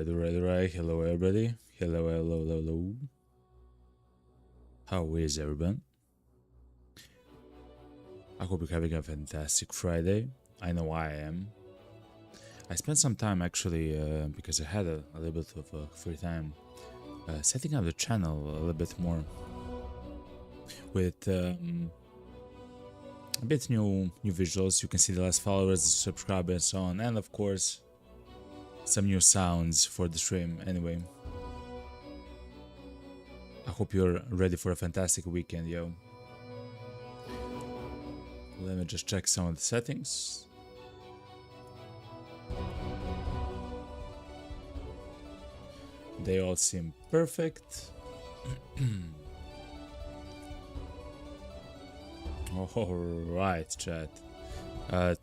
Alright. Hello, everybody. Hello. How is everyone? I hope you're having a fantastic Friday. I know I am. I spent some time actually, because I had a little bit of free time, setting up the channel a little bit more with a bit new visuals. You can see the last followers, subscribers, and so on, and of course, some new sounds for the stream. Anyway, I hope you're ready for a fantastic weekend, yo. Let me just check some of the settings. They all seem perfect. Alright, chat.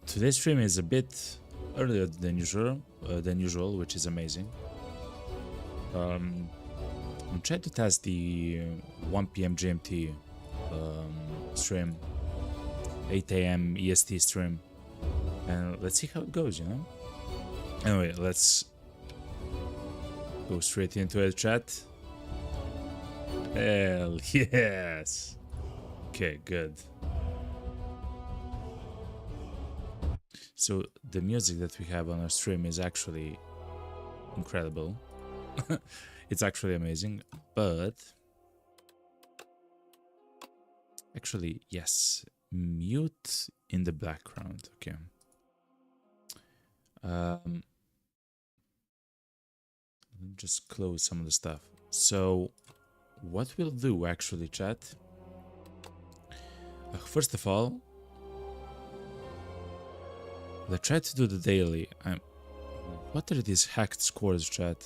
Today's stream is a bit earlier than usual, which is amazing. I'm trying to test the 1 p.m. GMT stream, 8 a.m. EST stream, and let's see how it goes, you know? Anyway, let's go straight into it, chat. Hell yes! Okay, good. So the music that we have on our stream is actually incredible. It's actually amazing, but actually, yes, mute in the background. Okay. Just close some of the stuff. So what we'll do actually, chat, first of all, let's try to do the daily. What are these hacked scores, chat?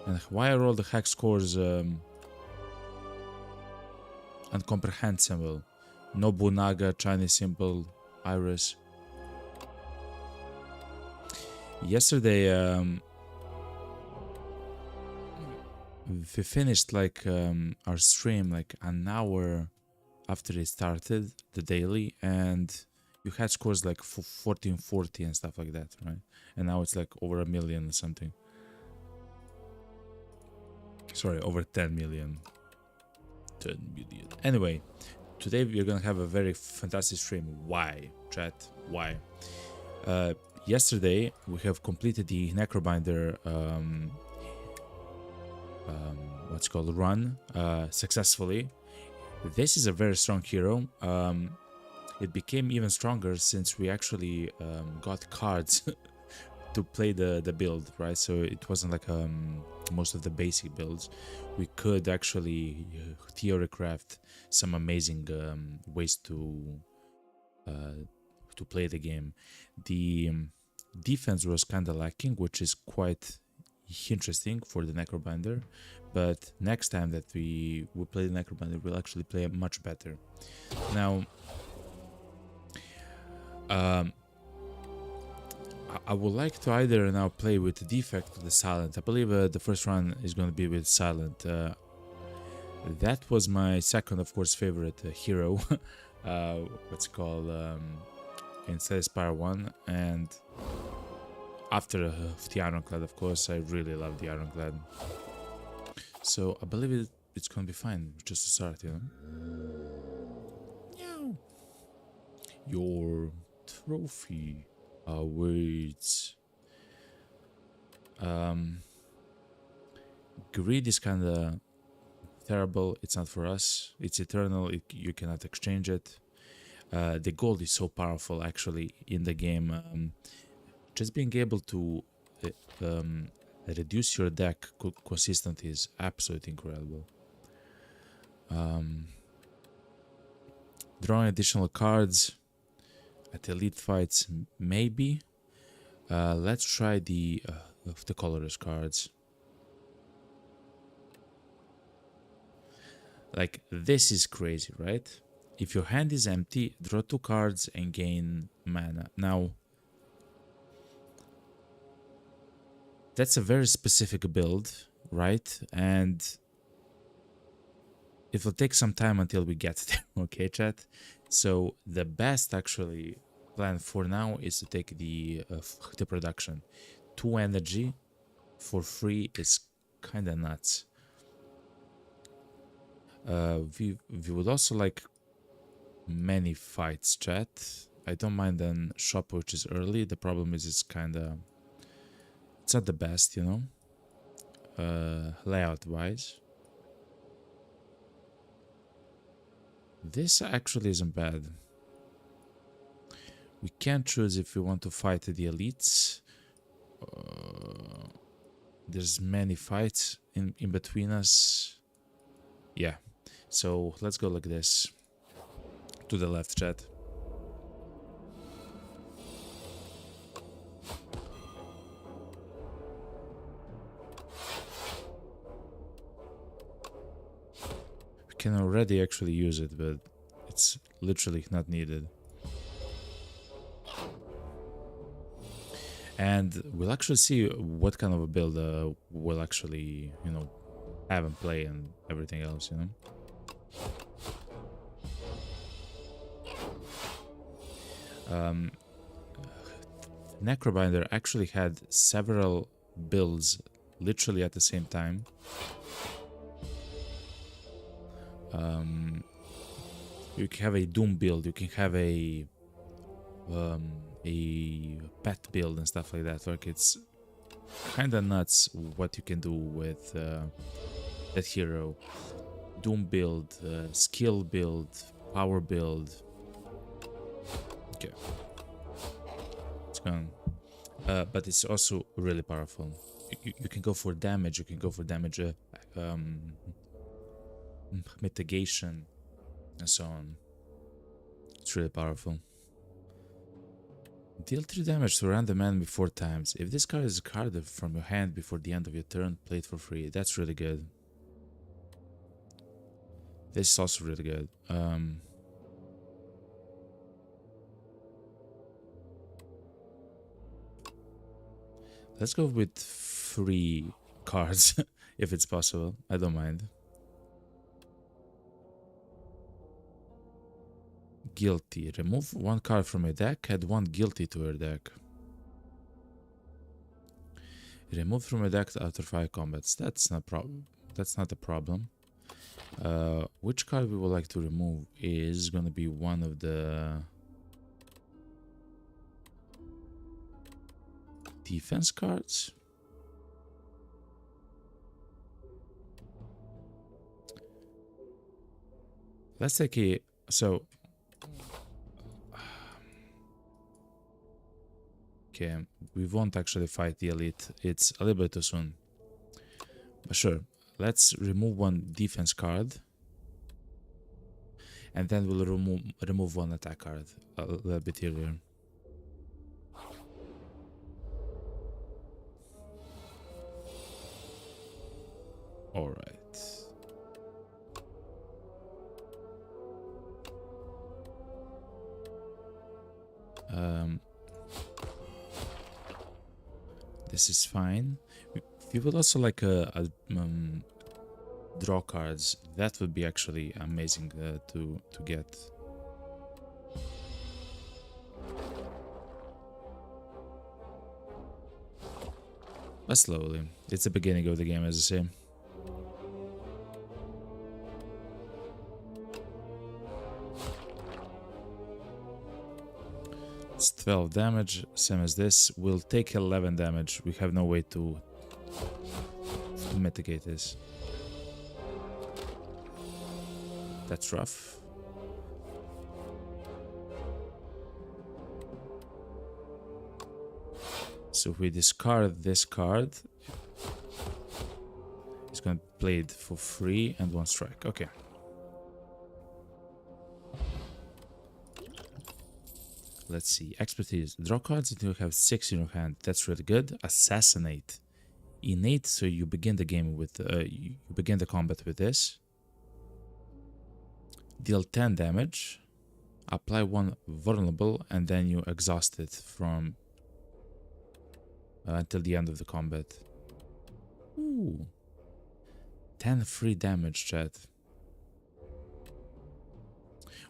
And why are all the hack scores incomprehensible? Nobunaga, Chinese Simple, Iris. Yesterday, we finished like our stream like an hour after it started, the daily, and you had scores like 1440 and stuff like that, right? And now it's like over 1 million or something. Sorry, over 10 million. 10 million. Anyway, today we're gonna have a very fantastic stream. Why, chat? Why? Yesterday we have completed the Necrobinder what's called run successfully. This is a very strong hero. It became even stronger since we actually got cards to play the build, right? So it wasn't like most of the basic builds. We could actually theorycraft some amazing ways to play the game. The defense was kind of lacking, which is quite interesting for the Necrobinder, but next time that we play the Necrobinder, we'll actually play much better. Now, I would like to either now play with the Defect or the Silent. I believe the first run is going to be with Silent. That was my second, of course, favorite hero. What's it called, inside Spire 1, and after the Ironclad, of course, I really love the Ironclad. So I believe it's going to be fine, just to start, you know. Your trophy awaits. Greed is kind of terrible. It's not for us. It's eternal. You cannot exchange it. The gold is so powerful, actually, in the game. Just being able to reduce your deck consistently is absolutely incredible. Drawing additional cards at elite fights, maybe. Let's try the colorless cards. Like, this is crazy, right? If your hand is empty, draw 2 cards and gain mana. Now, that's a very specific build, right? And it will take some time until we get there, okay, chat? So the best actually plan for now is to take the production. 2 energy for free is kind of nuts. We would also like many fights, chat. I don't mind an shop which is early. The problem is it's not the best, you know, layout wise. This actually isn't bad. We can choose if we want to fight the elites. There's many fights in between us. Yeah, so let's go like this. To the left, chat. We can already actually use it, but it's literally not needed. And we'll actually see what kind of a build we'll actually, you know, have and play and everything else, you know. Necrobinder actually had several builds literally at the same time. You can have a Doom build, you can have a pet build and stuff like that. Like, it's kind of nuts what you can do with that hero. Doom build, skill build, power build. Okay, it's gone. But it's also really powerful. You can go for damage. You can go for damage mitigation and so on. It's really powerful. Deal 3 damage to a random enemy 4 times. If this card is carded from your hand before the end of your turn, play it for free. That's really good. This is also really good. Let's go with 3 cards if it's possible. I don't mind. Guilty. Remove 1 card from your deck, add 1 guilty to your deck. Remove from your deck after 5 combats. That's not a problem. Which card we would like to remove is gonna be one of the defense cards. Let's take a okay, we won't actually fight the elite. It's a little bit too soon. But sure, let's remove 1 defense card. And then we'll remove 1 attack card a little bit earlier. Alright. This is fine. We would also like draw cards. That would be actually amazing to get. But slowly. It's the beginning of the game, as I say. It's 12 damage, same as this. We'll take 11 damage. We have no way to mitigate this. That's rough. So if we discard this card, it's going to play it for free and 1 strike. Okay. Let's see. Expertise. Draw cards until you have 6 in your hand. That's really good. Assassinate. Innate. So you begin the game with you begin the combat with this. Deal 10 damage. Apply 1 vulnerable, and then you exhaust it from until the end of the combat. Ooh. 10 free damage, chat.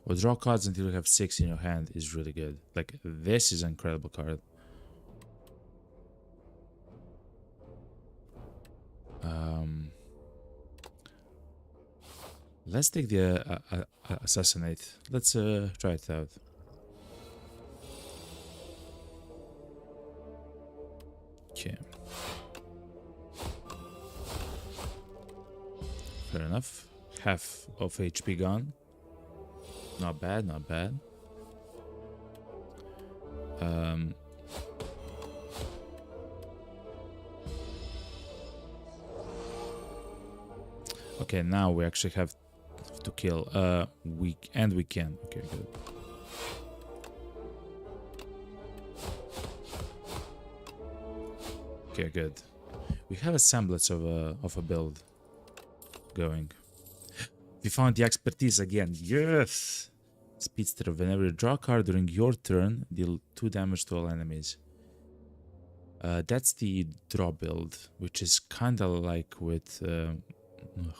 Well, draw cards until you have 6 in your hand is really good. Like, this is an incredible card. Let's take the assassinate. Let's try it out. Okay. Fair enough. Half of HP gone. Not bad, not bad. Okay, now we actually have to kill. We can. Okay, good. Okay, good. We have a semblance of a build going. We found the expertise again. Yes. Speedster. Whenever you draw a card during your turn, deal 2 damage to all enemies. That's the draw build, which is kind of like with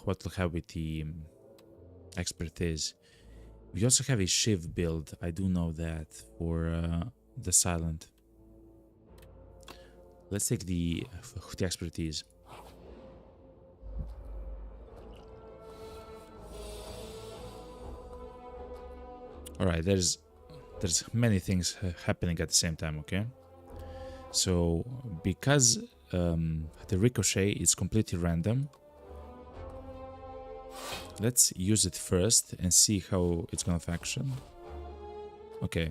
what we'll have with the expertise. We also have a shiv build. I do know that for the silent. Let's take the expertise. All right, there's many things happening at the same time. Okay, so because the ricochet is completely random, let's use it first and see how it's gonna function. Okay.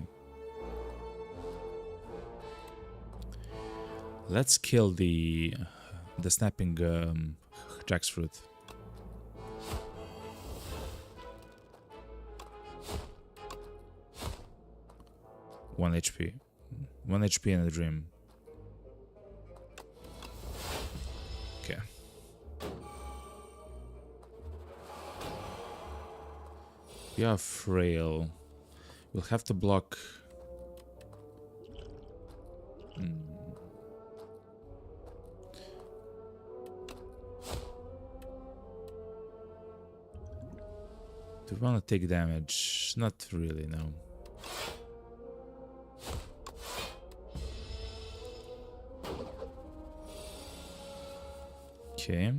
Let's kill the snapping jackfruit. One HP. 1 HP in a dream. Okay. We are frail. We'll have to block. Do we want to take damage? Not really, no. Okay.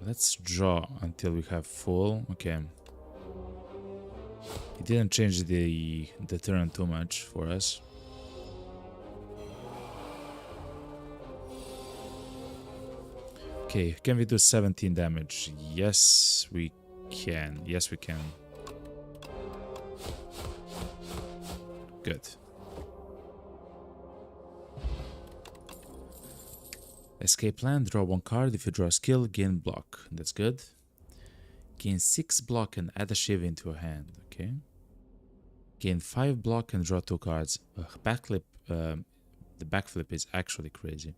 Let's draw until we have full. Okay. It didn't change the turn too much for us. Okay, can we do 17 damage? Yes, we can. Yes, we can. Good. Escape land, draw 1 card. If you draw a skill, gain block. That's good. Gain 6 block and add a shiv into a hand. Okay. Gain 5 block and draw 2 cards. Backflip. The backflip is actually crazy.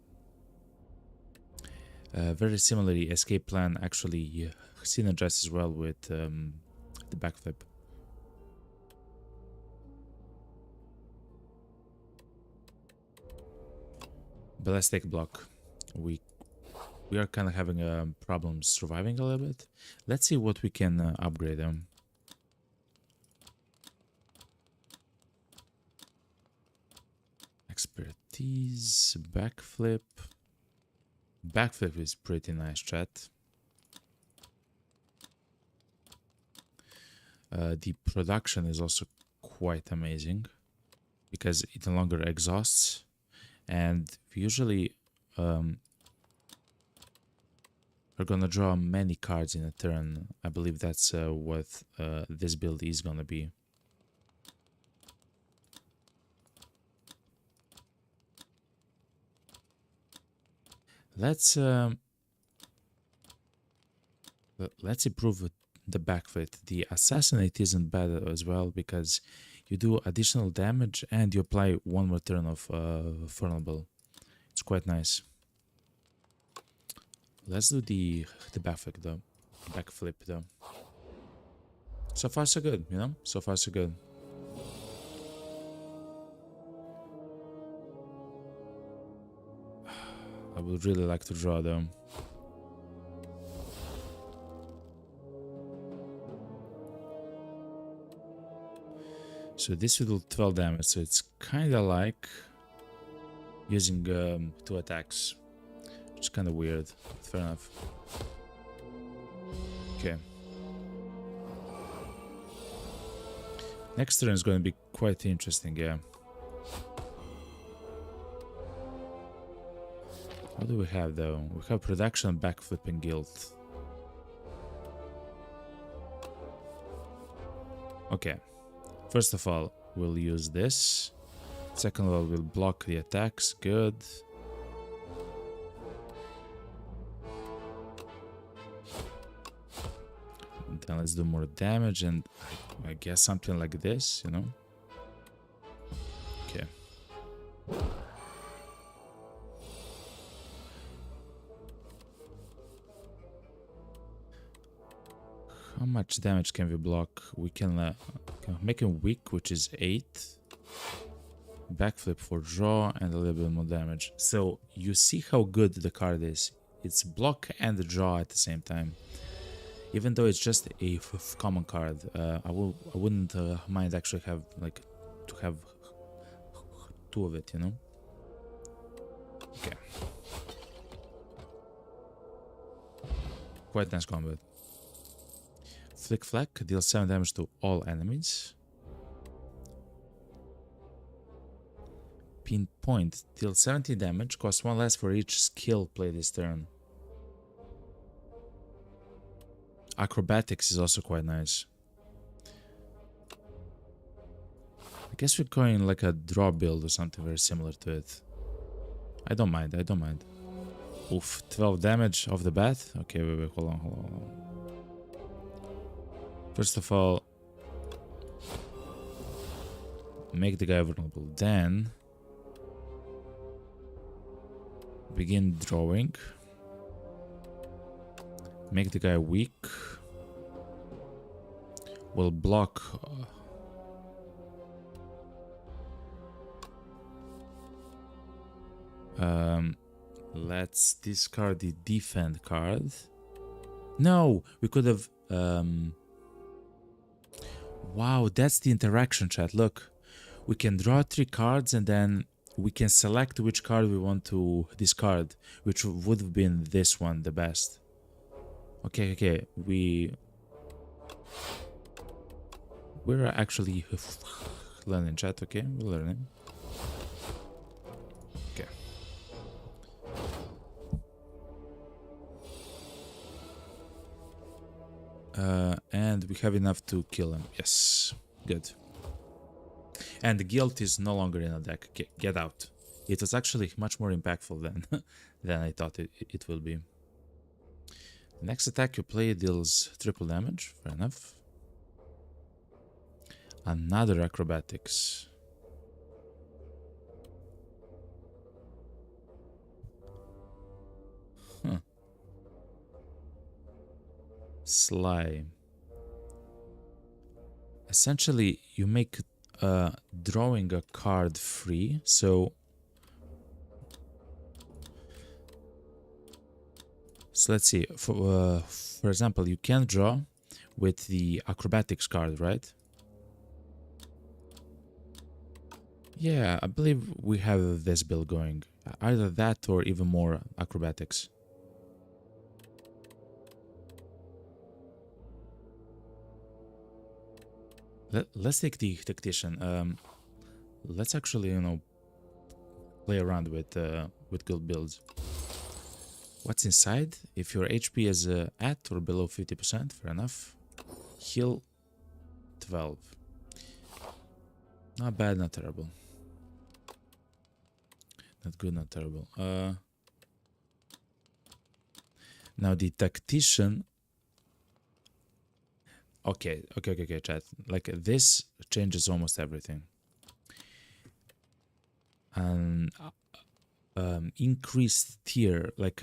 Very similarly, escape plan actually synergizes well with the backflip. But let's take block. We are kind of having problems surviving a little bit. Let's see what we can upgrade them. Expertise, backflip. Backflip is pretty nice, chat. The production is also quite amazing because it no longer exhausts, and we usually are gonna draw many cards in a turn. I believe that's what this build is gonna be. Let's improve the backflip. The assassinate isn't bad as well because you do additional damage and you apply 1 more turn of vulnerable. It's quite nice. Let's do the backflip though. So far so good, you know? So far so good. I would really like to draw them. So this will do 12 damage, so it's kind of like using 2 attacks. It's kind of weird. Fair enough. Okay. Next turn is going to be quite interesting, yeah. What do we have though? We have production, backflipping guild. Okay. First of all, we'll use this. Second of all, we'll block the attacks. Good. Then let's do more damage and I guess something like this, you know? Okay. How much damage can we block? We can make him weak, which is 8. Backflip for draw and a little bit more damage. So you see how good the card is. It's block and draw at the same time. Even though it's just a common card, I wouldn't mind actually have to have 2 of it, you know? Okay. Quite nice combat. Flick Flack deals 7 damage to all enemies. Pinpoint deals 17 damage, costs 1 less for each skill played this turn. Acrobatics is also quite nice. I guess we're going like a draw build or something very similar to it. I don't mind, I don't mind. Oof, 12 damage off the bat. Okay, wait, hold on. First of all, make the guy vulnerable. Then begin drawing. Make the guy weak. We'll block. Let's discard the defend card. No, we could have. Wow, that's the interaction, chat. Look, we can draw 3 cards and then we can select which card we want to discard, which would have been this one, the best. Okay, we're actually learning, chat. Okay, we're learning. Okay. And we have enough to kill him. Yes, good. And the guilt is no longer in a deck. Get out. It was actually much more impactful than I thought it will be. The next attack you play deals triple damage. Fair enough. Another acrobatics. Huh. Sly. Essentially, you make drawing a card free. So let's see. For example, you can draw with the acrobatics card, right? Yeah, I believe we have this build going. Either that or even more acrobatics. Let's take the tactician. Let's actually, you know, play around with good builds. What's inside? If your HP is at or below 50%, fair enough. Heal 12. Not bad, not terrible. Not good, not terrible. Now the tactician. Okay, chat. Like this changes almost everything. And increased tier, like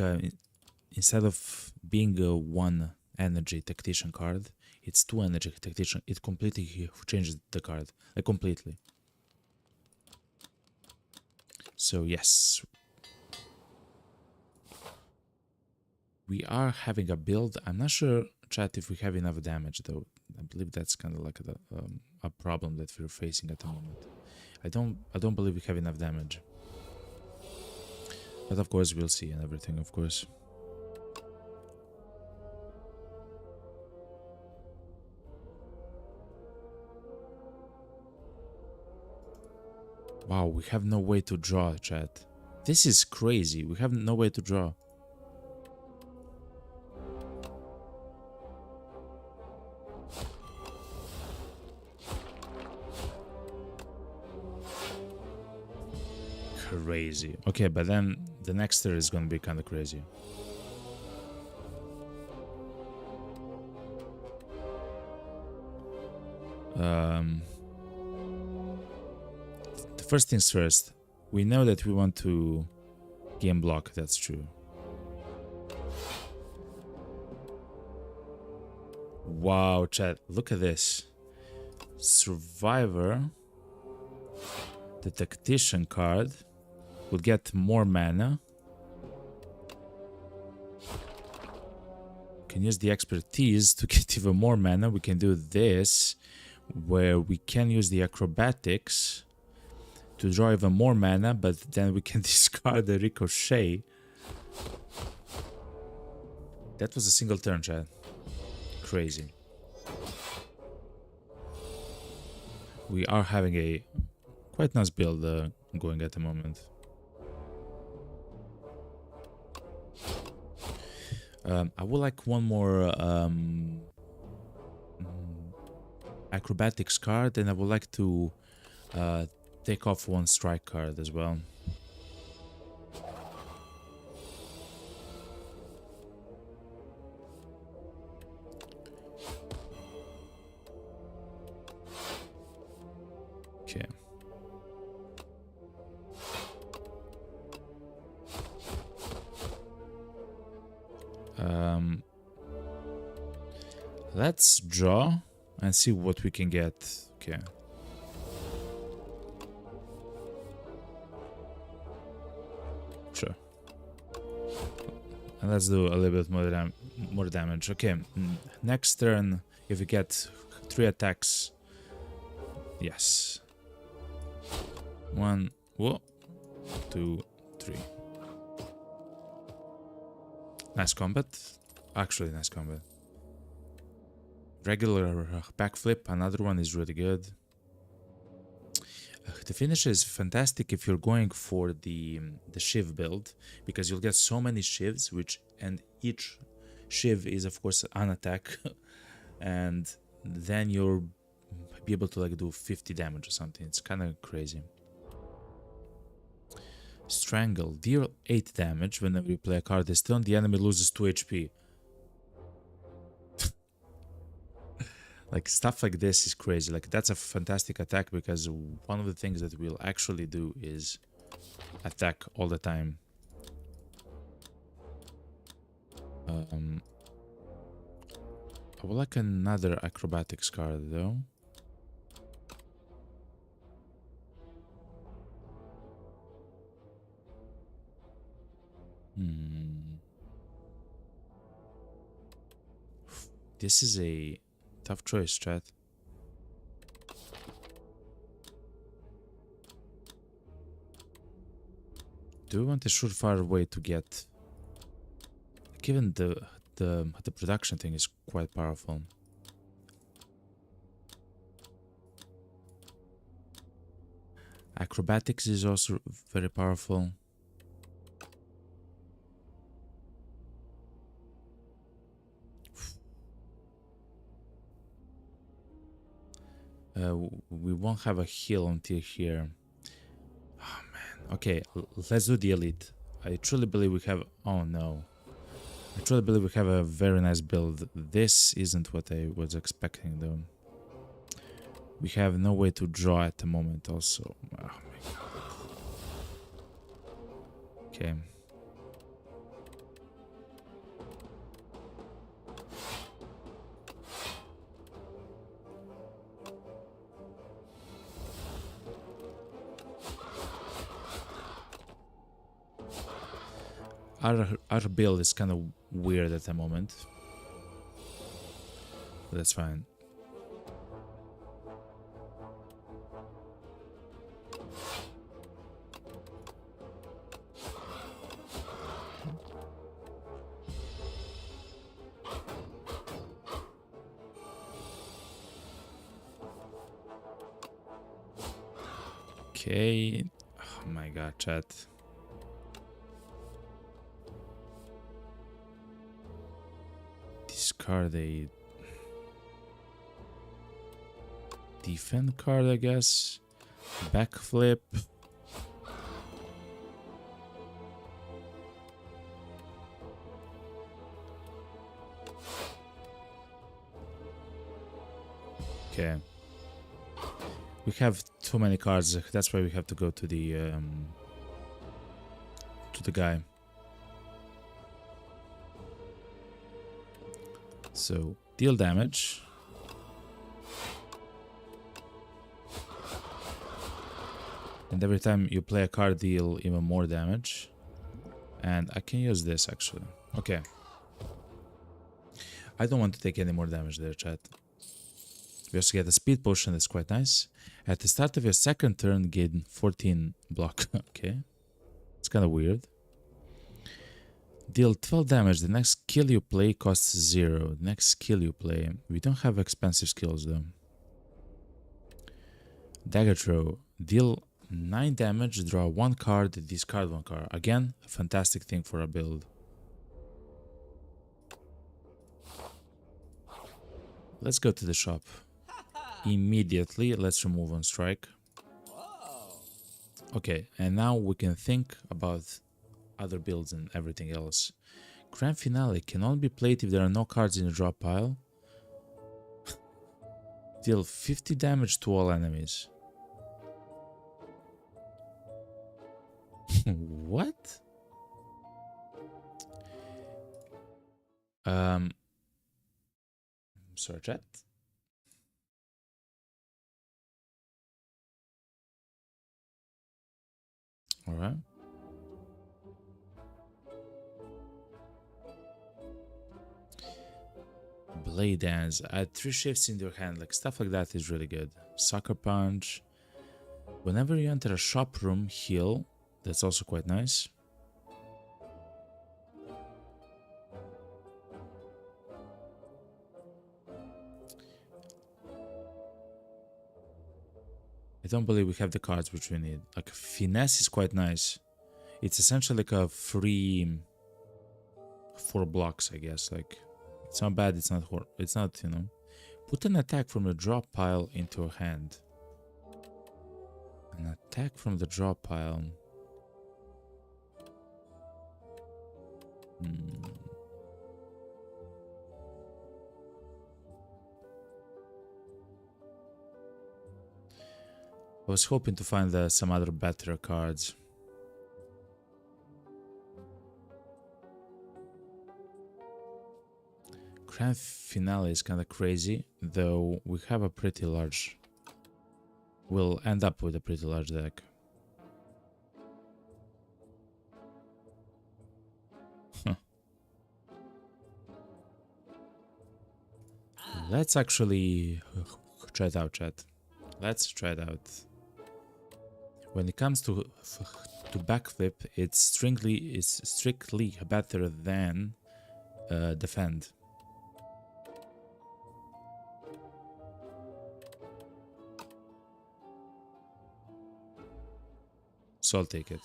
instead of being a 1 energy tactician card, it's 2 energy tactician. It completely changes the card, like completely. So yes, we are having a build. I'm not sure, chat, if we have enough damage though. I believe that's kind of like a problem that we're facing at the moment. I don't believe we have enough damage. But of course, we'll see and everything, of course. Wow, we have no way to draw, chat. This is crazy. We have no way to draw. Crazy. Okay, but then the next turn is gonna be kind of crazy. The first things first, we know that we want to game block, that's true. Wow, chat, look at this. Survivor, the tactician card, will get more mana. Can use the expertise to get even more mana. We can do this, where we can use the acrobatics to draw even more mana, but then we can discard the ricochet. That was a single turn, chat. Crazy. We are having a quite nice build going at the moment. I would like one more acrobatics card, and I would like to take off one strike card as well. Okay. Let's draw and see what we can get. Okay. Sure. And let's do a little bit more damage. Okay. Next turn, if we get 3 attacks. Yes. 1, 2, 3. Nice combat. Actually, nice combat. Regular backflip, another one is really good. The finish is fantastic if you're going for the shiv build, because you'll get so many shivs, and each shiv is of course an attack, and then you'll be able to like do 50 damage or something. It's kind of crazy. Strangle, deal 8 damage whenever you play a card this turn. The enemy loses 2 HP. Like stuff like this is crazy. Like that's a fantastic attack, because one of the things that we'll actually do is attack all the time. I would like another acrobatics card though. This is a tough choice, chat. Do we want a surefire way to get... Given the production thing is quite powerful. Acrobatics is also very powerful. We won't have a heal until here. Oh man. Okay, let's do the elite. I truly believe we have... Oh no. I truly believe we have a very nice build. This isn't what I was expecting though. We have no way to draw at the moment also. Oh my god. Okay. Our build is kind of weird at the moment. But that's fine. Okay. Oh my god, chat. Discard a defend card, I guess. Backflip. Okay. We have too many cards. That's why we have to go to the guy. So deal damage. And every time you play a card, deal even more damage. And I can use this actually. Okay. I don't want to take any more damage there, chat. We also get a speed potion, that's quite nice. At the start of your second turn, gain 14 block. Okay. It's kind of weird. Deal 12 damage. The next skill you play costs 0. The next skill you play. We don't have expensive skills though. Dagger throw. Deal 9 damage, draw 1 card, discard 1 card. Again, a fantastic thing for a build. Let's go to the shop. Immediately, let's remove on strike. Okay, and now we can think about other builds and everything else. Grand Finale can only be played if there are no cards in the drop pile. Deal 50 damage to all enemies. What? Sorry, chat. All right. Blade Dance. Add 3 shifts in your hand. Like stuff like that is really good. Sucker Punch. Whenever you enter a shop room, heal. That's also quite nice. I don't believe we have the cards which we need. Like Finesse is quite nice. It's essentially like a free 4 blocks, I guess. Like it's not bad. It's not it's not, you know. Put an attack from the drop pile into a hand. An attack from the drop pile. I was hoping to find some other better cards. Grand Finale is kind of crazy, though we have a pretty large... We'll end up with a pretty large deck. Let's actually try it out, chat. Let's try it out. When it comes to backflip, it's strictly better than defend. So I'll take it.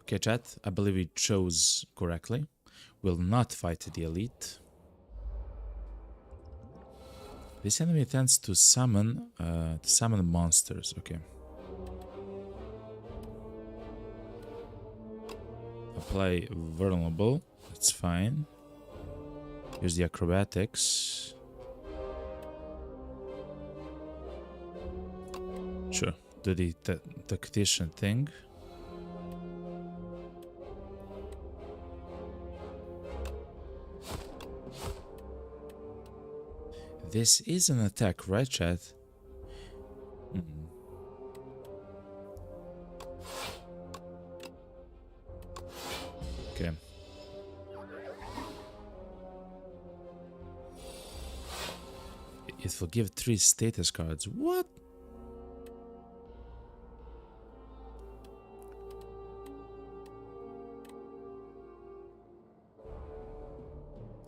Okay, chat. I believe we chose correctly. Will not fight the elite. This enemy tends to summon monsters. Okay. Apply vulnerable. That's fine. Use the acrobatics. Sure. Do the tactician thing. This is an attack, right, chat? Okay. It will give 3 status cards. What?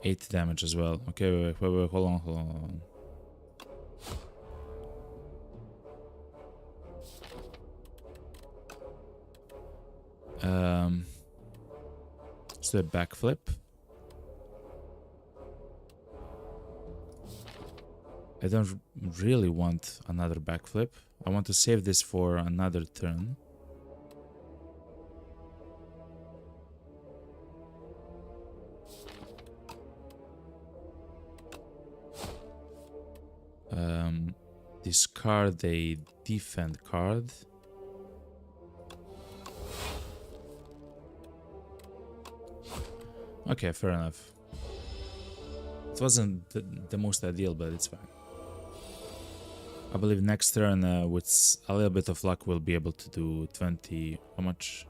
Eight damage as well. Okay, wait, hold on. Let's do a backflip. I don't really want another backflip. I want to save this for another turn. Discard a defend card. Okay, fair enough. It wasn't the most ideal, but it's fine. I believe next turn, with a little bit of luck, we'll be able to do 20... How much?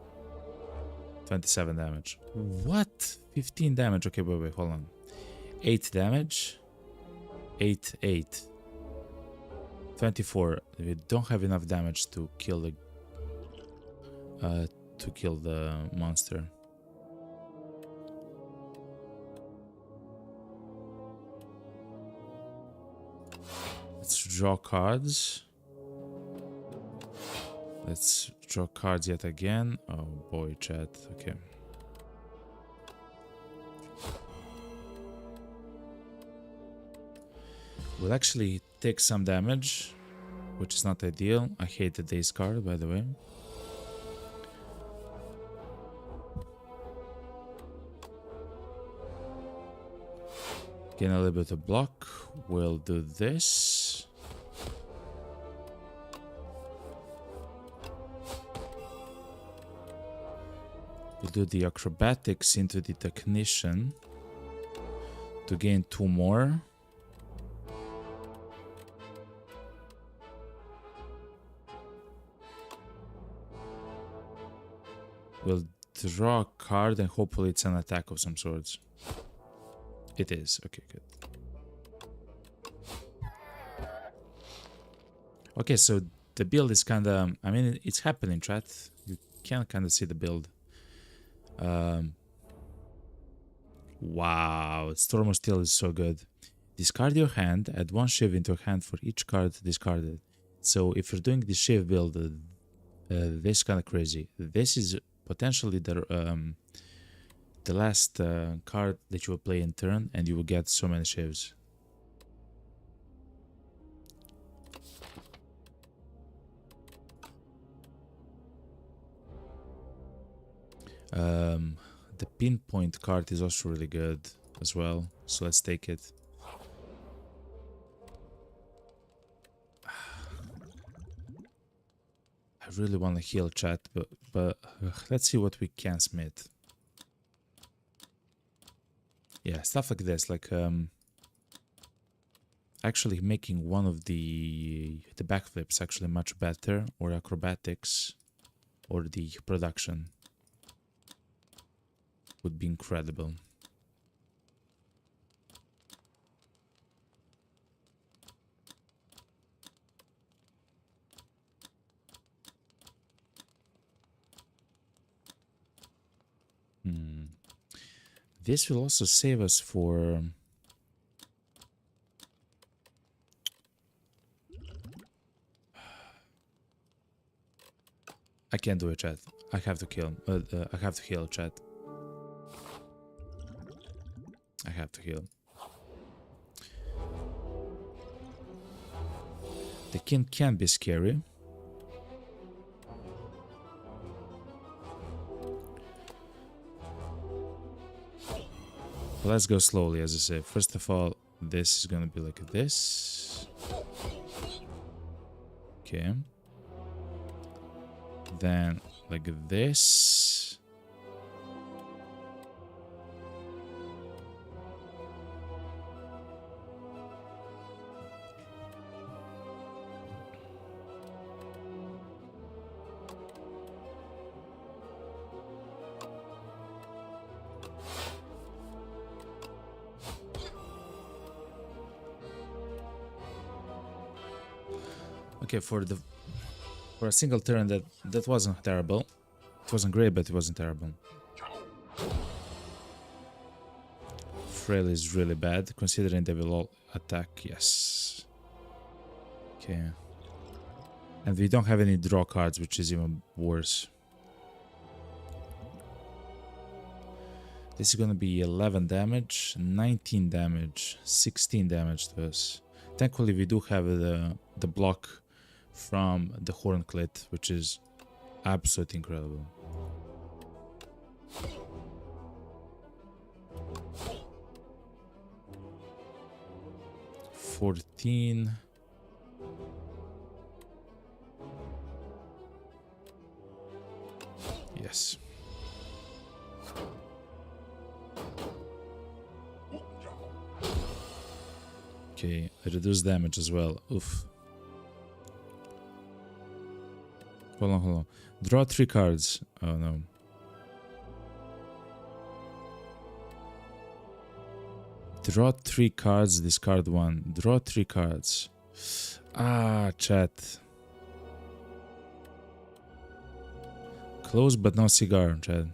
27 damage. What? 15 damage. Okay, wait, hold on. 8 damage. 8, 8. 24. We don't have enough damage to kill the monster. Let's draw cards. Let's draw cards yet again. Oh boy, chat. Okay. We'll actually take some damage, which is not ideal. I hate the Daze card, by the way. Gain a little bit of block. We'll do this. We'll do the acrobatics into the technician to gain 2 more. We'll draw a card and hopefully it's an attack of some sorts. It is. Okay, good. Okay, so the build is kind of... I mean, it's happening, chat. You can kind of see the build. Wow, Storm of Steel is so good. Discard your hand, add 1 shiv into your hand for each card discarded. So if you're doing the shiv build, this is kind of crazy. This is potentially the last card that you will play in turn, and you will get so many shivs. The pinpoint card is also really good as well, so let's take it. I really want to heal, chat, but let's see what we can smith. Yeah, stuff like this, like actually making one of the backflips actually much better, or acrobatics, or the production would be incredible. This will also save us for... I can't do it, chat. I have to kill. I have to heal, chat. I have to heal. The king can be scary. But let's go slowly, as I say. First of all, this is gonna be like this. Okay. Then like this. Okay, for a single turn that wasn't terrible. It wasn't great, but it wasn't terrible. Frail is really bad, considering they will all attack. Yes. Okay. And we don't have any draw cards, which is even worse. This is gonna be 11 damage, 19 damage, 16 damage to us. Thankfully, we do have the block from the Hornclit, which is absolutely incredible. $14. Yes. Okay, reduce damage as well. Oof. Hold on, hold on. Draw 3 cards. Oh no. Draw 3 cards, discard 1. Draw 3 cards. Ah, chat. Close but no cigar, chat.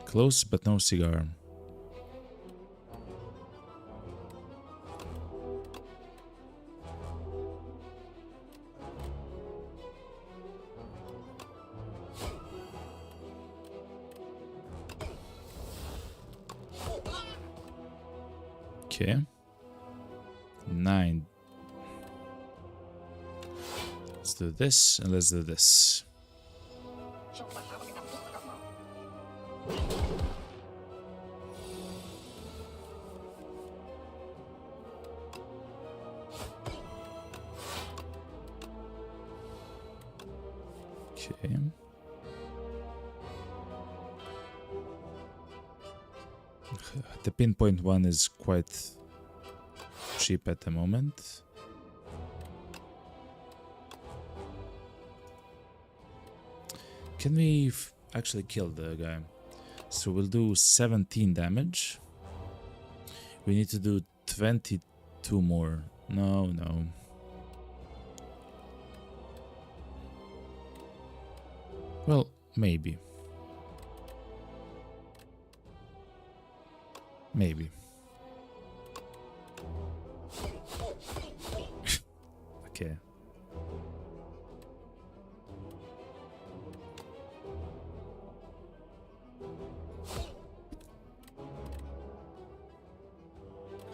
Close but no cigar. Okay. 9. Let's do this and let's do this. Okay. The pinpoint one is quite cheap at the moment. Can we actually kill the guy? So we'll do 17 damage. We need to do 22 more. No, no. Well, maybe. Maybe. Okay.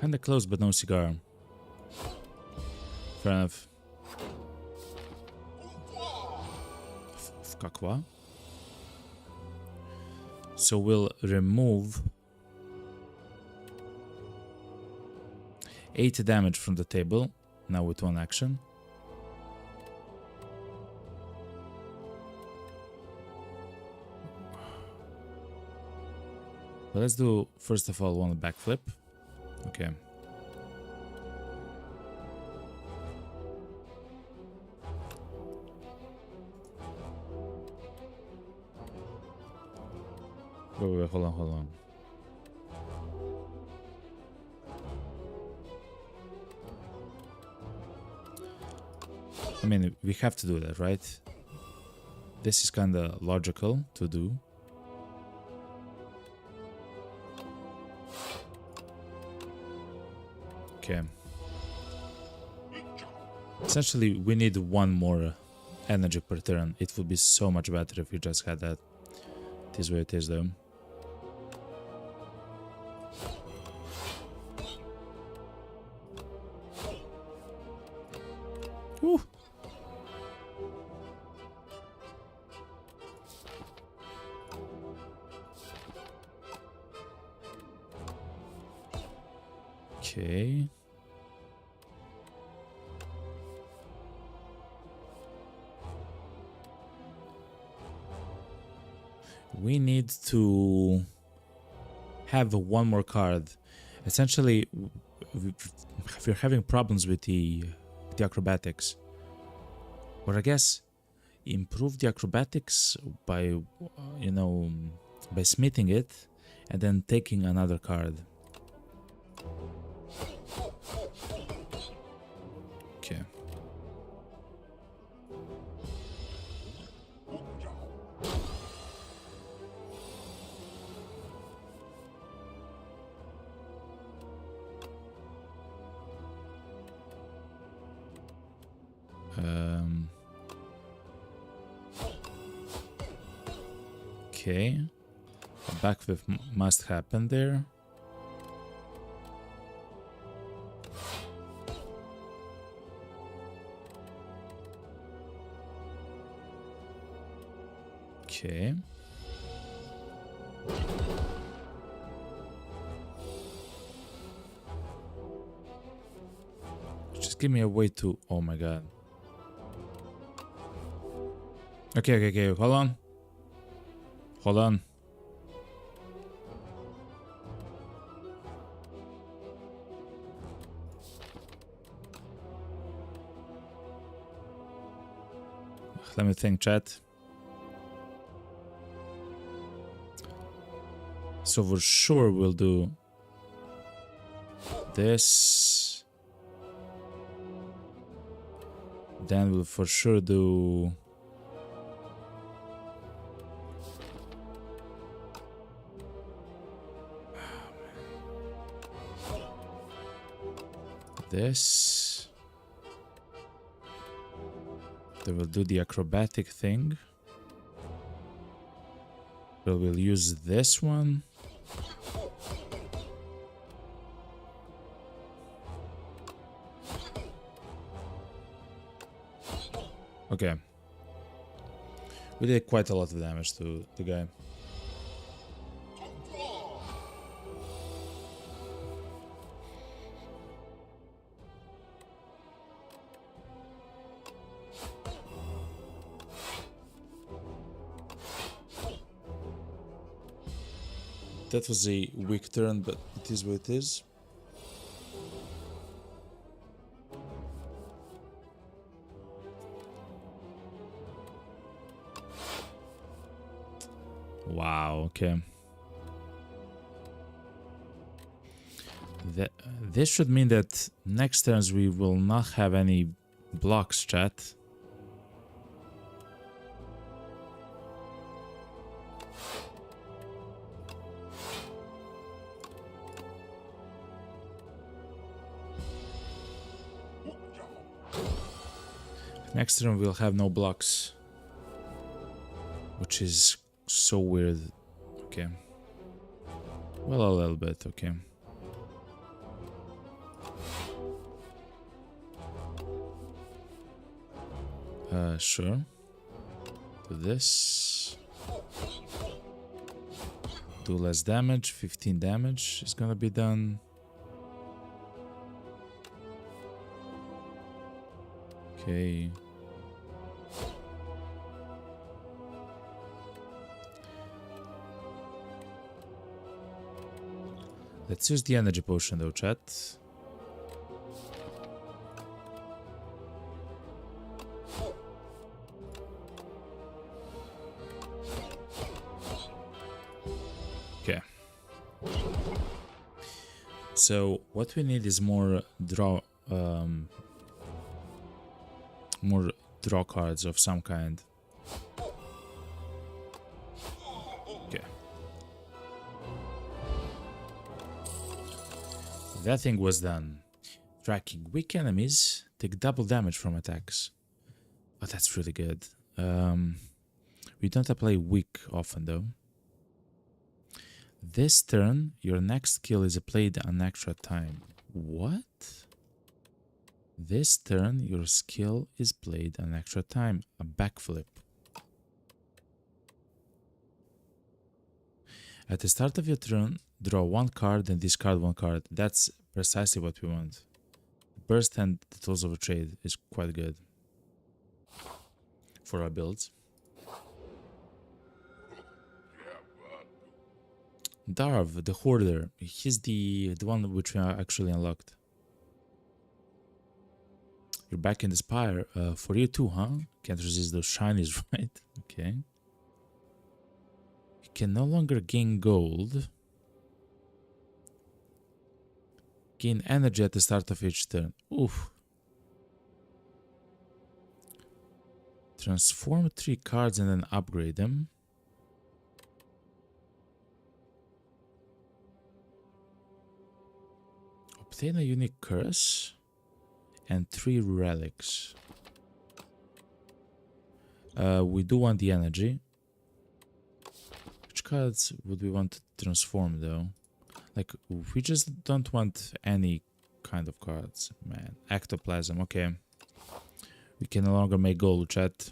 Kinda close, but no cigar. Fair enough. Kakwa. So we'll remove 8 damage from the table, now with 1 action. But let's do, first of all, 1 backflip. Okay. Wait, hold on. I mean, we have to do that, right? This is kinda logical to do. Okay. Essentially, we need 1 more energy per turn. It would be so much better if we just had that. It is where it is, though. Woo! Okay. We need to have 1 more card. Essentially, we're having problems with the acrobatics. Or I guess improve the acrobatics by, you know, by smithing it and then taking another card. Okay. Okay. A backflip must happen there. Okay. Just give me a way to... Oh my god. Okay. Hold on. Hold on. Let me think, chat. So for sure we'll do this. Then we'll for sure do this. Then we'll do the acrobatic thing. So we'll use this one. Okay. We did quite a lot of damage to the guy. That was a weak turn, but it is what it is. Wow, okay. This should mean that next turns we will not have any blocks, chat. Next turn we'll have no blocks, which is so weird. Okay. Well, a little bit, okay. Sure. Do this. Do less damage. 15 damage is gonna be done. Okay. Let's use the energy potion though, chat. Okay. So what we need is more draw cards of some kind. Okay. That thing was done. Tracking weak enemies take double damage from attacks. Oh, that's really good. We don't apply weak often though. This turn, your next skill is played an extra time. What? This turn, your skill is played an extra time. A backflip. At the start of your turn, draw one card and discard one card. That's precisely what we want. Burst and the Tools of Trade is quite good for our builds. Darv, the Hoarder. He's the one which we actually unlocked. You're back in the Spire. For you too, huh? Can't resist those shinies, right? Okay. You can no longer gain gold. Gain energy at the start of each turn. Oof. Transform 3 cards and then upgrade them. Obtain a unique curse and 3 relics. We do want the energy. cards would we want to transform though? Like, we just don't want any kind of cards, man. Ectoplasm, okay. We can no longer make gold, chat.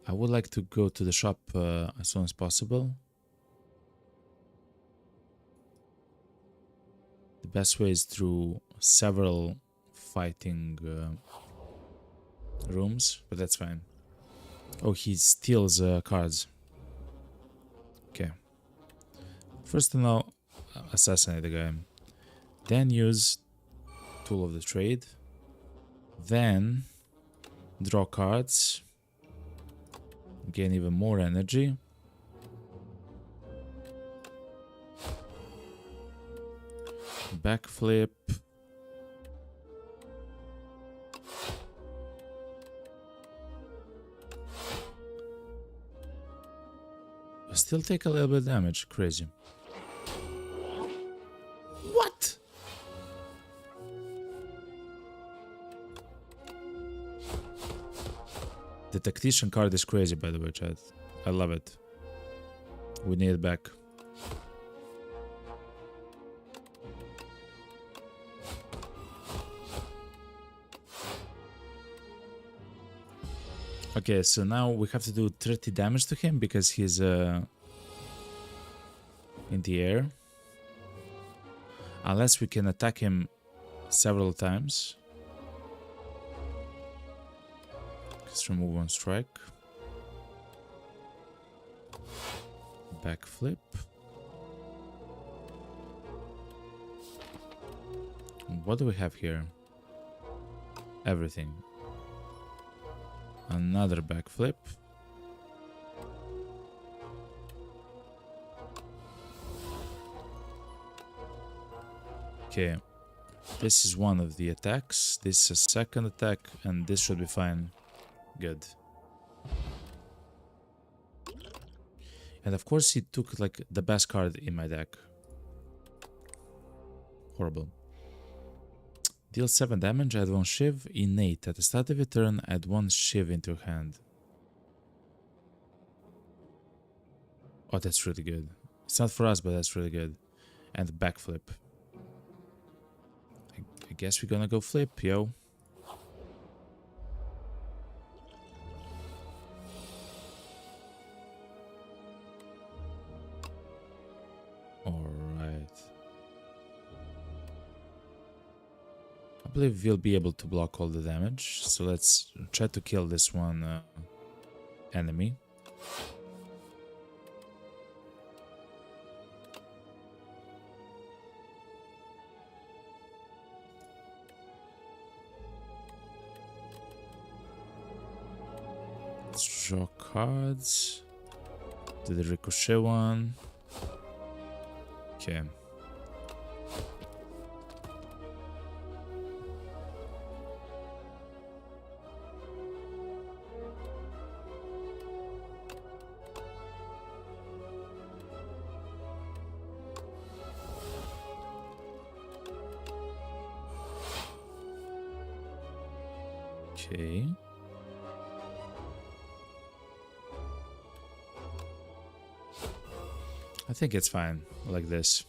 I would like to go to the shop as soon as possible. The best way is through several fighting rooms, but that's fine. Oh, he steals cards. Okay. First of all, assassinate the guy. Then use Tool of the Trade. Then draw cards. Gain even more energy. Backflip. Still take a little bit of damage. Crazy. What? The tactician card is crazy, by the way, chat. I love it. We need it back. Okay, so now we have to do 30 damage to him because he's in the air. Unless we can attack him several times. Just remove one strike. Backflip. What do we have here? Everything. Another backflip. Okay. This is one of the attacks. This is a second attack, and this should be fine. Good. And of course he took like the best card in my deck. Horrible. Deal 7 damage, add 1 Shiv, innate. At the start of your turn, add 1 Shiv into your hand. Oh, that's really good. It's not for us, but that's really good. And backflip. I guess we're gonna go flip, yo. Alright. I believe we'll be able to block all the damage. So let's try to kill this one enemy. Let's draw cards. Do the ricochet one. Okay. Okay. I think it's fine like this.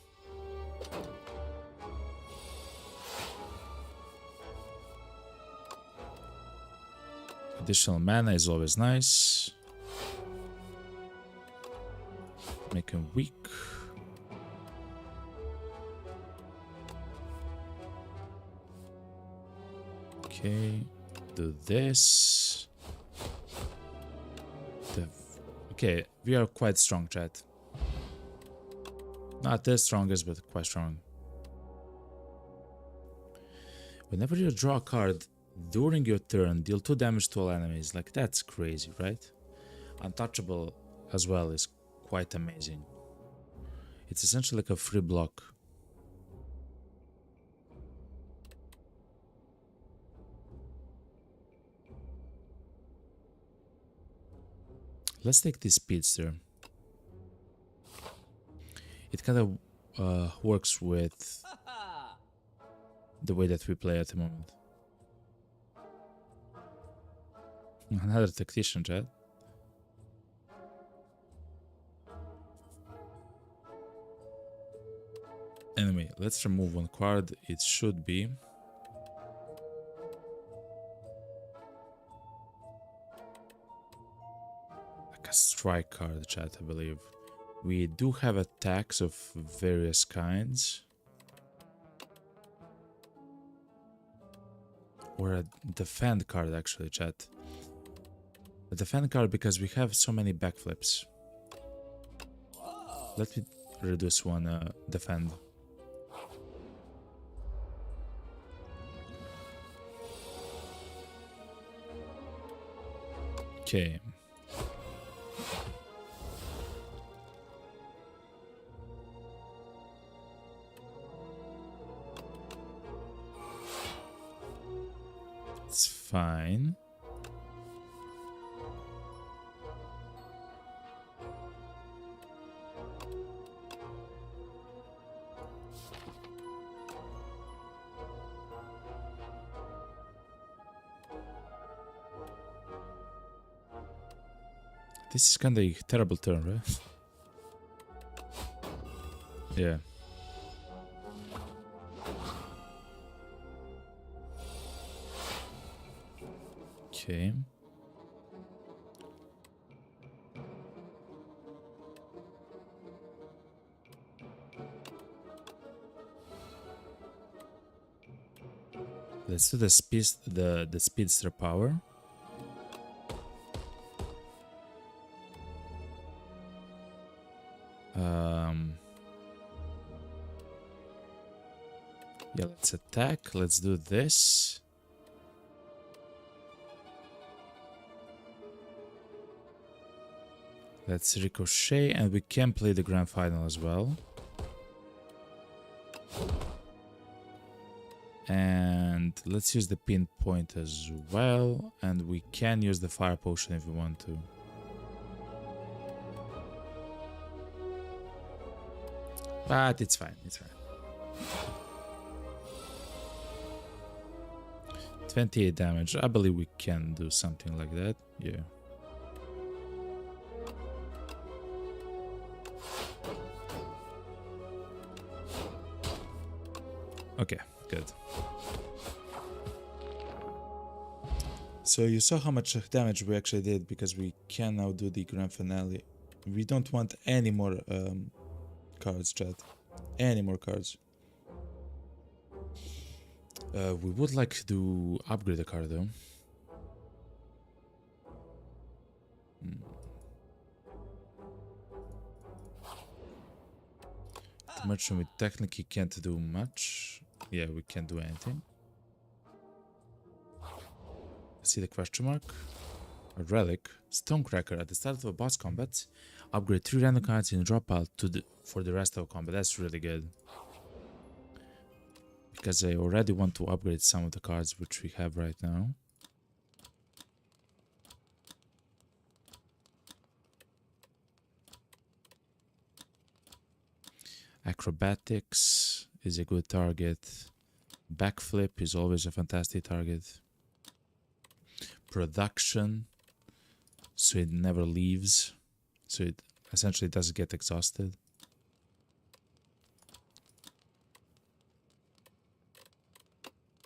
Additional mana is always nice. Make him weak. Okay, do this. Okay, we are quite strong, chat. Not the strongest, but quite strong. Whenever you draw a card during your turn, deal 2 damage to all enemies. Like, that's crazy, right? Untouchable as well is quite amazing. It's essentially like a free block. Let's take this speedster. It kind of works with the way that we play at the moment. Another tactician, chat. Anyway, let's remove one card. It should be like a strike card, chat, I believe. We do have attacks of various kinds. Or a defend card, actually, chat. A defend card because we have so many backflips. Let me reduce one defend. Okay. It's fine. This is kind of a terrible turn, right? Yeah. Okay. Let's do the speedster power. Yeah, let's attack. Let's do this. Let's ricochet, and we can play the grand final as well. And let's use the pinpoint as well, and we can use the fire potion if we want to. But it's fine, it's fine. 28 damage. I believe we can do something like that. Yeah. Okay, good. So you saw how much damage we actually did because we can now do the grand finale. We don't want any more cards, chat. Any more cards. We would like to upgrade the card though. Merchant, we technically can't do much. Yeah, we can't do anything. See the question mark? A relic. Stonecracker. At the start of a boss combat, upgrade 3 random cards in the drop pile for the rest of the combat. That's really good. Because I already want to upgrade some of the cards which we have right now. Acrobatics is a good target. Backflip is always a fantastic target. Production, so it never leaves. So it essentially doesn't get exhausted.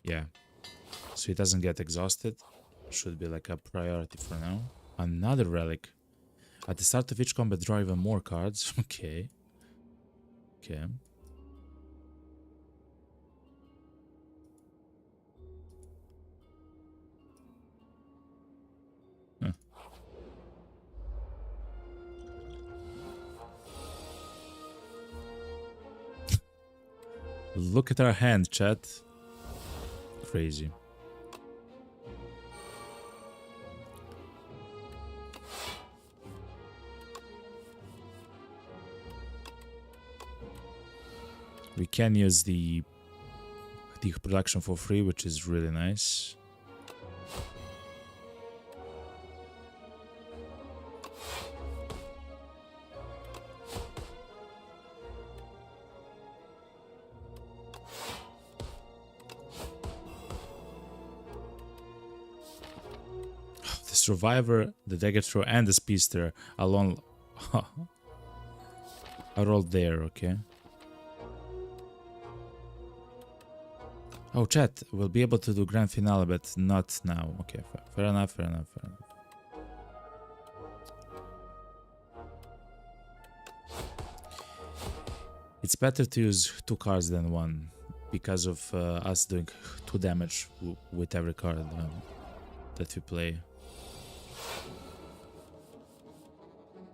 Yeah, so it doesn't get exhausted. Should be like a priority for now. Another relic. At the start of each combat, draw even more cards. Okay. Okay. Huh. Look at our hand, chat. Crazy. We can use the production for free, which is really nice. Survivor, the Dagger Thrower, and the Speedster alone are all there, okay? Oh, chat, we'll be able to do Grand Finale, but not now. Okay, fair enough, fair enough, fair enough. It's better to use 2 cards than 1 because of us doing 2 damage with every card that we play.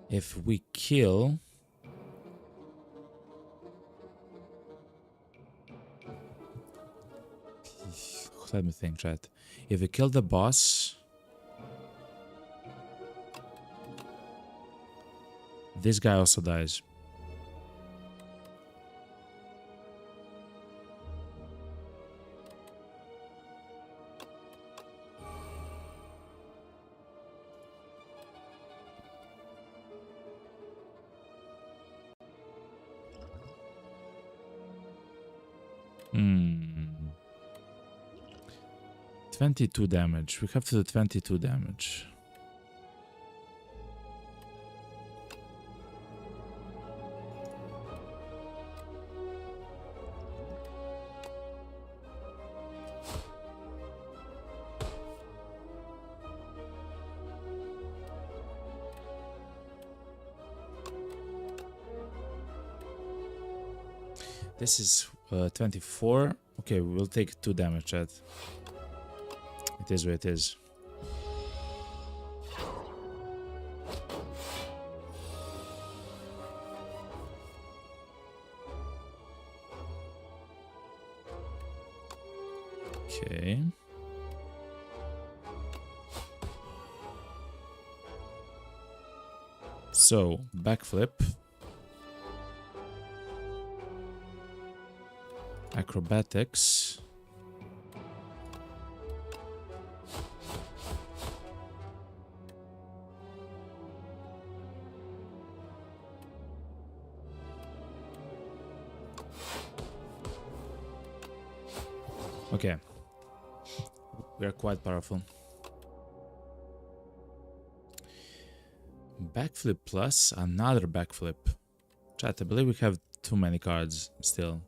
If we kill... Let me think, chat. If we kill the boss... This guy also dies. Hmm. 22 damage. We have to do 22 damage. This is 24. Okay, we will take 2 damage, chat. It is what it is. Okay. So, backflip. Acrobatics. Okay. We are quite powerful. Backflip plus another backflip. Chat, I believe we have too many cards still.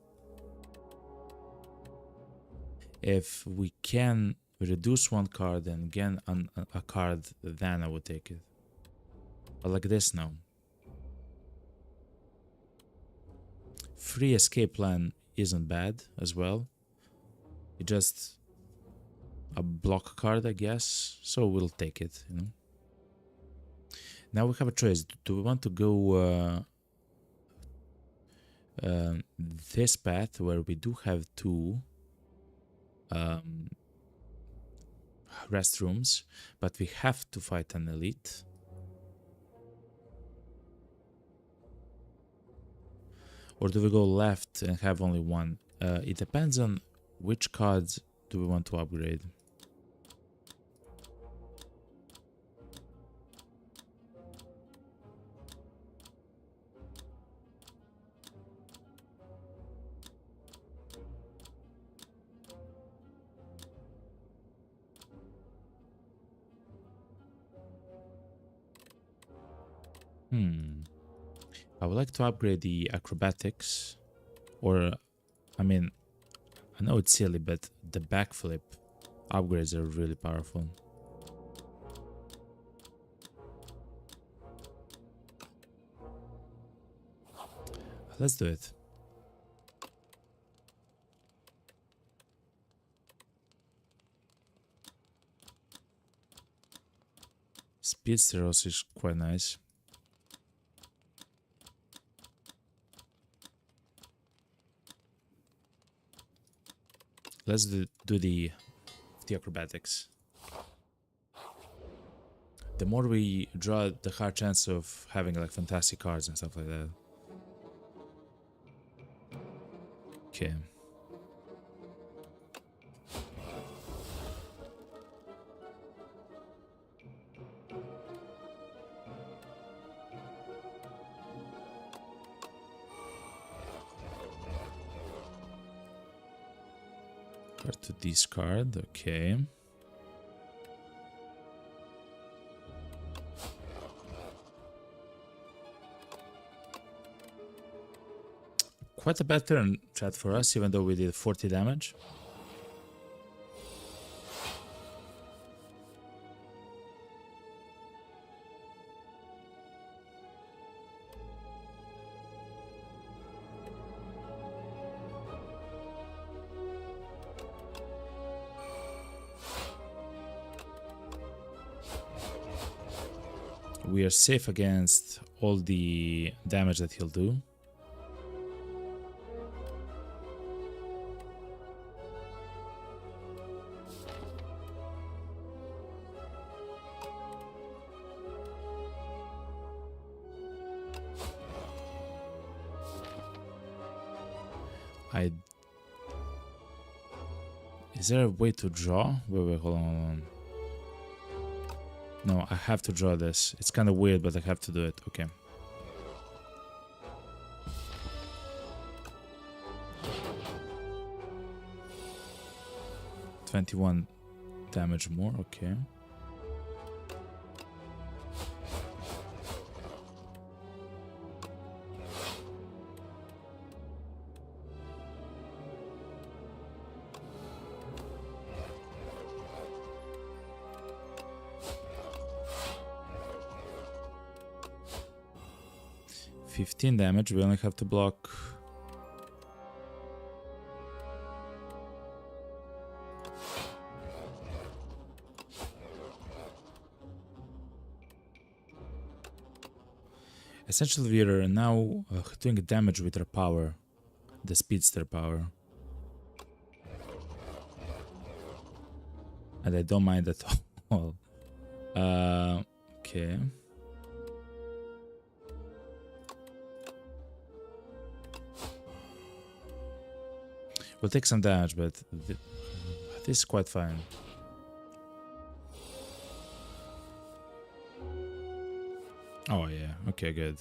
If we can reduce 1 card and gain a card, then I would take it. But like this now. Free escape plan isn't bad as well. It's just a block card, I guess. So we'll take it, you know. Now we have a choice. Do we want to go this path where we do have 2 restrooms, but we have to fight an elite? Or do we go left and have only 1? It depends on which cards do we want to upgrade. I would like to upgrade the acrobatics, or, I mean, I know it's silly, but the backflip upgrades are really powerful. Let's do it. Speedster also is quite nice. Let's do the acrobatics. The more we draw, the higher chance of having like fantastic cards and stuff like that. Okay. Card to discard, okay. Quite a bad turn, chat, for us, even though we did 40 damage. We are safe against all the damage that he'll do. Is there a way to draw? Wait, hold on. No, I have to draw this. It's kind of weird, but I have to do it. Okay. $21 damage more. Okay. $15 damage. We only have to block. Essentially, we are now doing damage with our power, the speedster power. And I don't mind at all. Okay. We'll take some damage, but this is quite fine. Oh yeah, okay, good.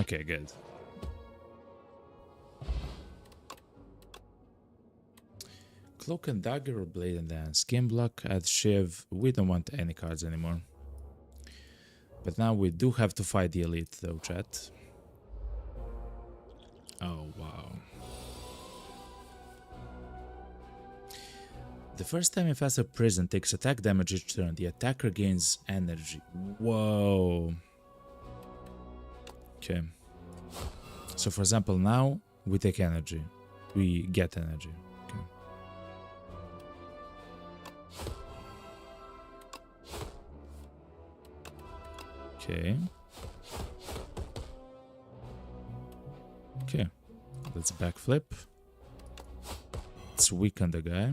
Okay, good. Cloak and Dagger or Blade and Dance. Game block, add Shiv. We don't want any cards anymore. But now we do have to fight the elite though, chat. Oh, wow. The first time Infested Prison takes attack damage each turn, the attacker gains energy. Whoa. Okay. So for example, now we take energy. We get energy. Okay. Okay. Let's backflip. Let's weaken the guy.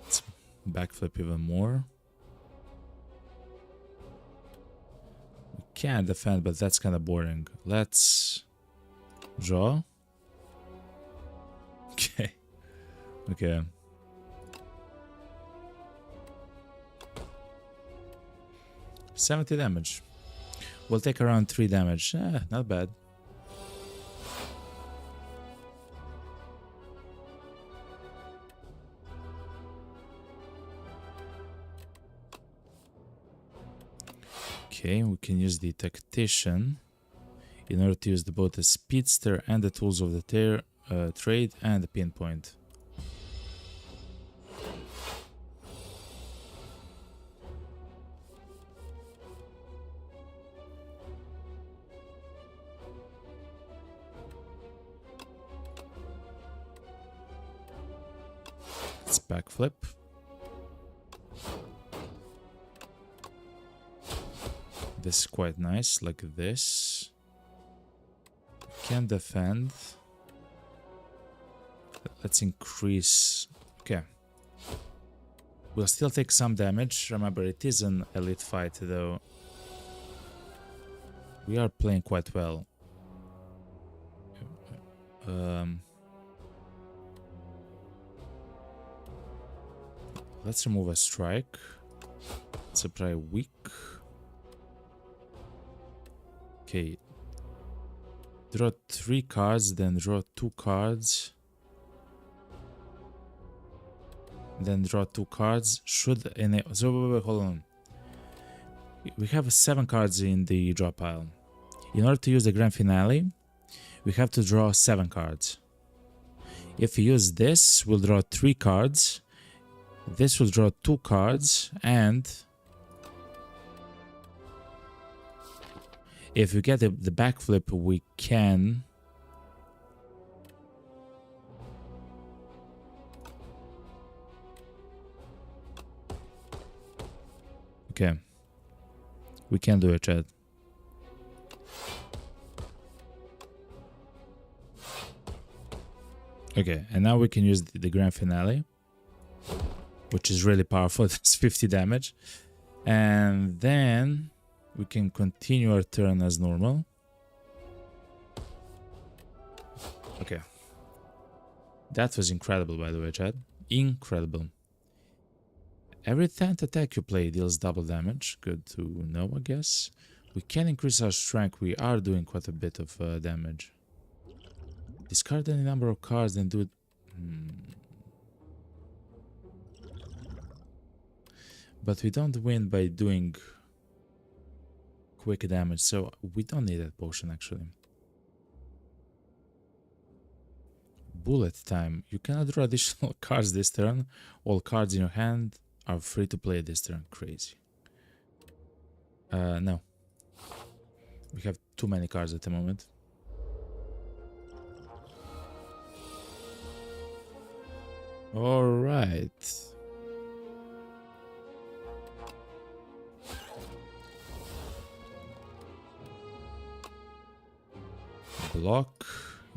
Let's backflip even more. We can defend, but that's kind of boring. Let's draw. Okay. Okay. $70 damage. We'll take around 3 damage. Not bad. Okay, we can use the Tactician in order to use both the Speedster and the Tools of the Trade and the Pinpoint. Let's backflip. This is quite nice, like this. Can defend. Let's increase. Okay. We'll still take some damage. Remember, it is an elite fight, though. We are playing quite well. Let's remove a strike. Supply weak. Okay. Draw 3 cards, then draw 2 cards. Then draw 2 cards. Should enable. So wait, hold on. We have 7 cards in the draw pile. In order to use the grand finale, we have to draw 7 cards. If we use this, we'll draw 3 cards. This will draw 2 cards, and if we get the backflip, we can okay. We can do it, Chad. Okay, and now we can use the grand finale, which is really powerful. It's 50 damage. And then we can continue our turn as normal. Okay. That was incredible, by the way, Chad. Incredible. Every 10th attack you play deals double damage. Good to know, I guess. We can increase our strength. We are doing quite a bit of damage. Discard any number of cards and do it. But we don't win by doing quick damage, so we don't need that potion actually. Bullet time. You cannot draw additional cards this turn. All cards in your hand are free to play this turn. Crazy. No. We have too many cards at the moment. Alright. Block.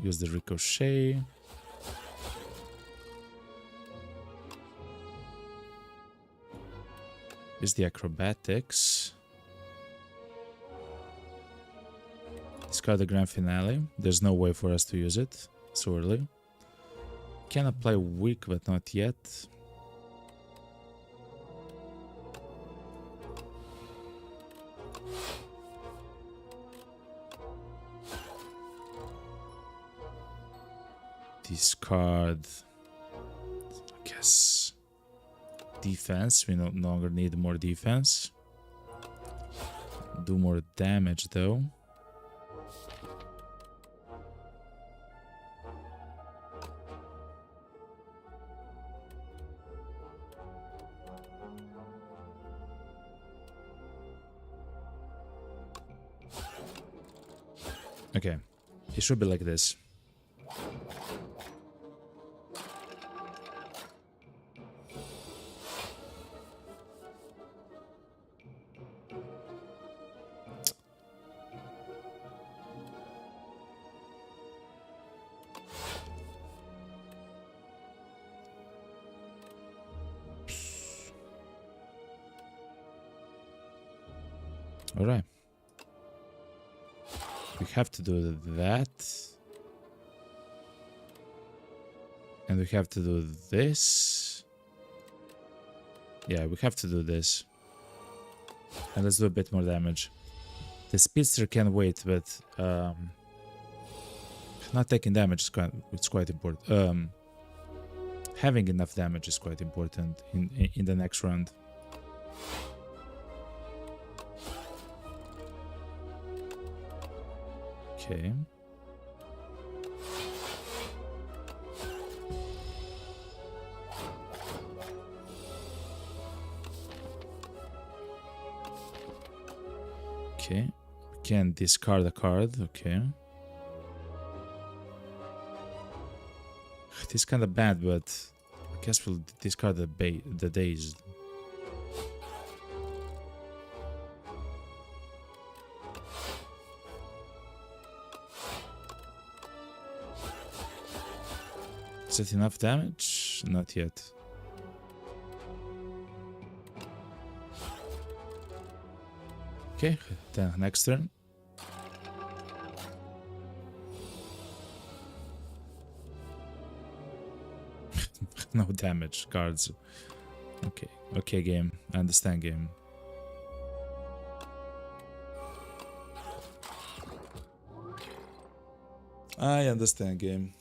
Use the ricochet. Use the acrobatics. Discard the grand finale. There's no way for us to use it so early. Can apply weak, but not yet. Discard, I guess, defense. We no longer need more defense. Do more damage though. Okay, it should be like this. All right. We have to do that. And we have to do this. Yeah, we have to do this. And let's do a bit more damage. The speedster can wait, but not taking damage is quite important. Having enough damage is quite important in the next round. Okay. Okay. We can discard a card. Okay. It is kind of bad, but I guess we'll discard the days. Is it enough damage? Not yet. Okay, then next turn. No damage cards. Okay. Okay, game. I understand, game. I understand, game.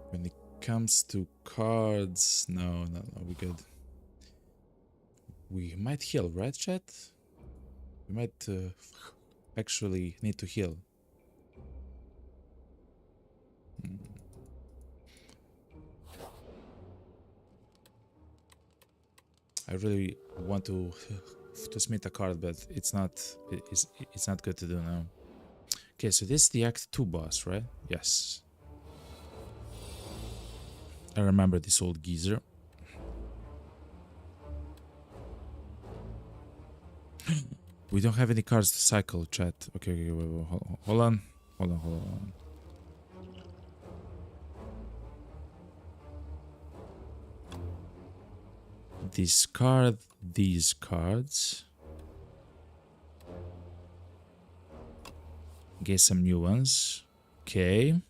When it comes to cards, no, we good. We might heal, right, chat? We might actually need to heal. I really want to smith a card, but it's not good to do now. Okay, so this is the Act 2 boss, right? Yes. I remember this old geezer. We don't have any cards to cycle, chat. Okay, wait, hold on. Hold on. Discard these cards. Get some new ones. Okay.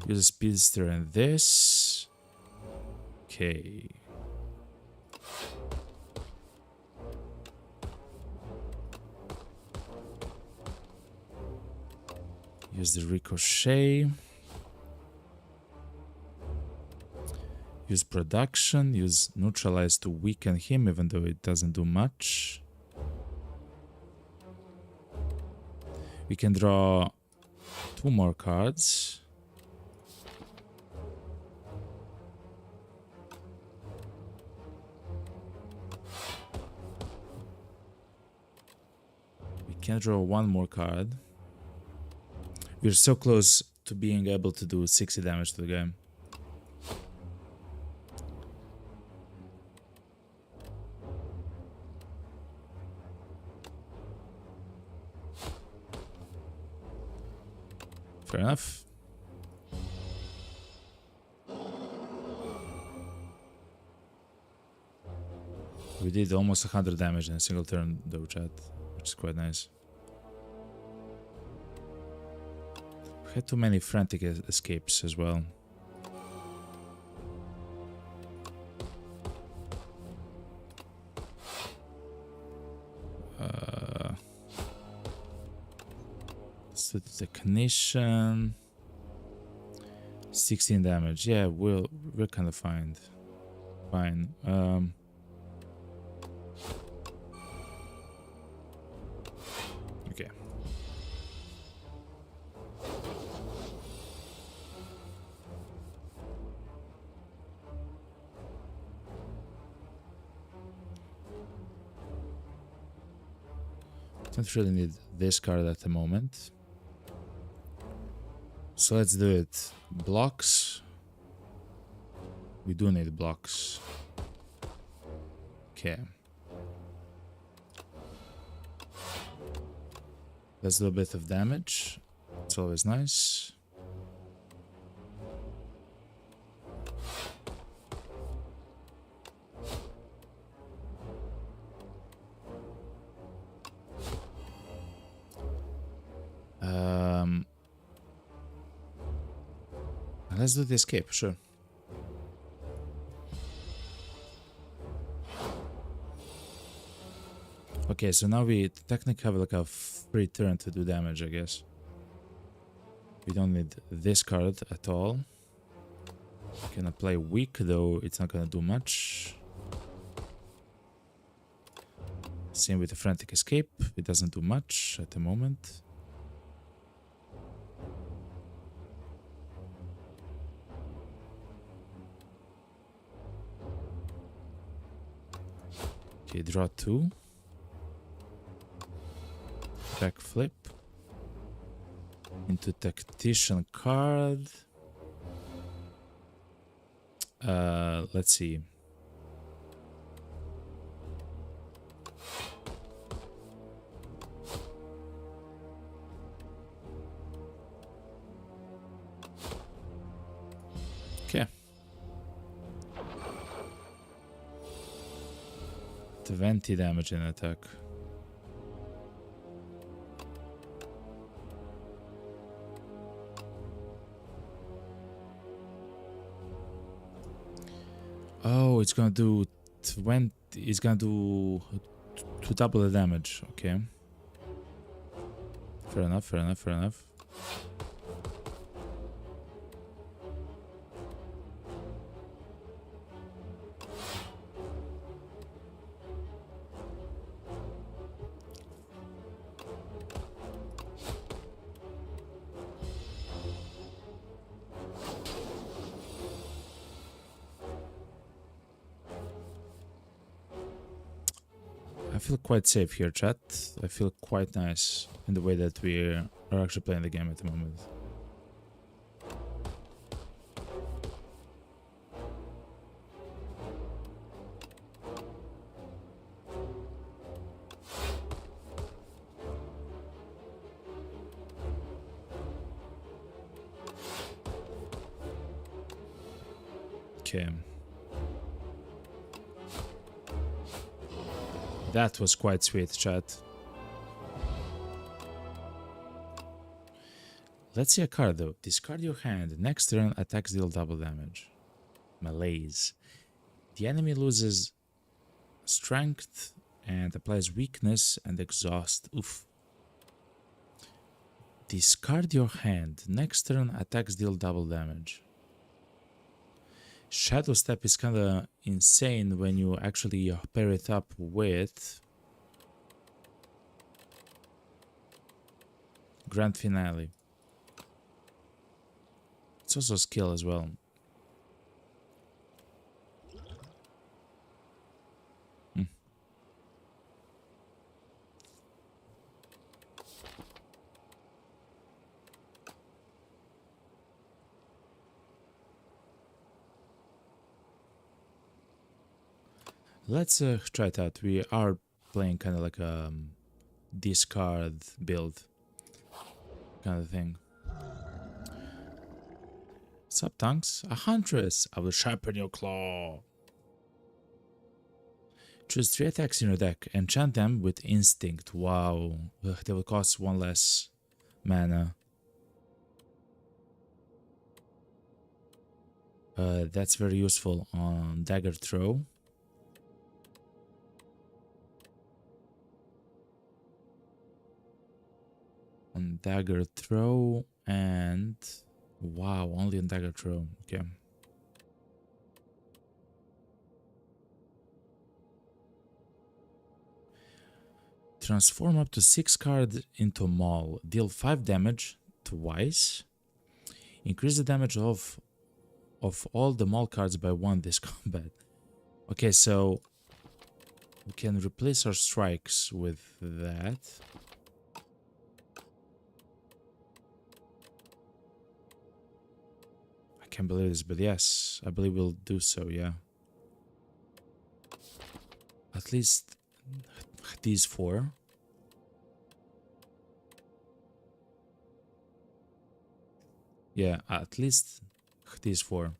Use a speedster and this. Okay. Use the ricochet. Use production. Use neutralize to weaken him, even though it doesn't do much. We can draw 2 more cards. We can draw 1 more card. We're so close to being able to do 60 damage to the game. Fair enough. We did almost 100 damage in a single turn though, chat, which is quite nice. We had too many frantic escapes as well. So the technician, 16 damage. Yeah, we're kind of fine. Okay. Don't really need this card at the moment. So let's do it. Blocks. We do need blocks. Okay. Let's do a bit of damage. It's always nice. Let's do the escape, sure. Okay, so now we technically have like a free turn to do damage, I guess. We don't need this card at all. We can apply weak, though it's not gonna do much. Same with the frantic escape, it doesn't do much at the moment. Okay, draw 2. Backflip. Into tactician card. Let's see. Okay. 20 damage in attack. Oh, it's gonna do 20. It's gonna do to double the damage. Okay. Fair enough. Fair enough. Fair enough. I feel quite safe here, chat. I feel quite nice in the way that we are actually playing the game at the moment. Okay. That was quite sweet, chat. Let's see a card though. Discard your hand. Next turn, attacks deal double damage. Malaise. The enemy loses strength and applies weakness and exhaust. Oof. Discard your hand. Next turn, attacks deal double damage. Shadow Step is kinda insane when you actually pair it up with Grand Finale. It's also a skill as well. Let's try it out. We are playing kind of like a discard build kind of thing. Sup, Tanks? A Huntress! I will sharpen your claw. Choose 3 attacks in your deck. Enchant them with Instinct. Wow. Ugh, they will cost 1 less mana. That's very useful on Dagger Throw. On Dagger Throw and... Wow, only on Dagger Throw. Okay. Transform up to 6 cards into Maul. Deal 5 damage twice. Increase the damage of all the Maul cards by 1 this combat. Okay, so we can replace our strikes with that. I can't believe this, but yes, I believe we'll do so, yeah. At least these 4. Yeah, at least these 4.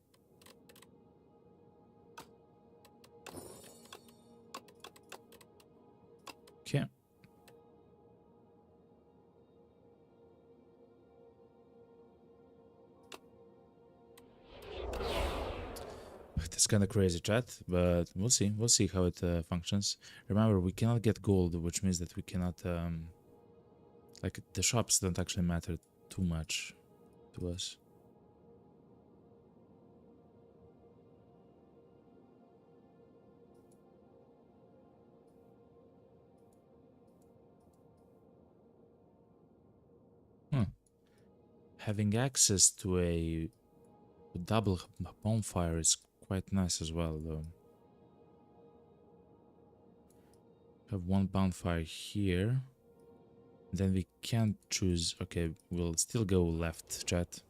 Okay. That's kind of crazy, chat, but we'll see. We'll see how it functions. Remember, we cannot get gold, which means that we cannot... like, the shops don't actually matter too much to us. Having access to a double bonfire is quite nice as well, though. Have 1 bonfire here. Then we can't choose. Okay, we'll still go left, chat.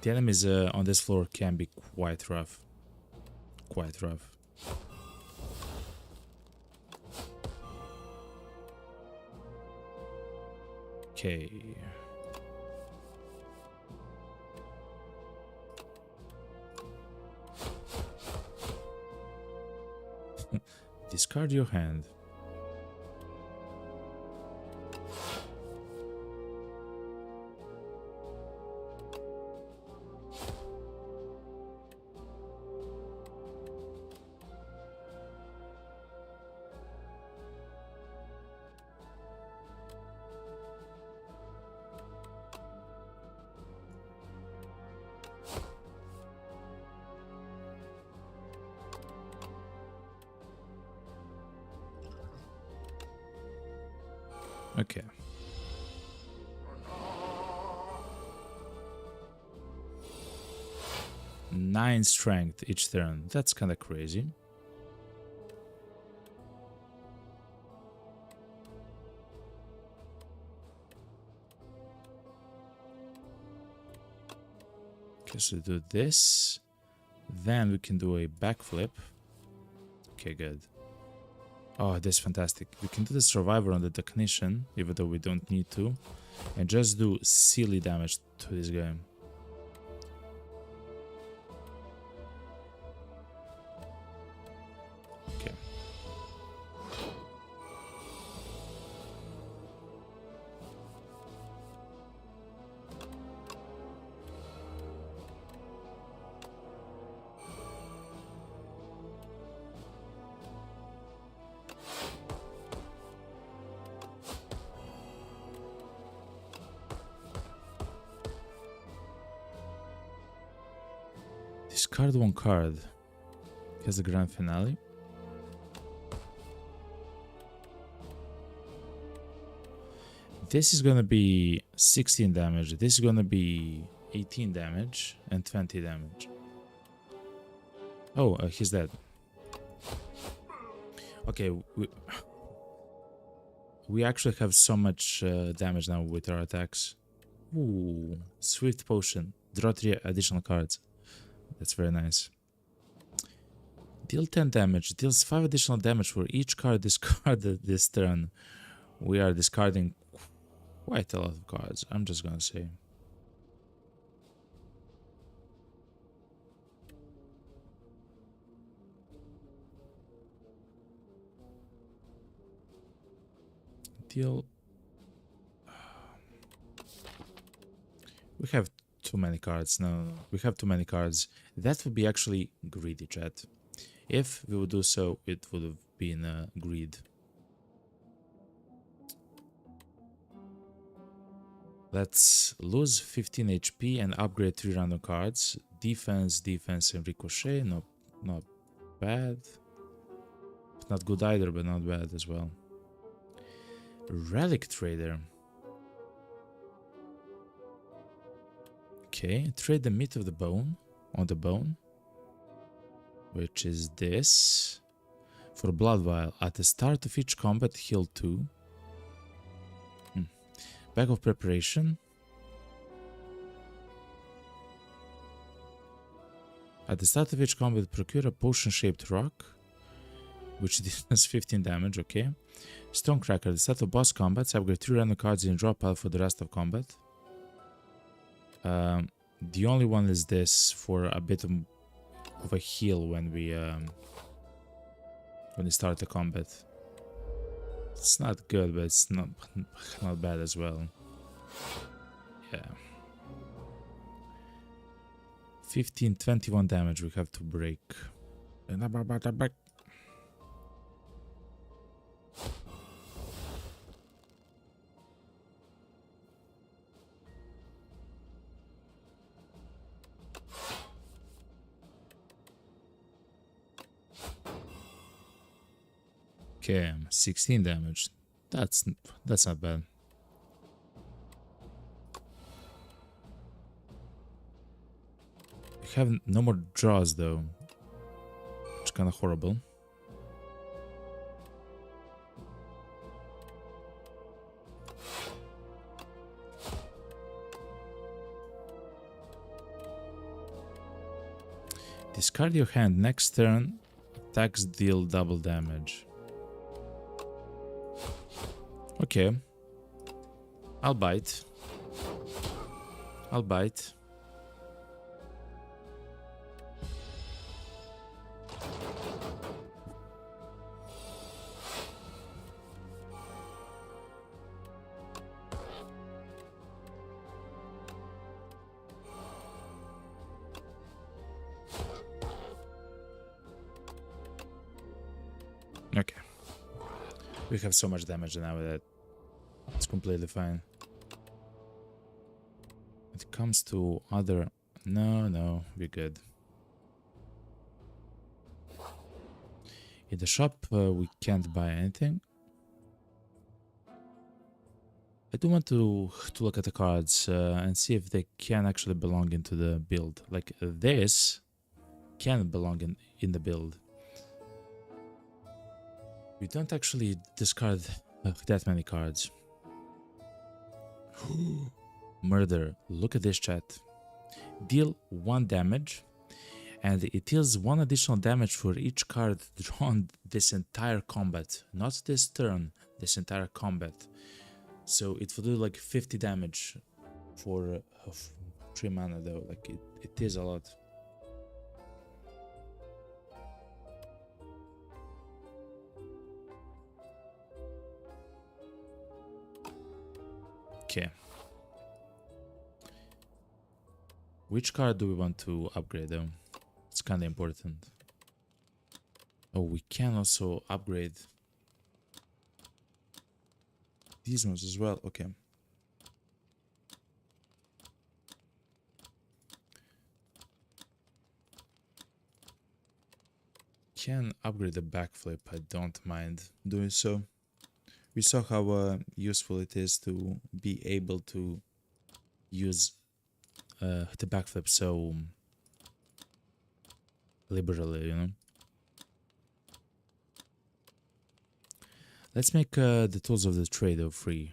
The enemies on this floor can be quite rough. Quite rough. Okay. Discard your hand. Okay. Nine strength each turn. That's kind of crazy. Okay, so do this. Then we can do a backflip. Okay, good. Oh, that's fantastic. We can do the survivor on the technician, even though we don't need to. And just do silly damage to this guy. Okay. Discard one card. Here's the grand finale. This is gonna be 16 damage. This is gonna be 18 damage and 20 damage. Oh, he's dead. Okay, we actually have so much damage now with our attacks. Ooh, Swift Potion. Draw 3 additional cards. That's very nice. Deal 10 damage. Deals 5 additional damage for each card discarded this turn. We are discarding quite a lot of cards, I'm just gonna say. Deal. We have too many cards. No, we have too many cards. That would be actually greedy, chat. If we would do so, it would have been greed. Let's lose 15 HP and upgrade 3 random cards. Defense, defense, and ricochet. No, not bad. Not good either, but not bad as well. Relic Trader. Okay, trade the meat of the bone on the bone, which is this, for Blood Vial. At the start of each combat, heal 2. Bag of Preparation. At the start of each combat, procure a potion-shaped rock, which deals 15 damage, okay. Stonecracker. At the start of boss combats, upgrade 3 random cards in draw pile for the rest of combat. The only one is this, for a bit of a heal when we start the combat. It's not good, but it's not bad as well. Yeah. 15, 21 damage we have to break. Okay, 16 damage. That's not bad. We have no more draws though, which is kind of horrible. Discard your hand. Next turn, attacks deal double damage. Okay. I'll bite. I'll bite. Okay. We have so much damage now that it's completely fine. When it comes to other... No, we're good. In the shop, we can't buy anything. I do want to look at the cards and see if they can actually belong into the build. Like this can belong in the build. We don't actually discard that many cards. Murder. Look at this, chat. Deal 1 damage, and it deals 1 additional damage for each card drawn this entire combat. Not this turn, this entire combat. So it will do like 50 damage for 3 mana though. Like it is a lot. Okay. Which card do we want to upgrade though? It's kind of important. Oh, we can also upgrade these ones as well. Okay. Can upgrade the backflip. I don't mind doing so. We saw how useful it is to be able to use the backflip so liberally, you know. Let's make the tools of the trade free.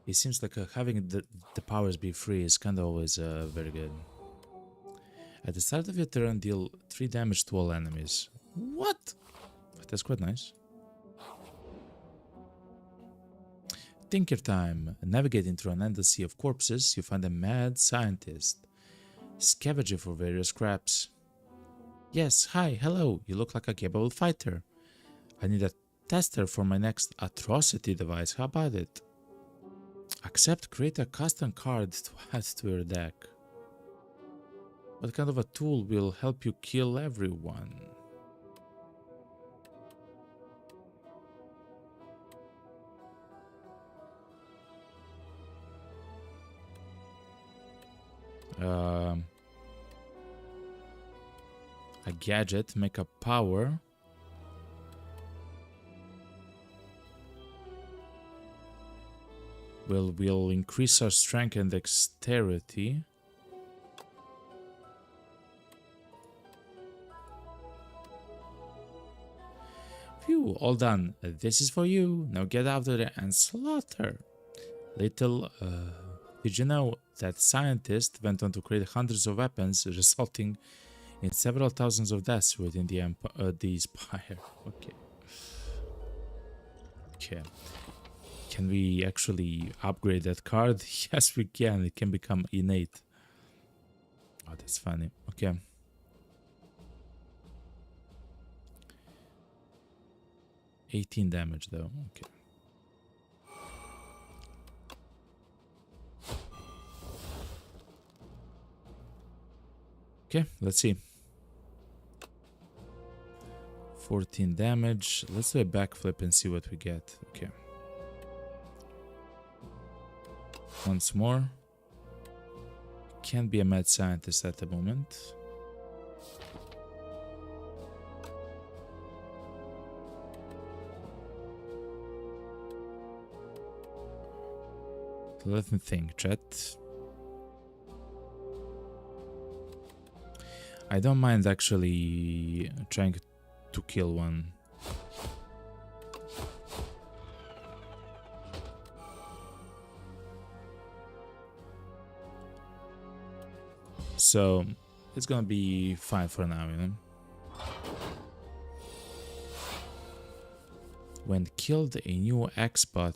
It seems like having the powers be free is kind of always very good. At the start of your turn, deal 3 damage to all enemies. What? That's quite nice. Tinker time. Navigating through an endless sea of corpses, you find a mad scientist scavenging for various scraps. Yes, hi, hello. You look like a capable fighter. I need a tester for my next atrocity device. How about it? Accept, create a custom card to add to your deck. What kind of a tool will help you kill everyone? A gadget, make a power. Will increase our strength and dexterity. Phew, all done. This is for you. Now get out there and slaughter. Little, did you know that scientists went on to create hundreds of weapons, resulting in several thousands of deaths within the Spire? Okay. Okay. Can we actually upgrade that card? Yes, we can. It can become innate. Oh, that's funny. Okay. $18 damage though. Okay. Okay, let's see. 14 damage. Let's do a backflip and see what we get. Okay. Once more. Can't be a mad scientist at the moment. Let me think, chat. I don't mind actually trying to kill one. So it's gonna be fine for now, you know. When killed, a new X-bot.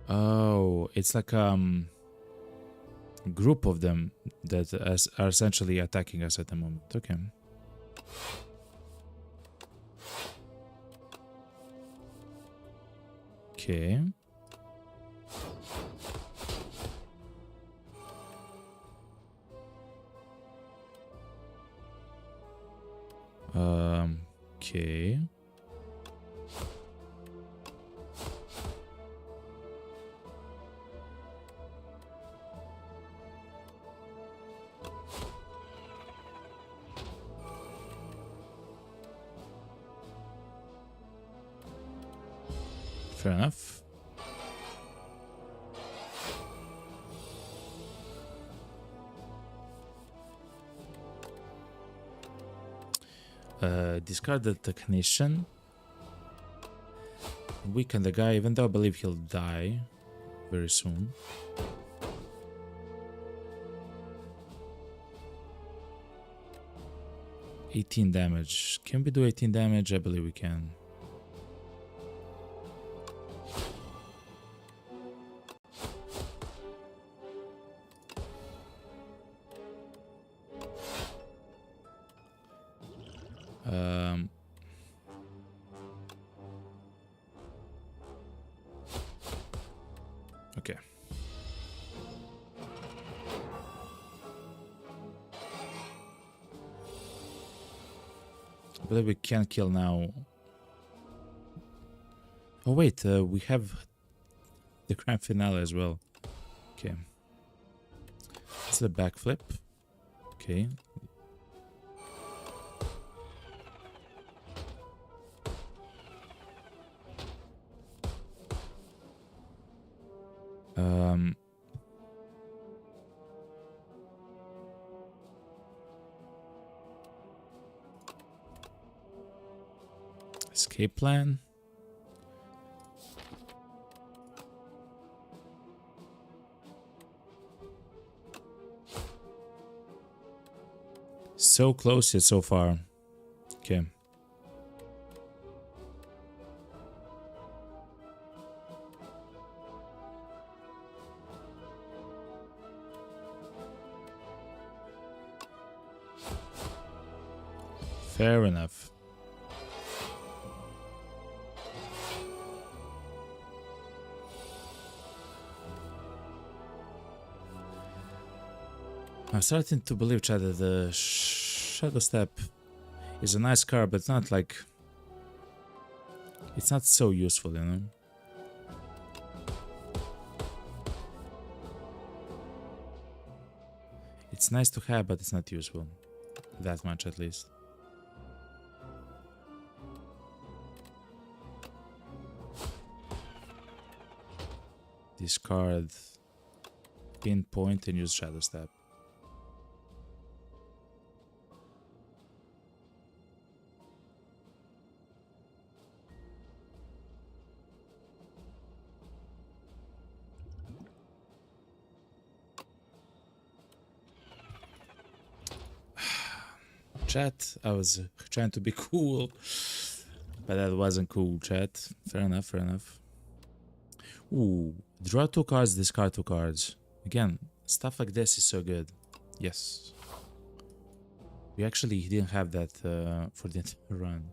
Oh, it's like group of them that are essentially attacking us at the moment. Okay. Okay. Okay. Fair enough. Discard the technician. Weaken the guy, even though I believe he'll die very soon. $18 damage. Can we do 18 damage? I believe we can. Okay. I believe we can kill now. Oh wait, we have the grand finale as well. Okay. It's a backflip. Okay. Escape plan. So close yet so far. Okay. Fair enough. I'm starting to believe, Chad, that the Shadow Step is a nice card, but it's not like... It's not so useful, you know? It's nice to have, but it's not useful. That much, at least. Discard Pinpoint and use Shadow Step. Chat, I was trying to be cool, but that wasn't cool, chat. Fair enough, fair enough. Ooh, draw 2 cards, discard 2 cards. Again, stuff like this is so good. Yes. We actually didn't have that for the entire run.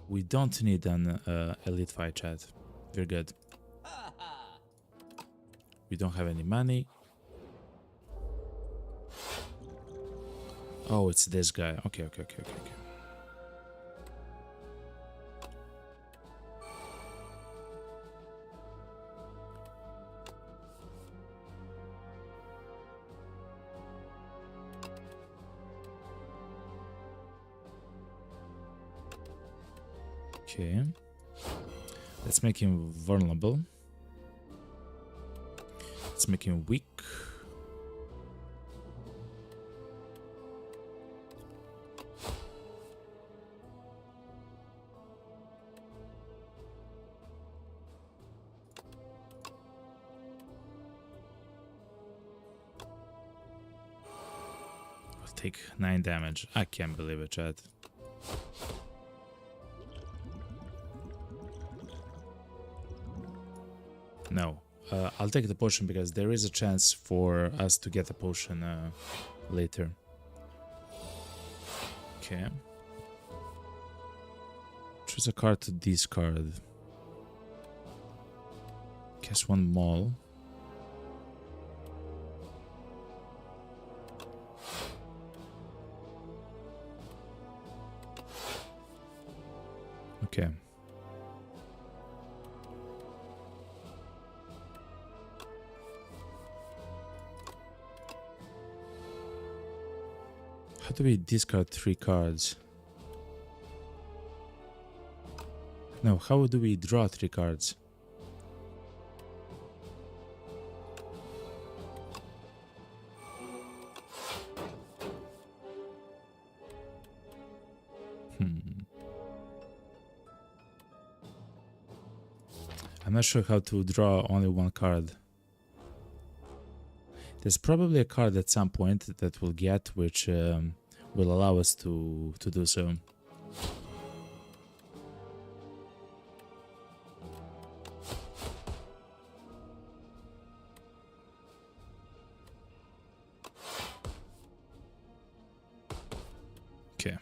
We don't need an elite fight, chat. We're good. We don't have any money. Oh, it's this guy. Okay. Okay. Let's make him vulnerable. Let's make him weak. I'll take 9 damage. I can't believe it, chat. No. I'll take the potion because there is a chance for us to get the potion later. Okay. Choose a card to discard. Cast 1 Maul. Okay. How do we discard 3 cards? Now, how do we draw 3 cards? I'm not sure how to draw only 1 card. There's probably a card at some point that we'll get which will allow us to do so. Okay.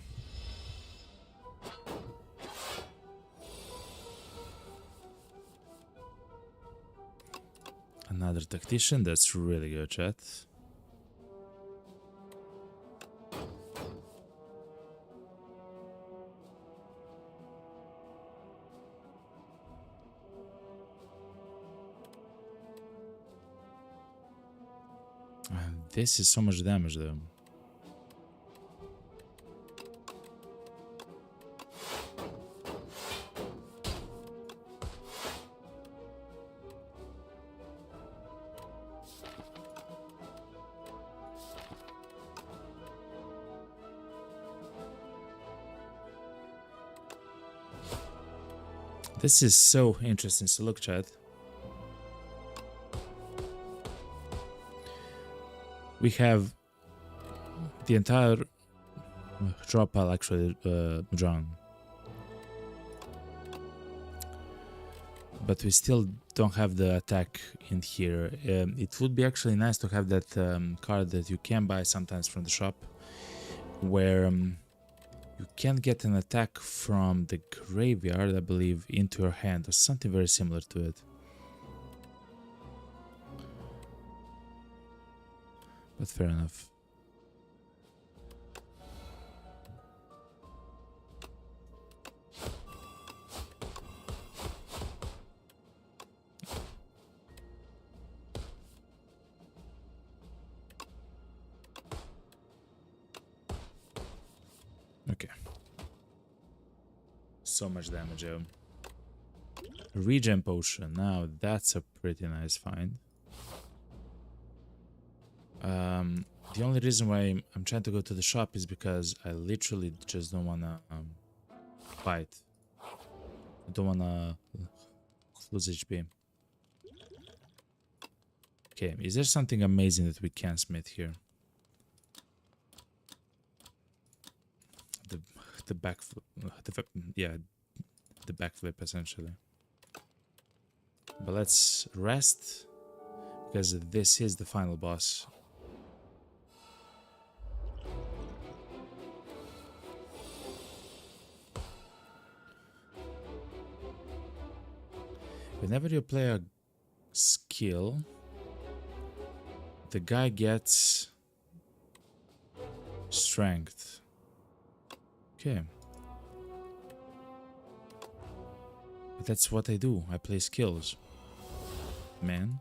Another tactician, that's really good, chat. This is so much damage though. This is so interesting. So look, chat. We have the entire draw pile actually drawn. But we still don't have the attack in here. It would be actually nice to have that card that you can buy sometimes from the shop, where you can get an attack from the graveyard, I believe, into your hand, or something very similar to it. But fair enough. Okay. So much damage. Regen potion. Now that's a pretty nice find. The only reason why I'm trying to go to the shop is because I literally just don't wanna fight. I don't wanna lose HP. Okay, is there something amazing that we can smith here? The backflip, yeah, the backflip essentially. But let's rest because this is the final boss. Whenever you play a skill, the guy gets strength. Okay. But that's what I do. I play skills. Man.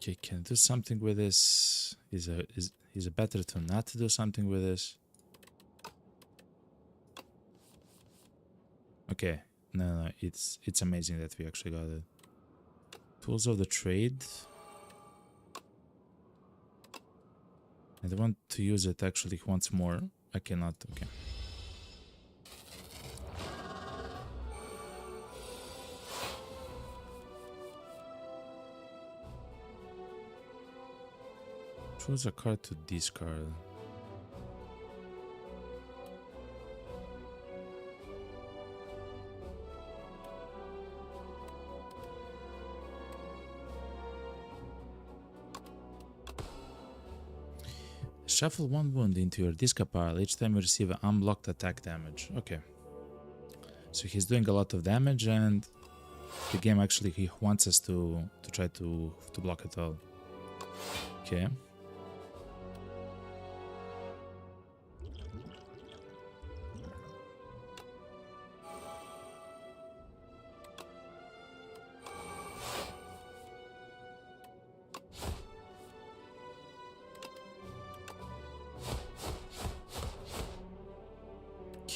Okay, can I do something with this? Is it better to not do something with this? Okay, no, it's amazing that we actually got it. Tools of the trade. I don't want to use it actually once more. I cannot. Okay. Choose a card to discard. Shuffle one wound into your discard pile each time you receive an unblocked attack damage. Okay. So he's doing a lot of damage, and the game actually he wants us to try to block it all. Okay.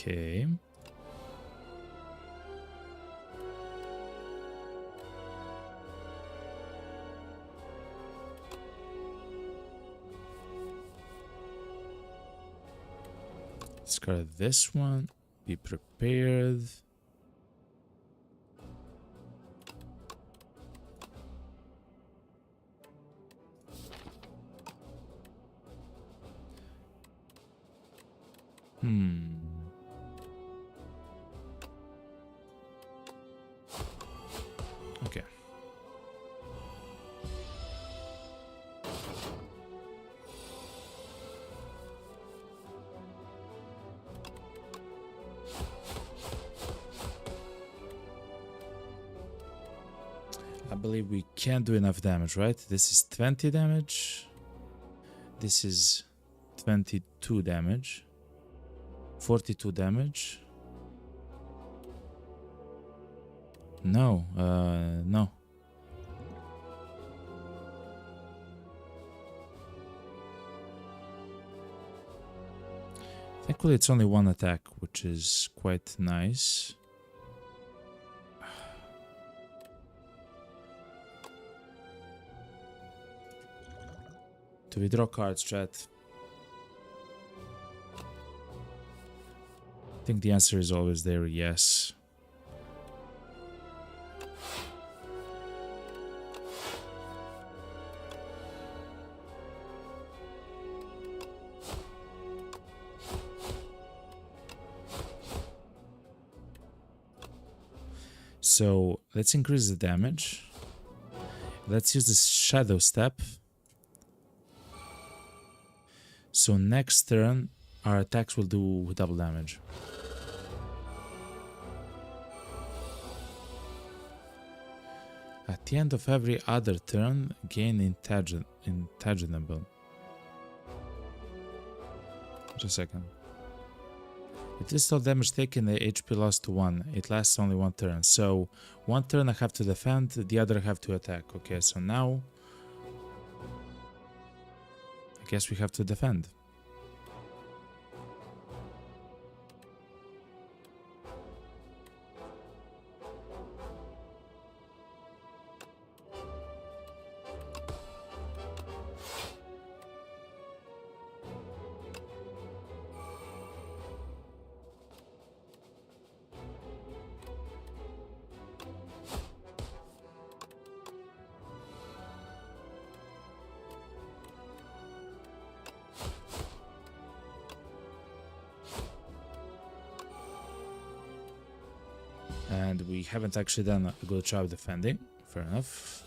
Okay. Discard this one. Be prepared. Okay. I believe we can't do enough damage, right? This is 20 damage. This is 22 damage. 42 damage. No, no. Thankfully, it's only one attack, which is quite nice. Do we draw cards, chat? I think the answer is always there, yes. So let's increase the damage. Let's use the shadow step. So next turn, our attacks will do double damage. At the end of every other turn, gain intangible. Just a second. It lists all damage taken, the HP lost to 1. It lasts only one turn. So one turn I have to defend, the other I have to attack. Okay, so now I guess we have to defend. And we haven't actually done a good job defending. Fair enough.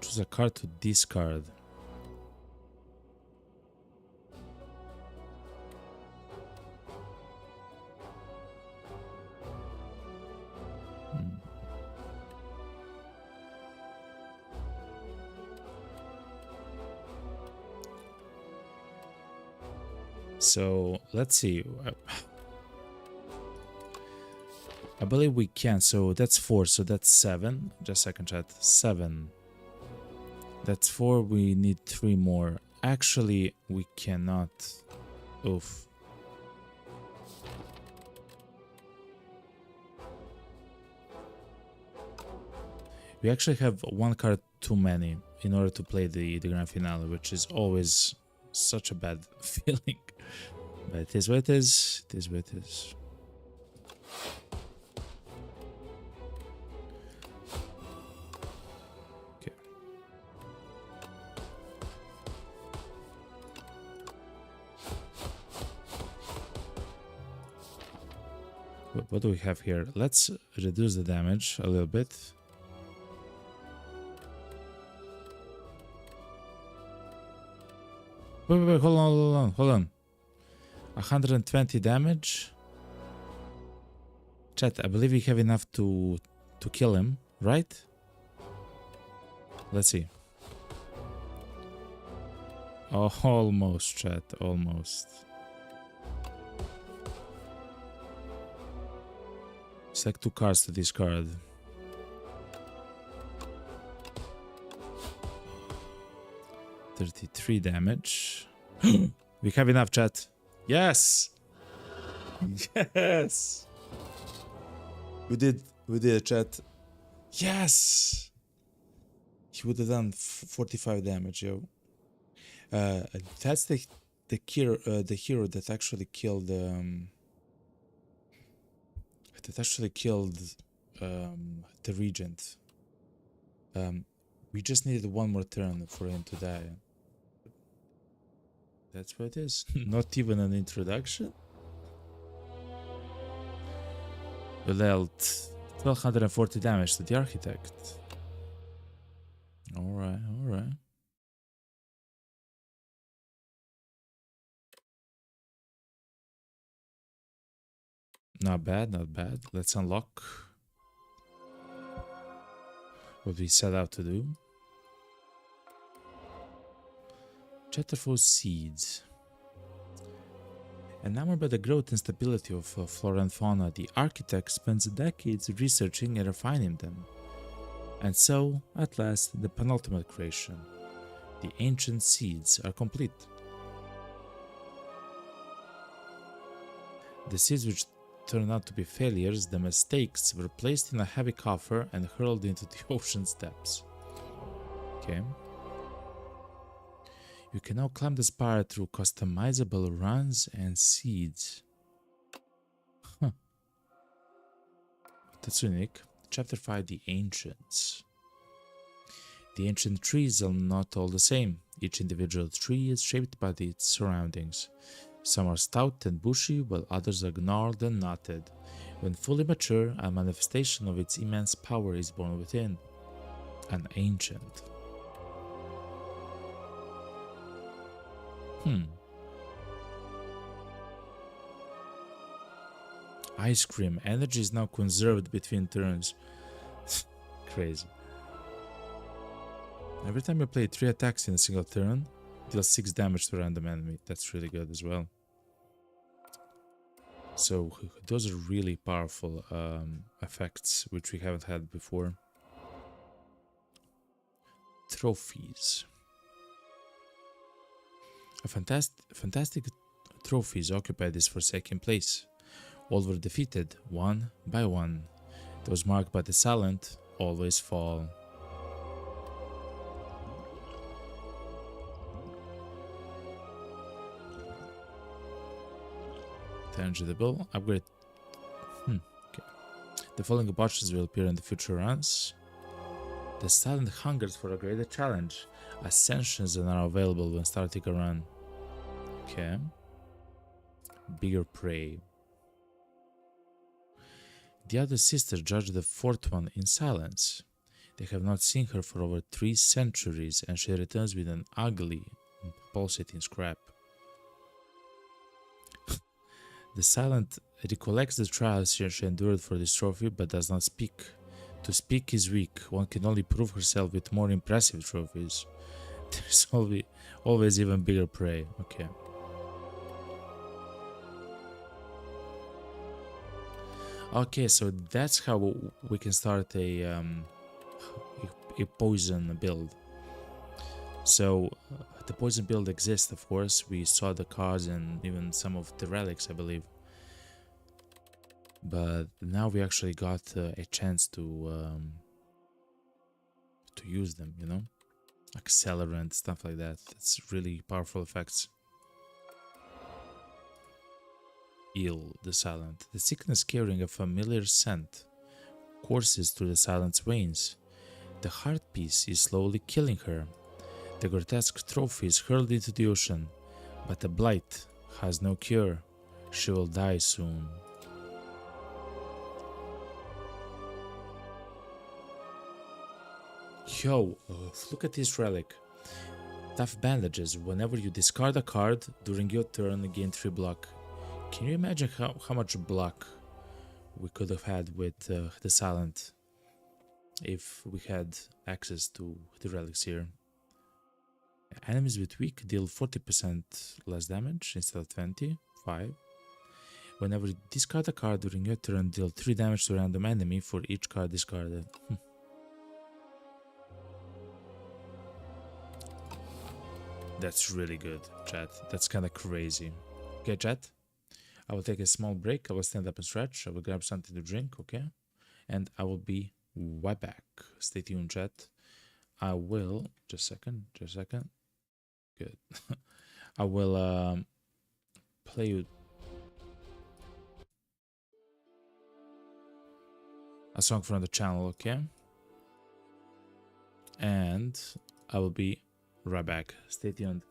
Choose a card to discard. So let's see. I believe we can. So that's 4. So that's 7. Just a second, chat. 7. That's 4. We need 3 more. Actually, we cannot. Oof. We actually have 1 card too many in order to play the grand finale, which is always such a bad feeling. But it is what it is. It is what it is. Okay. What do we have here? Let's reduce the damage a little bit. Wait, hold on. 120 damage. Chat, I believe we have enough to kill him, right? Let's see. Oh, almost, chat, almost. It's like 2 cards to discard. $33 damage. We have enough, chat. Yes! Yes! We did, chat. Yes! He would have done 45 damage, yo. That's the hero that actually killed the regent. We just needed one more turn for him to die. That's what it is. Not even an introduction. We dealt 1240 damage to the architect. Alright. Not bad. Let's unlock what we set out to do. Chatterful Seeds. Enamored by the growth and stability of flora and fauna, the architect spends decades researching and refining them. And so, at last, the penultimate creation, the ancient seeds, are complete. The seeds which turned out to be failures, the mistakes, were placed in a heavy coffer and hurled into the ocean's depths. Okay. You can now climb the spire through customizable runs and seeds. Huh. That's unique. Chapter 5, The Ancients. The ancient trees are not all the same. Each individual tree is shaped by its surroundings. Some are stout and bushy, while others are gnarled and knotted. When fully mature, a manifestation of its immense power is born within. An ancient. Ice cream. Energy is now conserved between turns. Crazy. Every time you play 3 attacks in a single turn, deal 6 damage to a random enemy. That's really good as well. So those are really powerful effects which we haven't had before. Trophies. A fantastic trophies occupy this forsaken place. All were defeated, one by one. Those marked by the silent always fall. Tangible upgrade. Okay. The following options will appear in the future runs. The silent hungers for a greater challenge. Ascensions are now available when starting a run. Okay. Bigger prey. The other sister judged the 4th one in silence. They have not seen her for over 3 centuries, and she returns with an ugly, pulsating scrap. The silent recollects the trials she endured for this trophy, but does not speak. To speak is weak. One can only prove herself with more impressive trophies. There's always even bigger prey. Okay. Okay, so that's how we can start a poison build. So the poison build exists, of course. We saw the cards and even some of the relics, I believe. But now we actually got a chance to use them, you know, accelerant, stuff like that. It's really powerful effects. Ill, the silent. The sickness carrying a familiar scent courses through the silent's veins. The heart piece is slowly killing her. The grotesque trophy is hurled into the ocean, but the blight has no cure. She will die soon. Yo, look at this relic. Tough bandages. Whenever you discard a card during your turn, gain 3 block. Can you imagine how much block we could have had with the Silent if we had access to the relics here? Enemies with weak deal 40% less damage instead of 25. Whenever you discard a card during your turn, deal 3 damage to a random enemy for each card discarded. That's really good, chat. That's kind of crazy. Okay, chat. I will take a small break. I will stand up and stretch. I will grab something to drink, okay? And I will be right back. Stay tuned, chat. I will... Just a second. Good. I will play you a song from the channel, okay? And I will be right back. Stay tuned.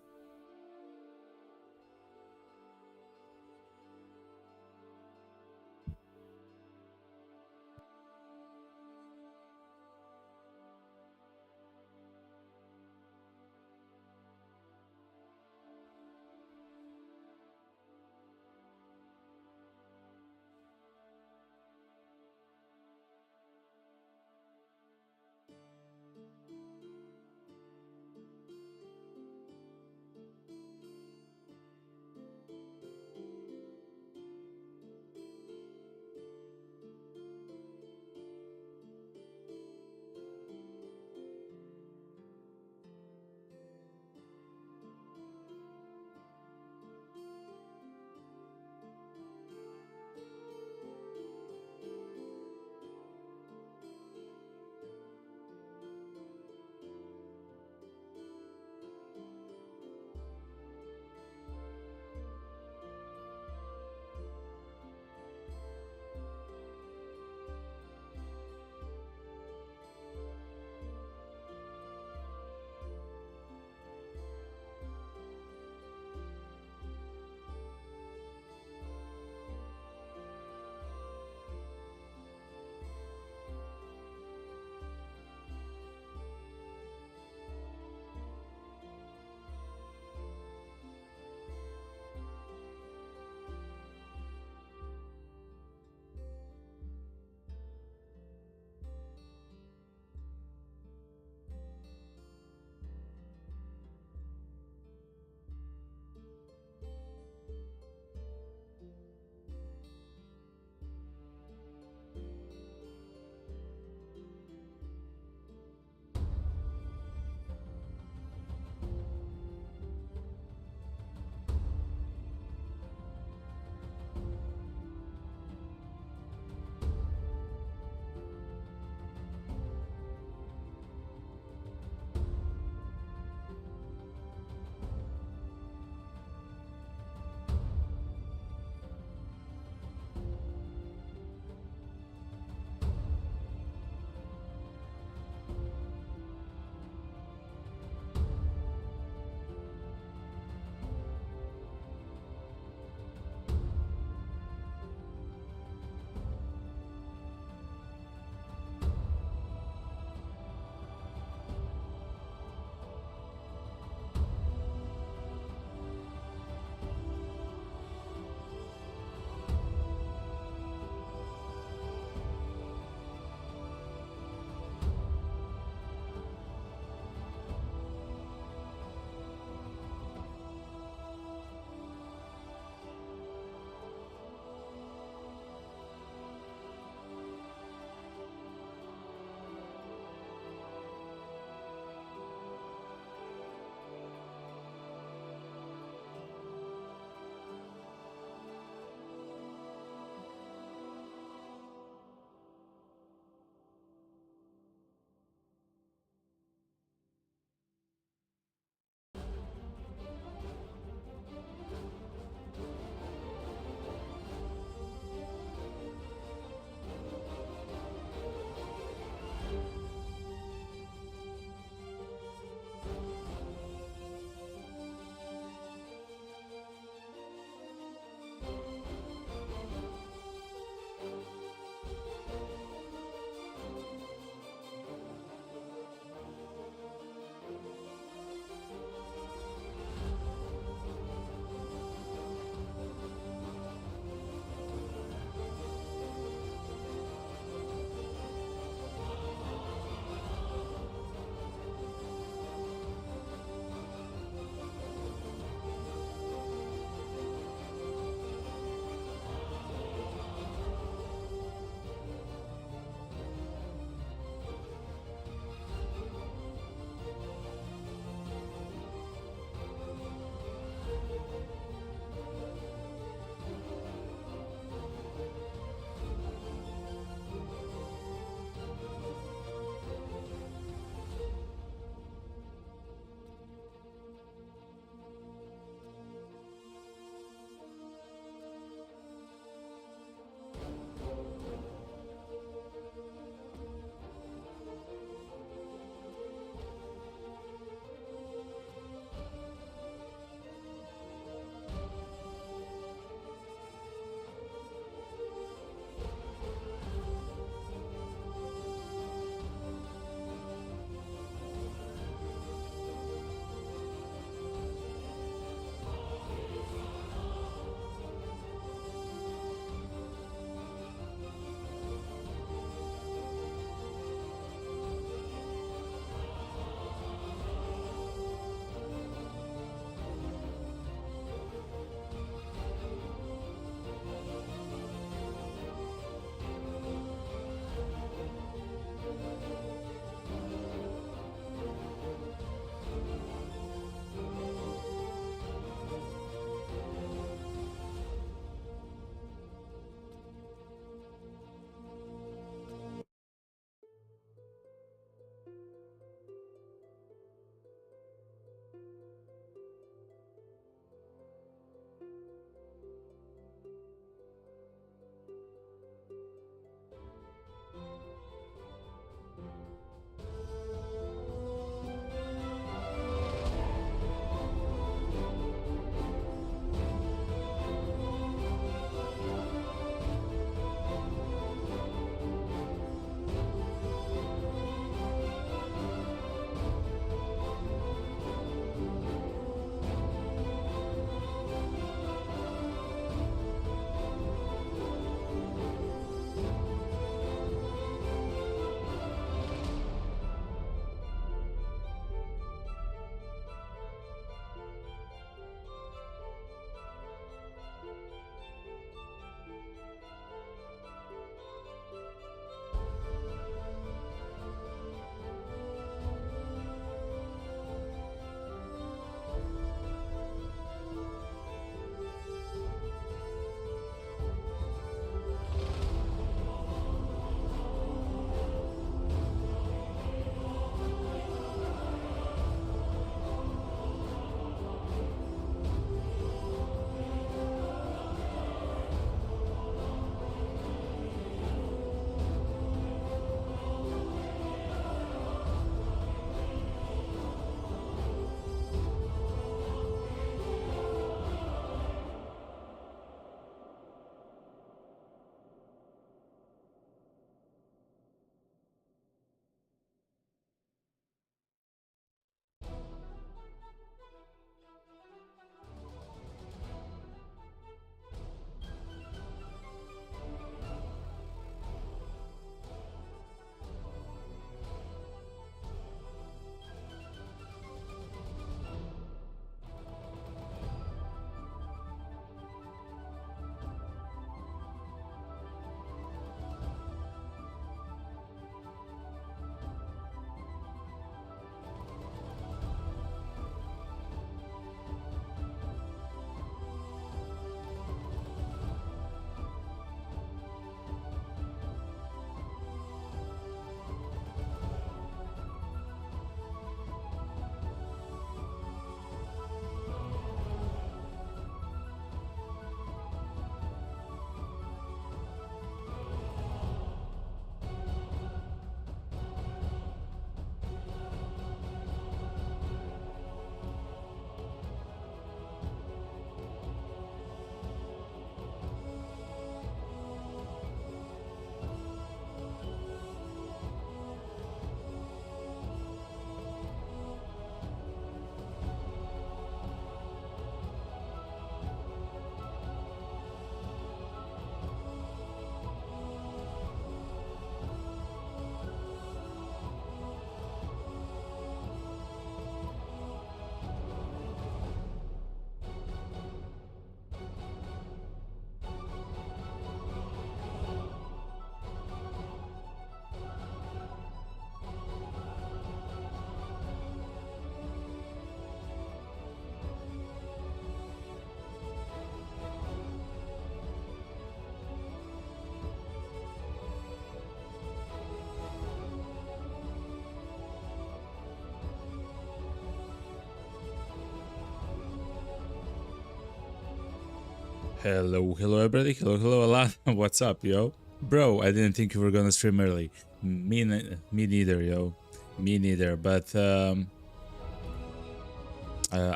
Hello everybody, hello Alan. What's up, yo? Bro, I didn't think you were gonna stream early. Me neither, yo. Me neither, but I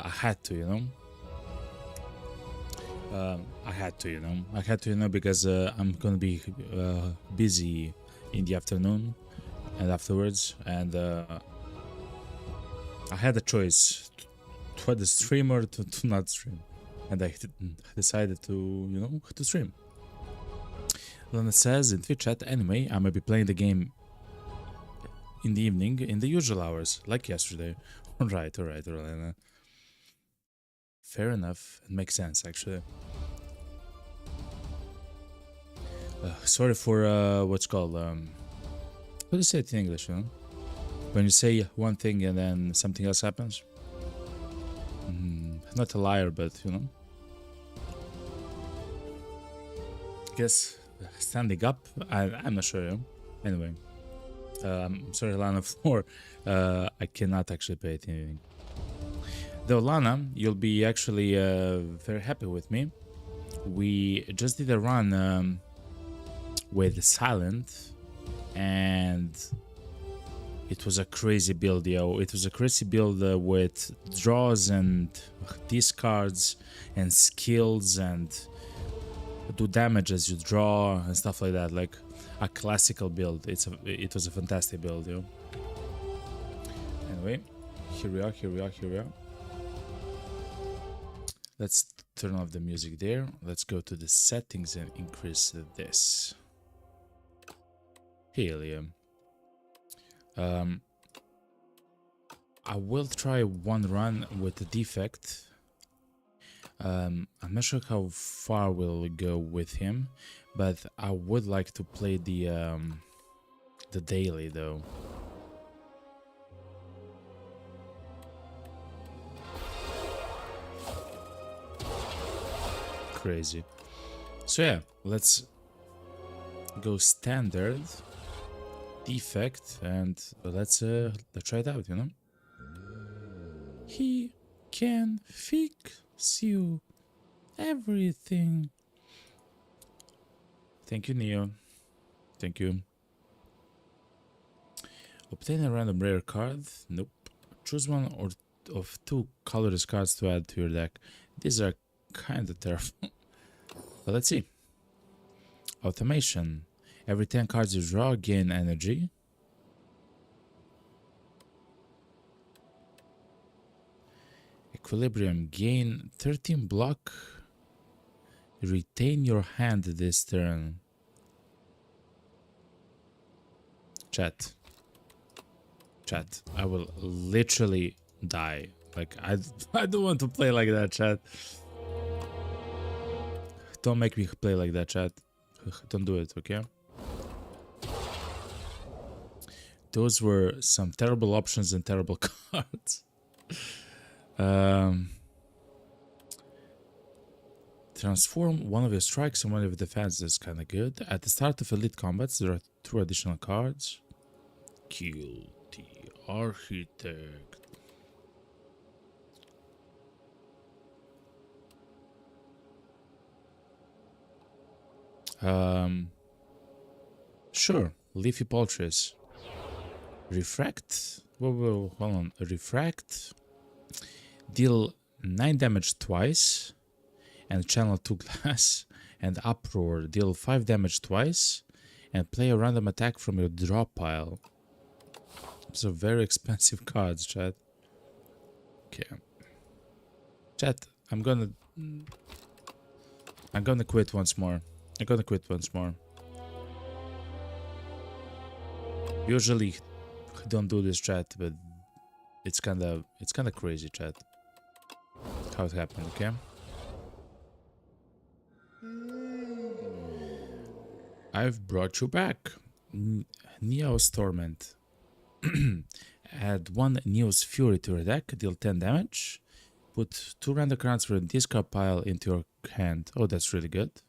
had to, you know? I had to, because I'm gonna be busy in the afternoon and afterwards, and I had a choice to either stream or to not stream, and I decided to, to stream. Lana says in Twitch chat, anyway, I might be playing the game in the evening in the usual hours, like yesterday. Alright, Lana. Fair enough, it makes sense actually. Sorry for what's called, what do you say it in English, you know? When you say one thing and then something else happens? Not a liar, but, you know? I guess standing up, I'm not sure, you know? Anyway. I'm sorry, Lana, for I cannot actually pay anything. Though, Lana, you'll be actually very happy with me. We just did a run with Silent, and it was a crazy build, yo. It was a crazy build with draws and discards and skills and do damage as you draw and stuff like that. Like a classical build. It was a fantastic build, yo. Anyway, here we are. Let's turn off the music there. Let's go to the settings and increase this. Helium. I will try one run with the Defect. I'm not sure how far we'll go with him, but I would like to play the daily though. Crazy. So yeah, let's go standard. Defect, and let's try it out, you know. He can fix you everything. Thank you, Neo. Thank you. Obtain a random rare card. Nope. Choose one or of two colorless cards to add to your deck. These are kind of terrible. But let's see. Automation. Every 10 cards you draw, gain energy. Equilibrium, gain 13 block. Retain your hand this turn. Chat, I will literally die. Like, I don't want to play like that, chat. Don't make me play like that, chat. Don't do it, okay? Those were some terrible options and terrible cards. Transform one of your strikes and one of your defenses, kind of good. At the start of elite combats, there are 2 additional cards. Kill the Architect. Sure. Leafy Poultries. Refract. Whoa, hold on. Refract. Deal 9 damage twice. And channel 2 glass. And Uproar. Deal 5 damage twice. And play a random attack from your draw pile. These are very expensive cards, chat. Okay. Chat, I'm gonna quit once more. Usually don't do this, chat, but it's kinda crazy, chat. How it happened, okay? I've brought you back. Neo's Torment. Add 1 Neo's Fury to your deck, deal 10 damage. Put 2 random cards from the discard pile into your hand. Oh, that's really good.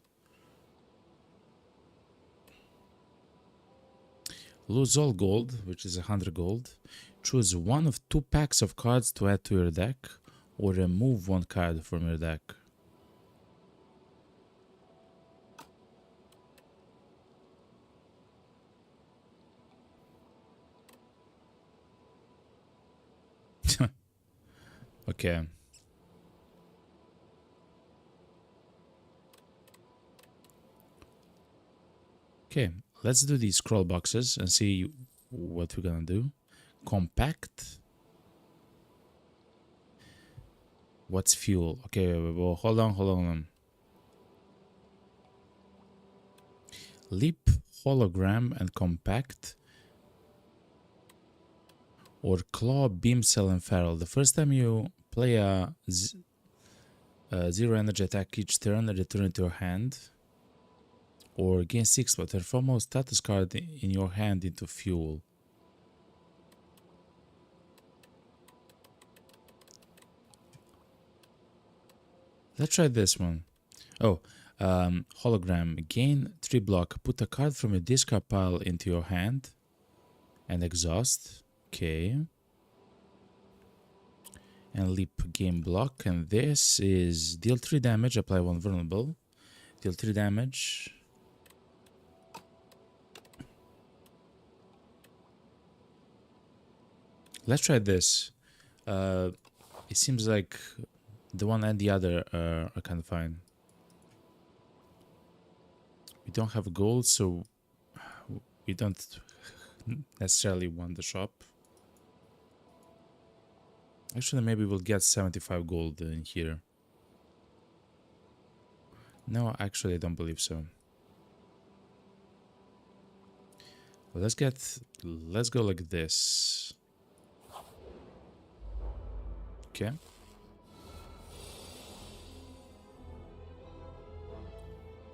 Lose all gold, which is 100 gold. Choose one of 2 packs of cards to add to your deck, or remove 1 card from your deck. Okay. Okay, let's do these scroll boxes and see what we're gonna do. Compact. What's fuel? Okay, well, hold on. Leap, hologram, and compact. Or claw, beam cell, and feral. The first time you play a zero energy attack each turn, return it to your hand. Or gain 6, but transform a status card in your hand into fuel. Let's try this one. Oh, hologram. Gain 3 block. Put a card from your discard pile into your hand. And exhaust. Okay. And leap, gain block. And this is deal 3 damage. Apply 1 vulnerable. Deal 3 damage. Let's try this. It seems like the one and the other are kind of fine. We don't have gold, so we don't necessarily want the shop. Actually, maybe we'll get 75 gold in here. No, actually, I don't believe so. Well, let's go like this. Okay.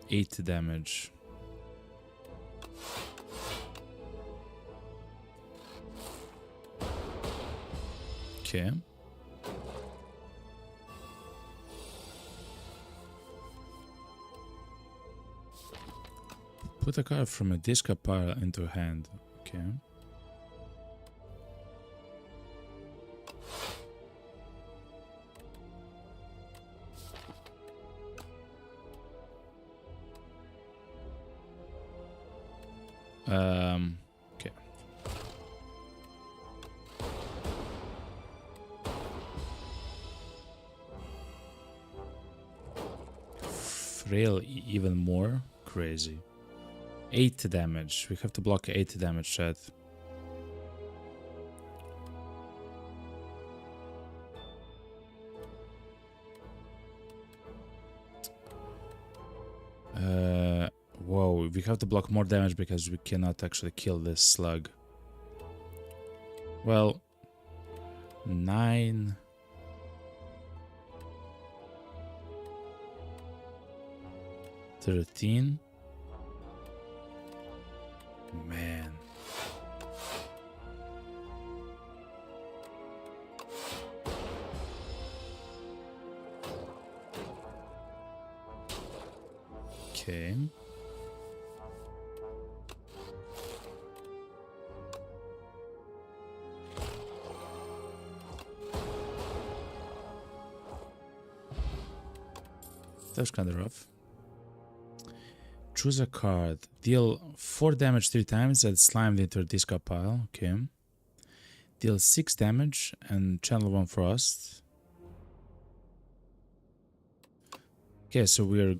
Eight damage. Okay. Put a card from a discard pile into a hand. Okay. Okay. Frail even more? Crazy. 8 damage. We have to block 8 damage, chat. Whoa, we have to block more damage because we cannot actually kill this slug. Well, 9... 13. Man. Okay. That's kind of rough. Choose a card. Deal 4 damage 3 times and slimed into a discard pile. Okay. Deal 6 damage and channel 1 frost. Okay, so we're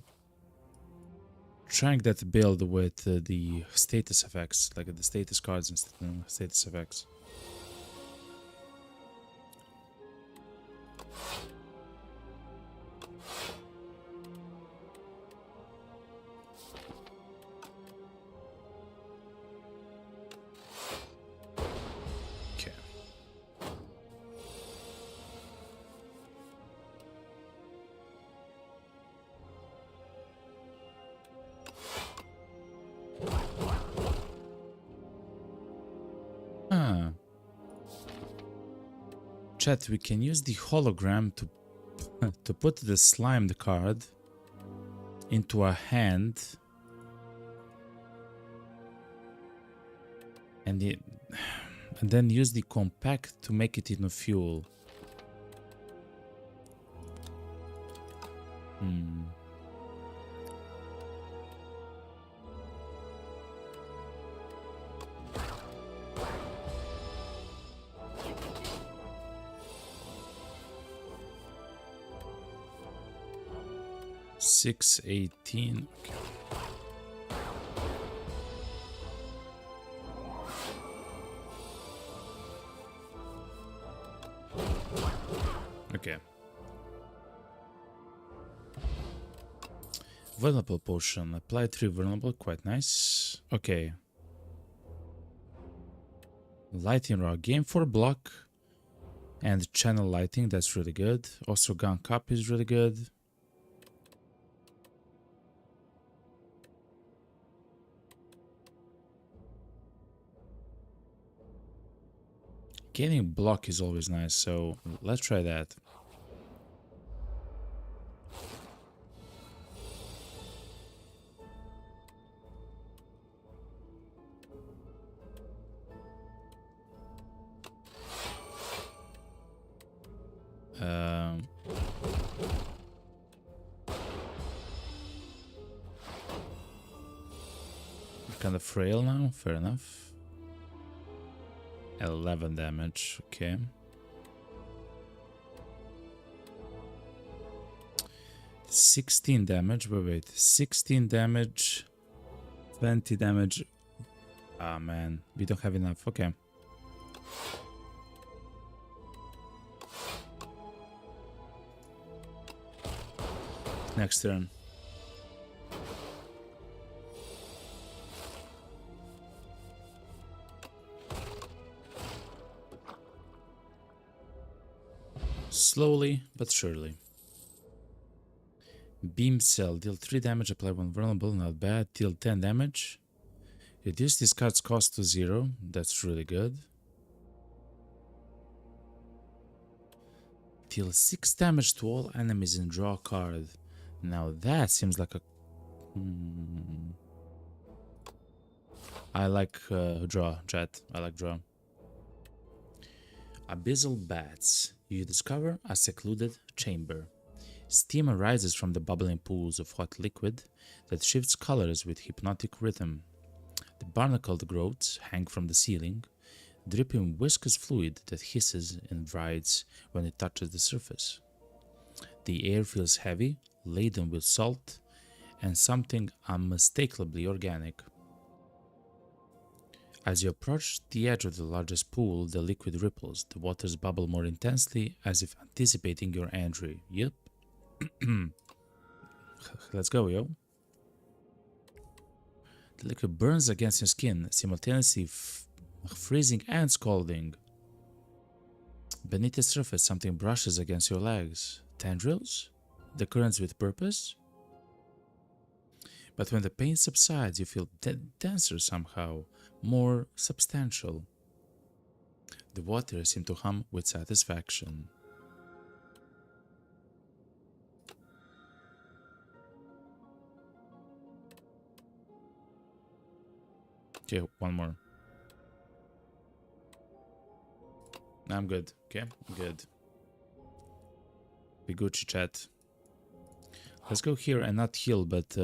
trying that build with the status effects, like the status cards and status effects. Chat, we can use the hologram to put the slimed card into a hand and then use the compact to make it into fuel. 618. Okay. Vulnerable potion. Apply 3 vulnerable. Quite nice. Okay. Lighting rod. Game 4 block. And channel lighting. That's really good. Also gun cup is really good. Gaining block is always nice. So let's try that. Kind of frail now, fair enough. 11 damage, okay. $16 damage, wait, 16 damage, 20 damage. Ah man, we don't have enough, okay. Next turn. Slowly but surely. Beam cell, deal 3 damage, apply 1 vulnerable, not bad. Deal 10 damage. Reduce this card's cost to 0, that's really good. Deal 6 damage to all enemies and draw a card. Now that seems like a... I like draw, chat. I like draw. Abyssal bats. You discover a secluded chamber. Steam arises from the bubbling pools of hot liquid that shifts colors with hypnotic rhythm. The barnacled growths hang from the ceiling, dripping viscous fluid that hisses and writhes when it touches the surface. The air feels heavy, laden with salt, and something unmistakably organic. As you approach the edge of the largest pool, the liquid ripples. The waters bubble more intensely, as if anticipating your entry. Yep. Let's go, yo. The liquid burns against your skin, simultaneously freezing and scalding. Beneath the surface, something brushes against your legs. Tendrils? The currents with purpose? But when the pain subsides, you feel denser somehow, more substantial. The water seemed to hum with satisfaction. Okay, one more. I'm good. Okay, I'm good. Be Gucci, chat. Let's go here and not heal, but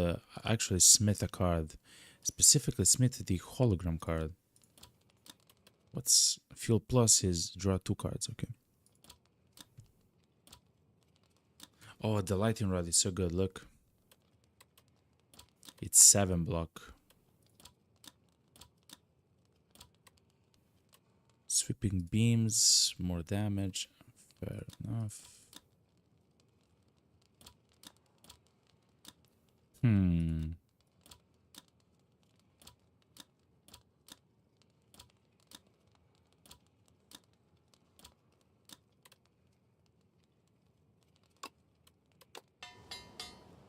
actually smith a card. Specifically smith the hologram card. What's fuel plus is draw 2 cards, okay. Oh, the lighting rod is so good, look. It's 7 block. Sweeping beams, more damage. Fair enough.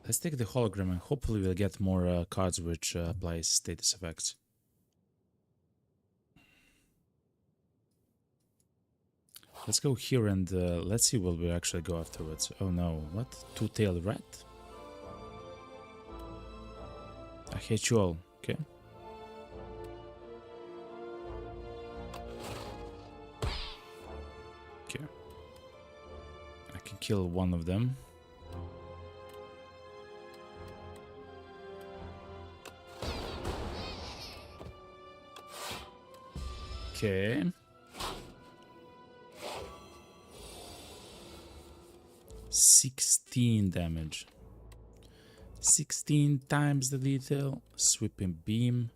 Let's take the hologram and hopefully we'll get more cards which apply status effects. Let's go here and let's see what we actually go afterwards. Oh no, what? Two-tailed rat? I hate you all, okay. Okay. I can kill one of them. Okay. $16 damage. 16 times the detail. Sweeping beam.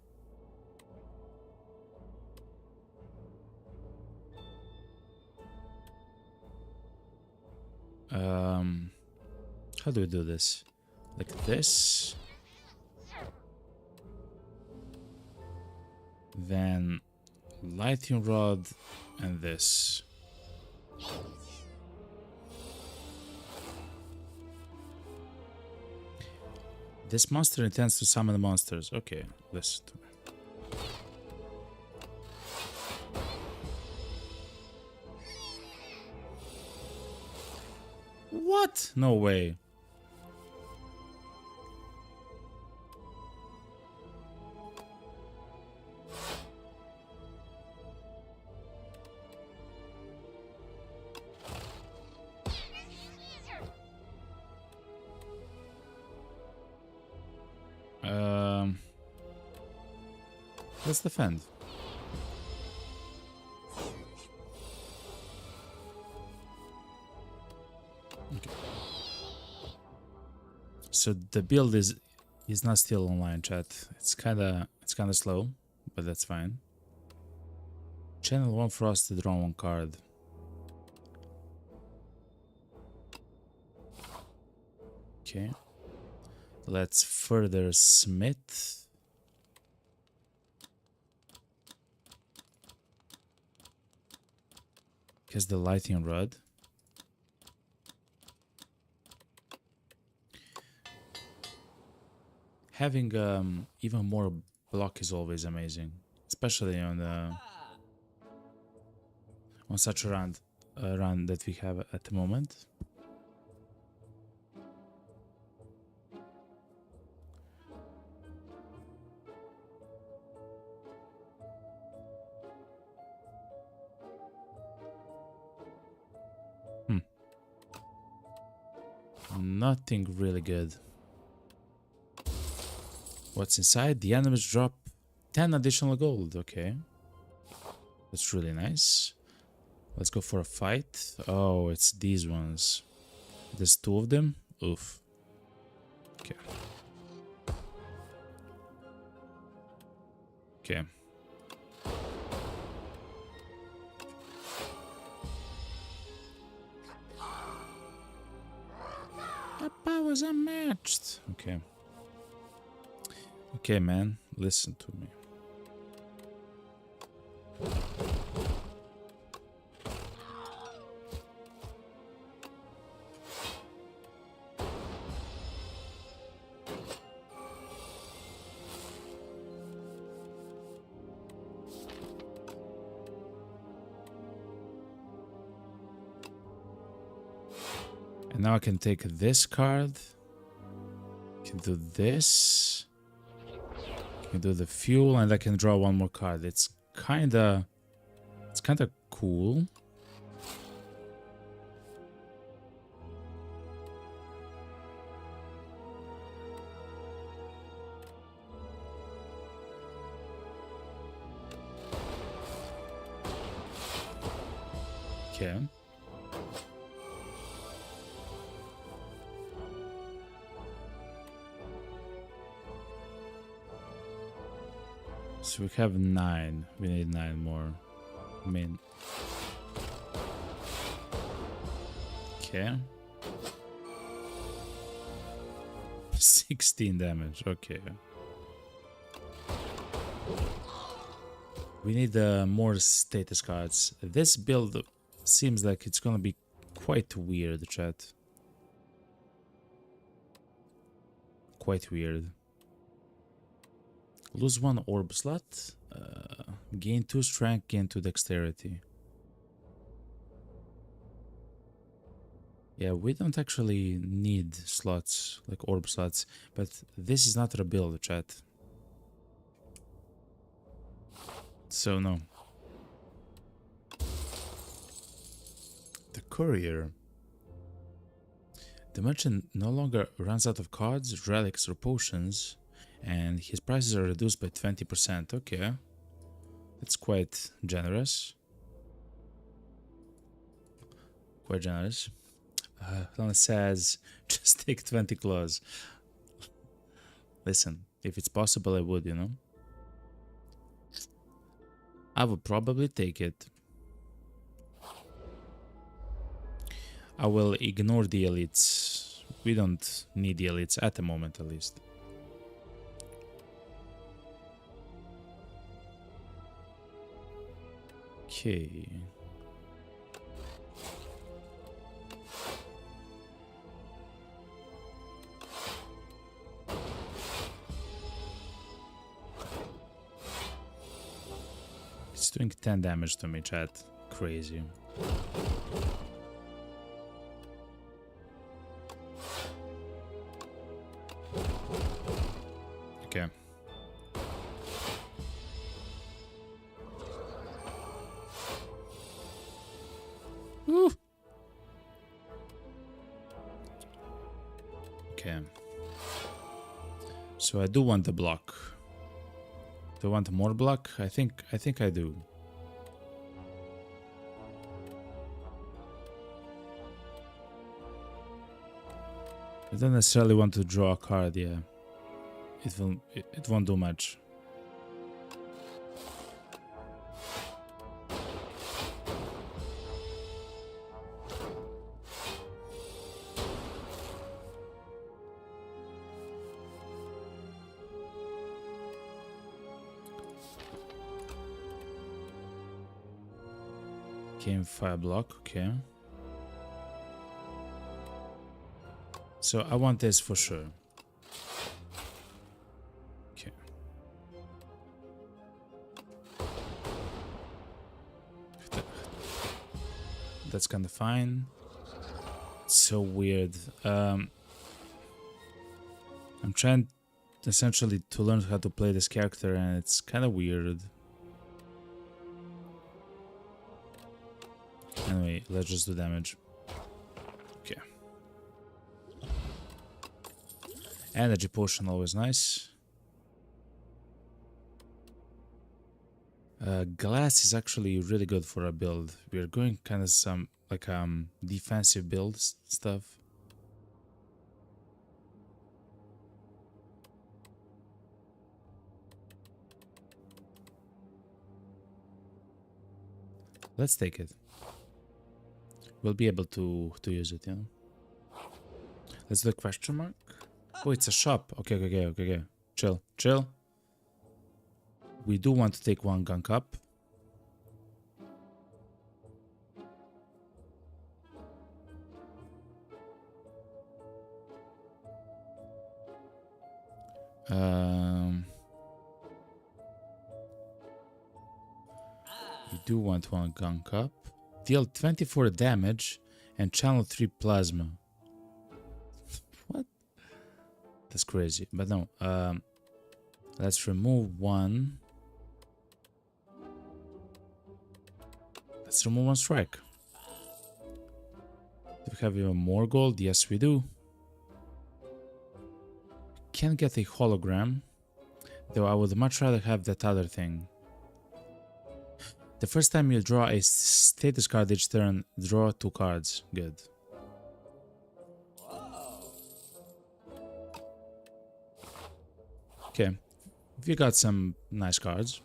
How do we do this? Like this. Then lighting rod and this. This monster intends to summon monsters. Okay, listen to me. What? No way. Let's defend. Okay. So the build is not still online, chat. It's kinda slow, but that's fine. Channel 1 for us to draw 1 card. Okay. Let's further smith. Here's the lighting rod. Having even more block is always amazing, especially on such a run that we have at the moment. Nothing really good. What's inside? The enemies drop 10 additional gold. Okay. That's really nice. Let's go for a fight. Oh, it's these ones. There's 2 of them. Oof. Okay. Okay. The powers are matched. Okay. Okay, man. Listen to me. And now I can take this card. Can do this. Can do the fuel, and I can draw 1 more card. It's kinda cool. Okay. So we have 9. We need 9 more. I mean. Okay. 16 damage. Okay. We need more status cards. This build seems like it's gonna be quite weird, chat. Quite weird. Lose 1 orb slot. Gain 2 strength, gain 2 dexterity. Yeah, we don't actually need slots, like orb slots, but this is not a build, chat. So no. The courier. The merchant no longer runs out of cards, relics, or potions, and his prices are reduced by 20%. Okay. That's quite generous. Quite generous. It says, just take 20 claws. Listen, if it's possible, I would, you know. I would probably take it. I will ignore the elites. We don't need the elites at the moment, at least. Okay. It's doing 10 damage to me, chat. Crazy. Okay. Woo. Okay. So I do want the block. Do I want more block? I think I do. I don't necessarily want to draw a card, yeah. It won't do much. Game fire block, okay. So I want this for sure. Okay. That's kind of fine. It's so weird. I'm trying essentially to learn how to play this character, and it's kind of weird. Anyway, let's just do damage. Okay. Energy potion, always nice. Glass is actually really good for a build. We're going kind of some like defensive build stuff. Let's take it. We'll be able to use it, you know. Let's do a question mark. Oh, it's a shop. Okay. Chill. We do want to take one gunk up. We do want one gunk up. Deal 24 damage and channel 3 plasma. What? That's crazy. But no. Let's remove one. Let's remove one strike. Do we have even more gold? Yes, we do. Can't get a hologram, though I would much rather have that other thing. The first time you draw a status card each turn, draw 2 cards. Good. Okay, we got some nice cards.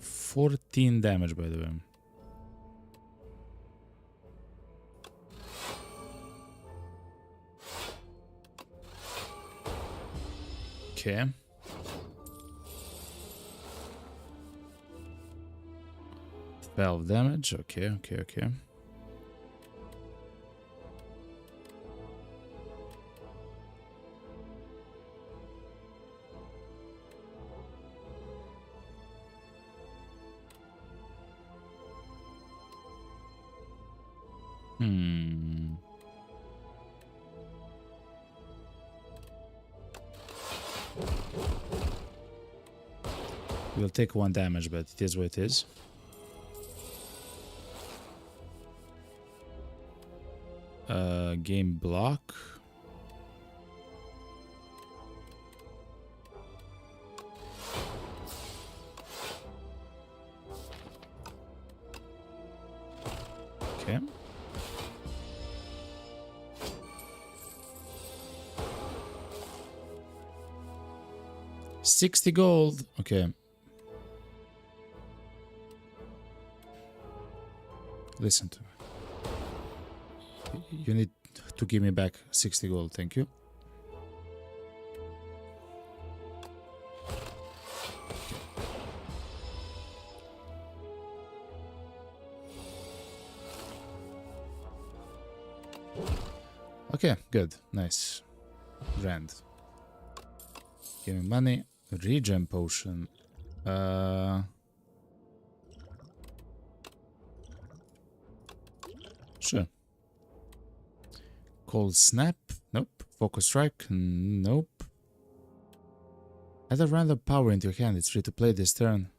$14 damage, by the way. Okay. $12 damage. Okay. We'll take 1 damage, but it is what it is. Game block. Okay. 60 gold. Okay. Listen to me. You need to give me back 60 gold. Thank you. Okay, good. Nice. Grand. Give me money. Regen potion. Sure. Cold snap. Nope. Focus strike. Nope. Add a random power into your hand. It's free to play this turn.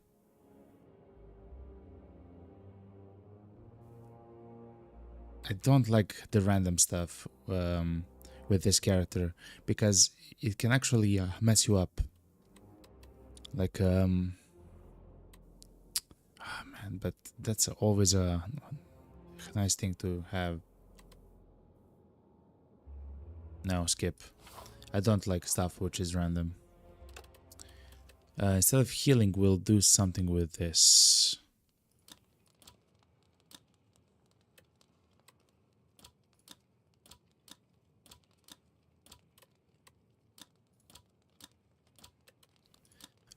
I don't like the random stuff with this character because it can actually mess you up. Like, man, but that's always a nice thing to have. No, skip. I don't like stuff which is random. Instead of healing, we'll do something with this.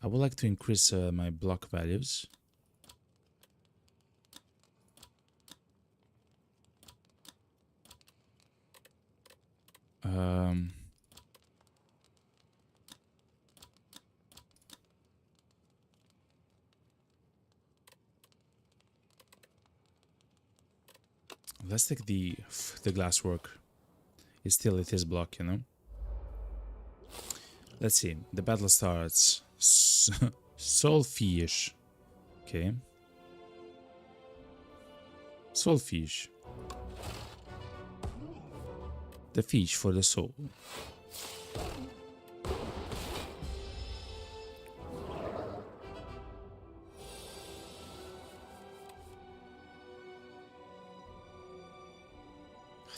I would like to increase my block values. Let's take the glass work. It is block, you know. Let's see. The battle starts. Soulfish. Okay. Soulfish. The fish for the soul.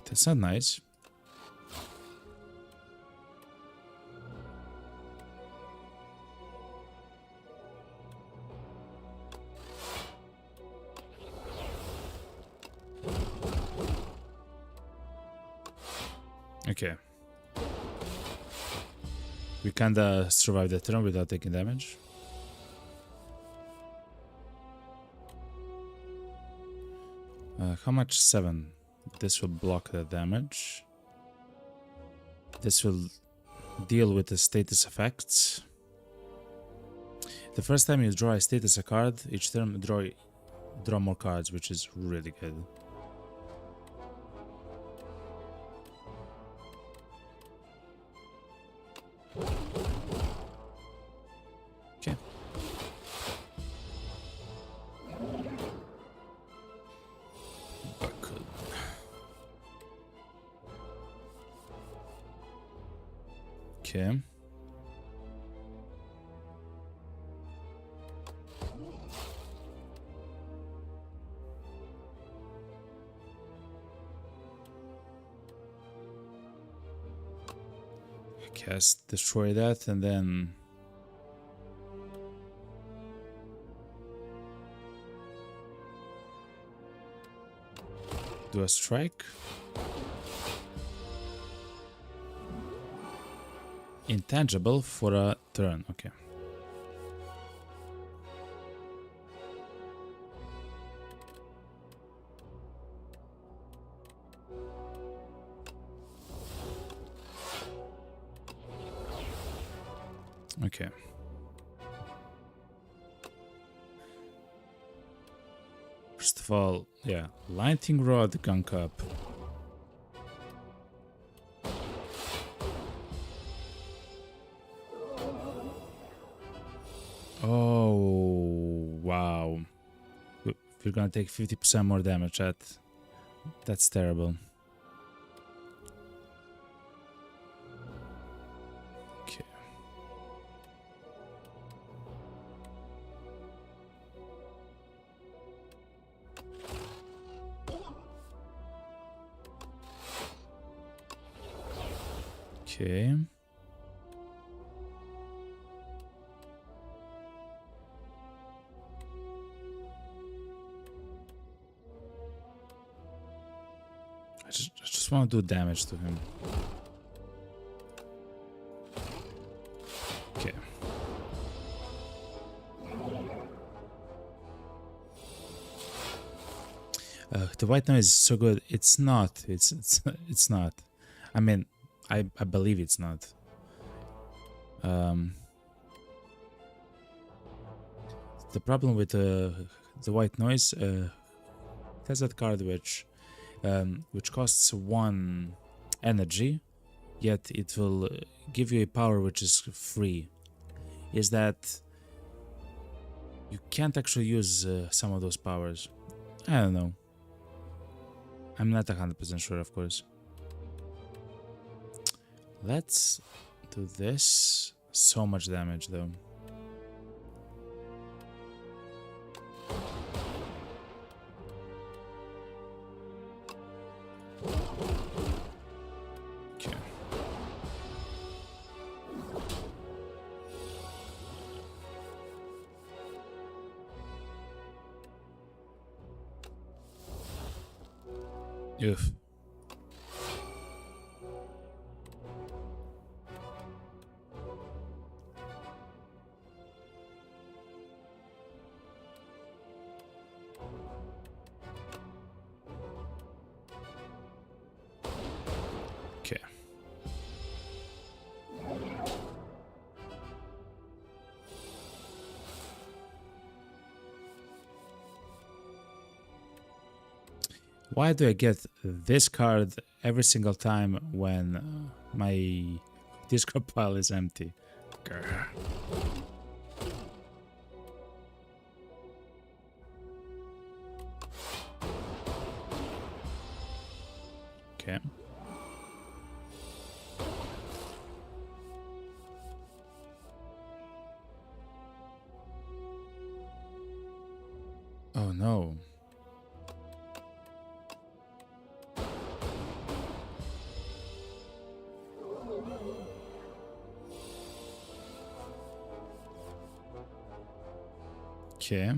That's not nice. Okay. We kinda survived the turn without taking damage. How much? 7. This will block the damage. This will deal with the status effects. The first time you draw a status a card, each turn draw more cards, which is really good. Okay. Okay. Cast, destroy that, and then do a strike. Intangible for a turn. Okay. Okay. First of all, yeah, lightning rod, gunk up. Oh, wow. We're gonna take 50% more damage. That's terrible. Okay. Okay. I just want to do damage to him. Okay. The white noise is so good. It's not. It's not. I mean, I believe it's not. The problem with the white noise, it has that card which costs 1 energy, yet it will give you a power which is free. Is that you can't actually use some of those powers. I don't know. I'm not 100% sure, of course. Let's do this. So much damage, though. Okay. Oof. Okay. Why do I get this card every single time when my discard pile is empty? Grr. Okay. Oh no. Okay.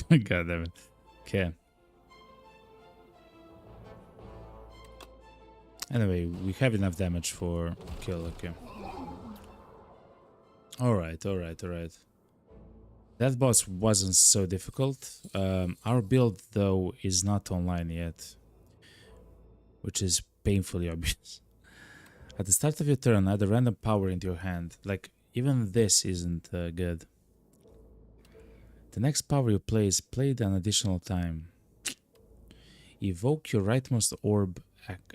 God damn it. Okay. Anyway, we have enough damage for kill, okay. Alright. That boss wasn't so difficult. Our build, though, is not online yet, which is painfully obvious. At the start of your turn, add a random power into your hand. Like, even this isn't good. The next power you play is played an additional time. Evoke your rightmost orb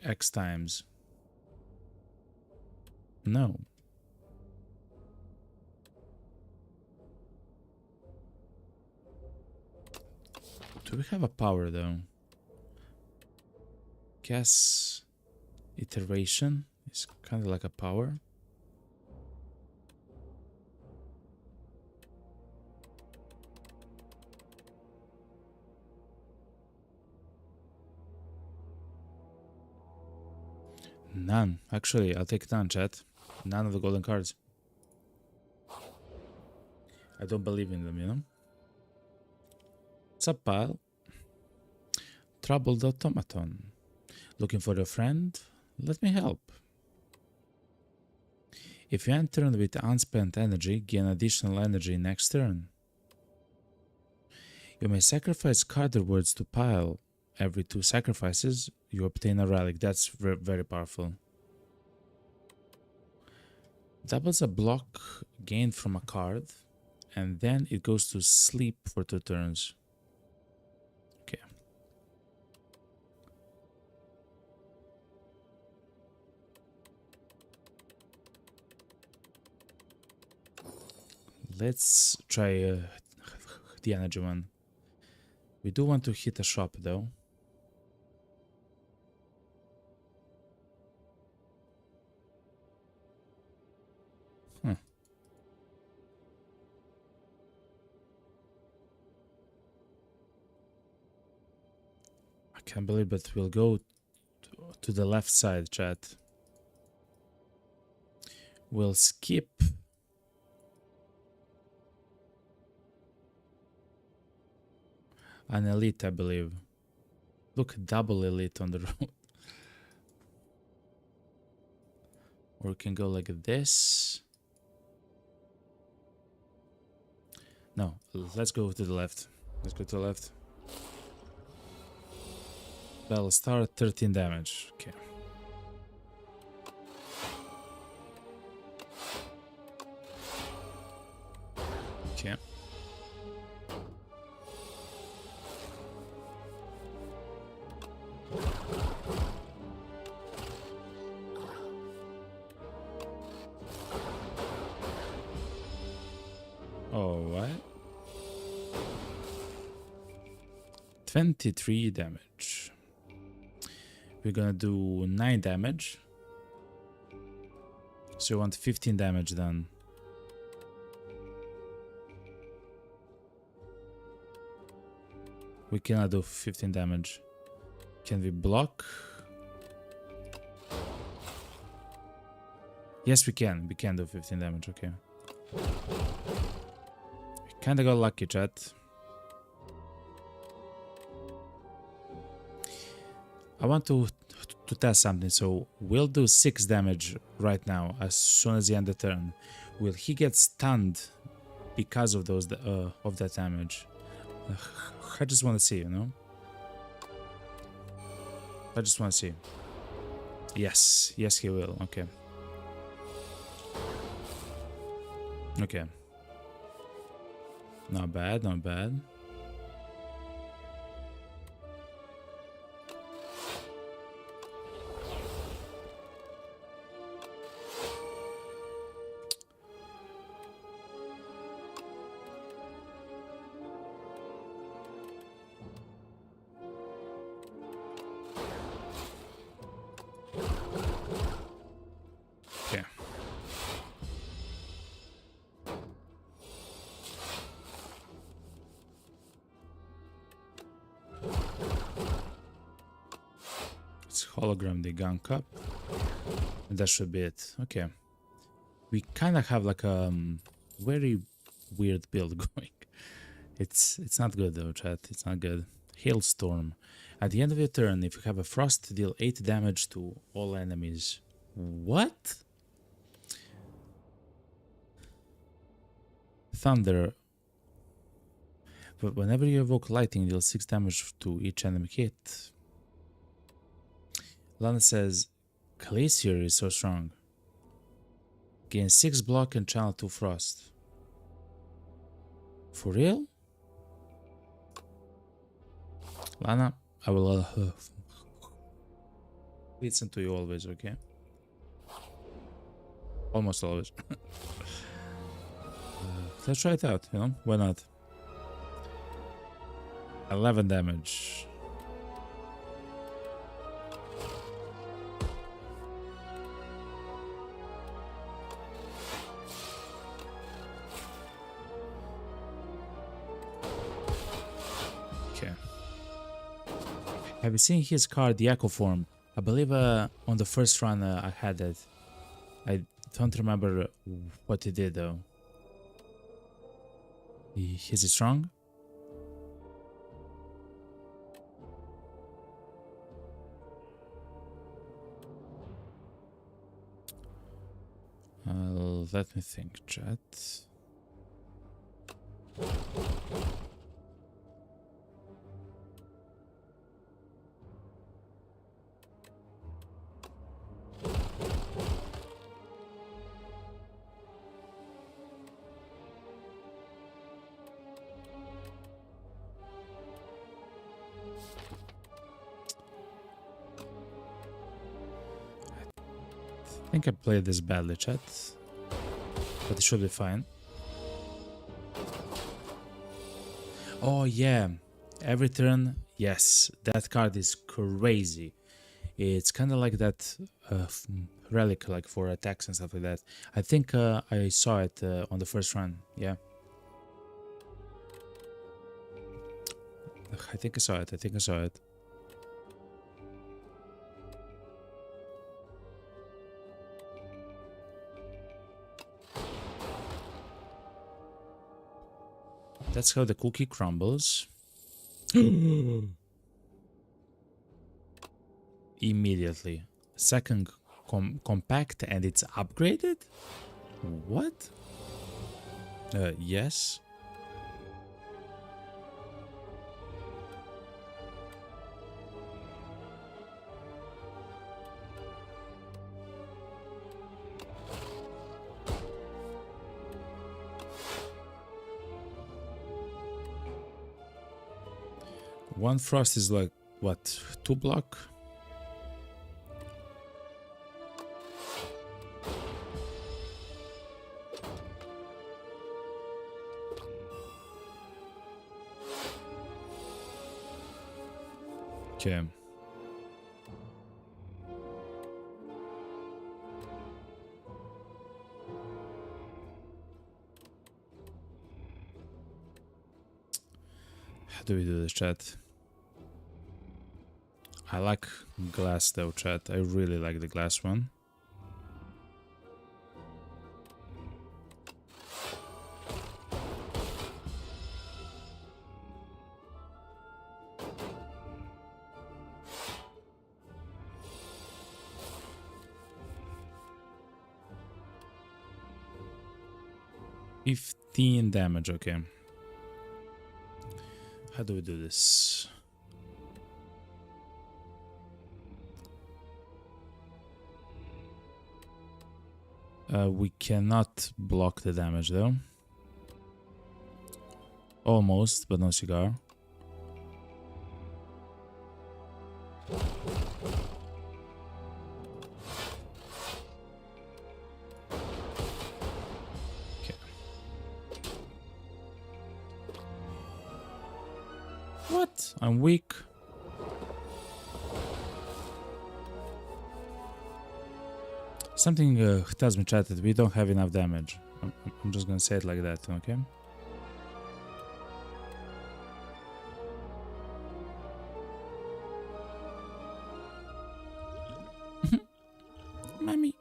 X times. No. Do we have a power though? Guess iteration is kind of like a power. None. Actually, I'll take none, chat. None of the golden cards. I don't believe in them, you know? What's up, pal? Troubled automaton. Looking for a friend? Let me help. If you end turn with unspent energy, gain additional energy next turn. You may sacrifice card rewards to pile. Every 2 sacrifices, you obtain a relic. That's very powerful. Doubles a block gained from a card, and then it goes to sleep for 2 turns. Okay. Let's try the energy one. We do want to hit a shop though. Huh. I can't believe it. We'll go to the left side, chat. We'll skip. An elite, I believe. Look, double elite on the road. Or we can go like this. No, let's go to the left. Let's go to the left. Battle start, 13 damage. Okay. Okay. Oh, what? 23 damage. We're gonna do 9 damage. So you want 15 damage then. We cannot do 15 damage. Can we block? Yes, we can. We can do 15 damage, okay. We kinda got lucky, chat. I want to test something, so we'll do 6 damage right now as soon as he end the turn. Will he get stunned because of those of that damage? I just want to see, you know? I just want to see. Yes, yes he will, okay. Okay. Not bad, not bad. Okay. It's hologram the gun cup. And that should be it. Okay. We kind of have like a very weird build going. It's not good though, chat. It's not good. Hailstorm. At the end of your turn, if you have a frost, deal 8 damage to all enemies. What? Thunder. But whenever you evoke lightning, deal 6 damage to each enemy hit. Lana says, Glacier is so strong. Gain 6 block and channel 2 frost. For real? Lana, I will listen to you always, okay? Almost always. Let's try it out, you know? Why not? 11 damage. Okay. Have you seen his card, the Echo Form? I believe on the first run I had it. I don't remember what he did though. Is he strong? Let me think, chat. I think I played this badly, chat. But it should be fine. Oh yeah, every turn, yes, that card is crazy. It's kind of like that relic, like for attacks and stuff like that. I think I saw it on the first run, yeah. I think I saw it, That's how the cookie crumbles. Immediately. Second compact and it's upgraded? What? Yes. One frost is like, what, 2 block? Okay. How do we do this, chat? I like glass though, chat. I really like the glass one. $15 damage, okay. How do we do this? We cannot block the damage though. Almost, but no cigar. Okay. What? I'm weak. Something tells me, chat, that we don't have enough damage. I'm just gonna say it like that, okay? Mommy.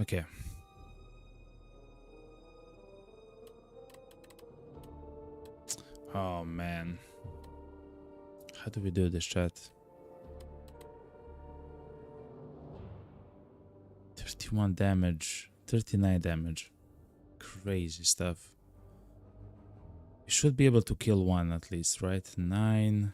Okay. Oh man. How do we do this, chat? 31 damage, 39 damage. Crazy stuff. We should be able to kill one at least, right? 9.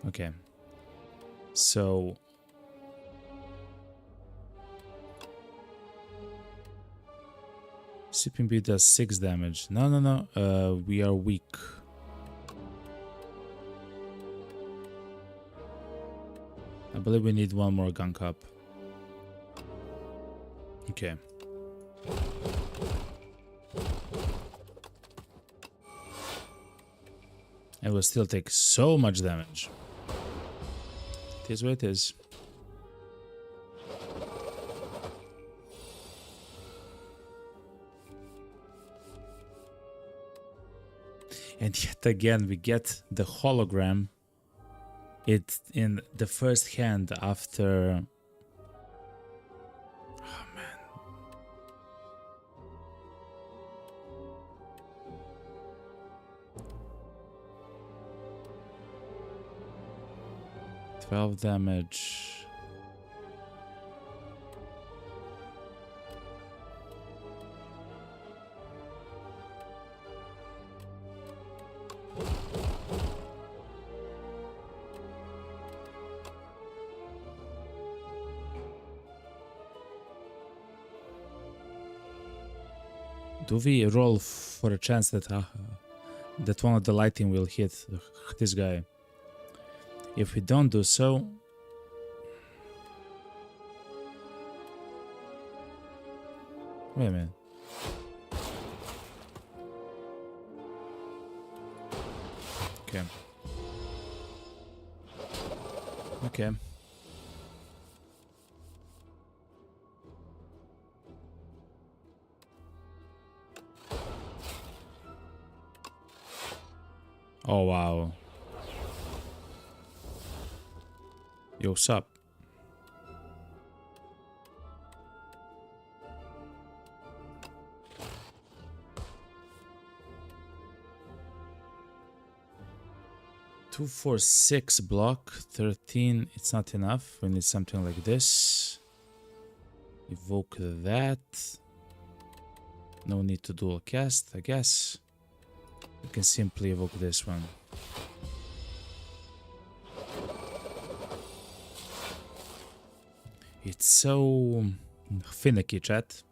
Okay. So Sleeping Beat does 6 damage. No. We are weak. I believe we need one more gunk up. Okay. It will still take so much damage. It is what it is. And yet again, we get the hologram. It in the first hand after. Oh man. $12 damage. Do we roll for a chance that that one of the lighting will hit this guy? If we don't do so... Wait a minute. Okay. Okay. Oh wow. Yo, sup? Two, 4, 6 block, 13. It's not enough. We need something like this. Evoke that. No need to dual cast, I guess. We can simply evoke this one. It's so finicky, chat.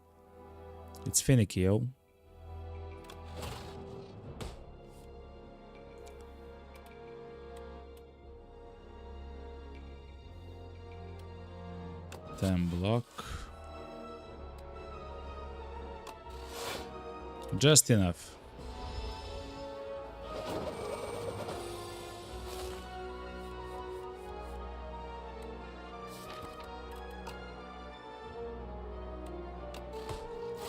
It's finicky, yo. Then block. Just enough.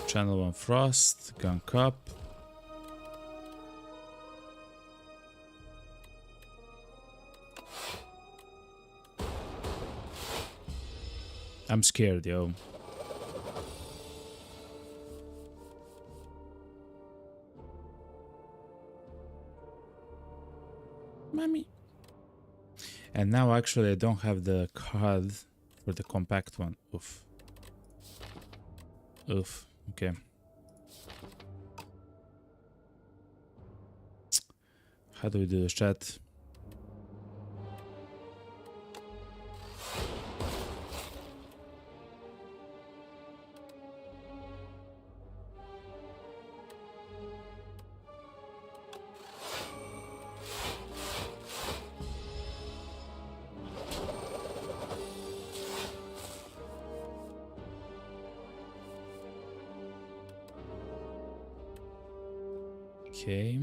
Channel 1 Frost, Gun Cup. I'm scared, yo. Mommy. And now actually I don't have the card for the compact one. Oof. Oof. Okay. How do we do this, chat? Okay.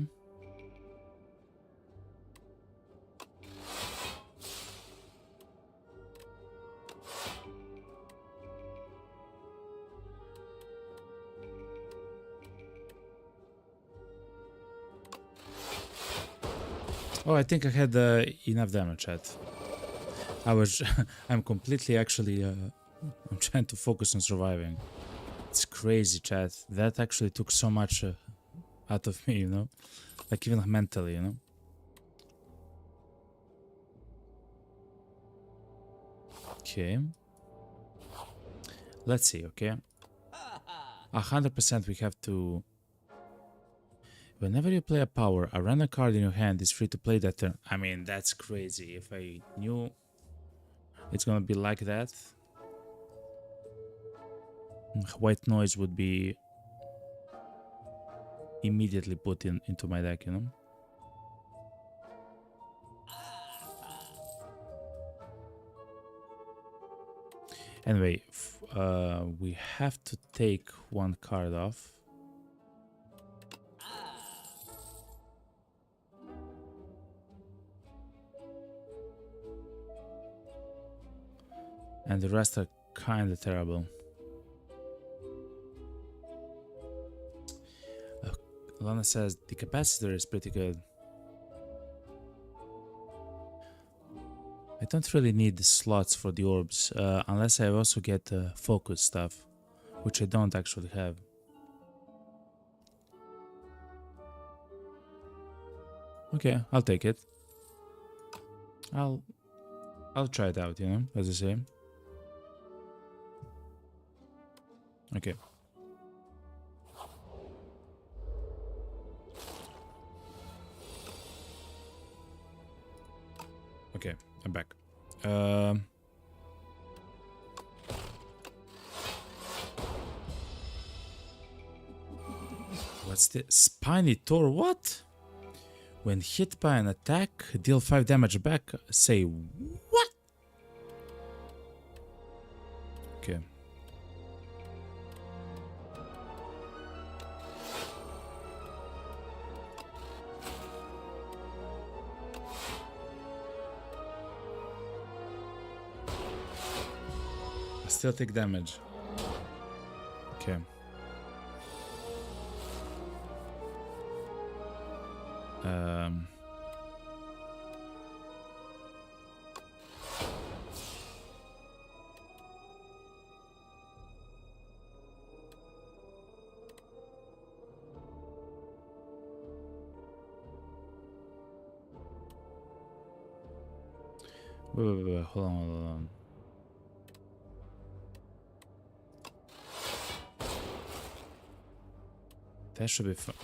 Oh, I think I had enough damage, chat. I'm completely actually, I'm trying to focus on surviving. It's crazy, chat. That actually took so much out of me, you know? Like even mentally, you know? Okay. Let's see, okay? 100% we have to... Whenever you play a power, a random card in your hand is free to play that turn. I mean, that's crazy. If I knew it's gonna be like that, white noise would be immediately put into my deck, you know? Anyway, we have to take one card off. And the rest are kinda terrible. Lana says the capacitor is pretty good. I don't really need the slots for the orbs, unless I also get focus stuff, which I don't actually have. Okay, I'll take it. I'll try it out, you know, as I say. Okay. Okay, I'm back. What's the Spiny Tor? What? When hit by an attack, deal 5 damage back. Say what? Okay. I still take damage. Okay. Wait, hold on. That should be fun.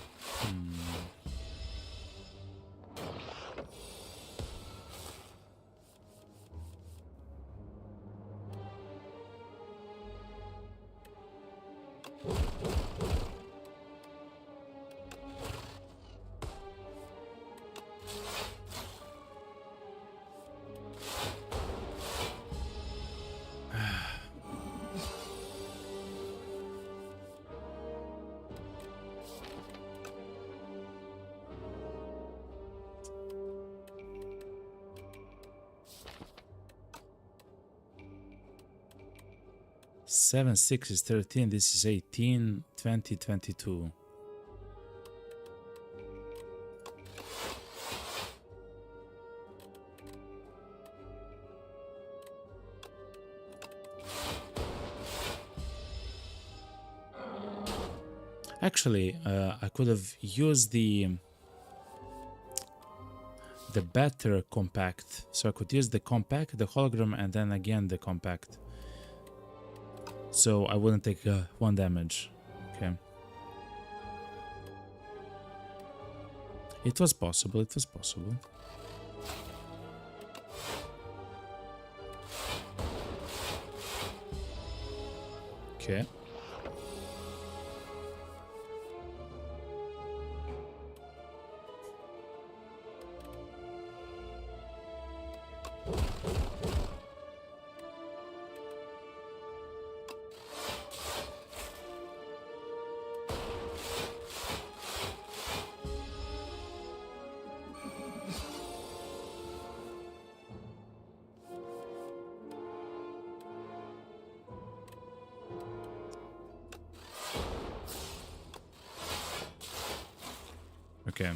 Seven, 6 is 13. This is 18, 20, 22. Actually, I could have used the better compact. So I could use the compact, the hologram, and then again the compact. So I wouldn't take 1 damage. Okay. It was possible, it was possible. Okay. Okay.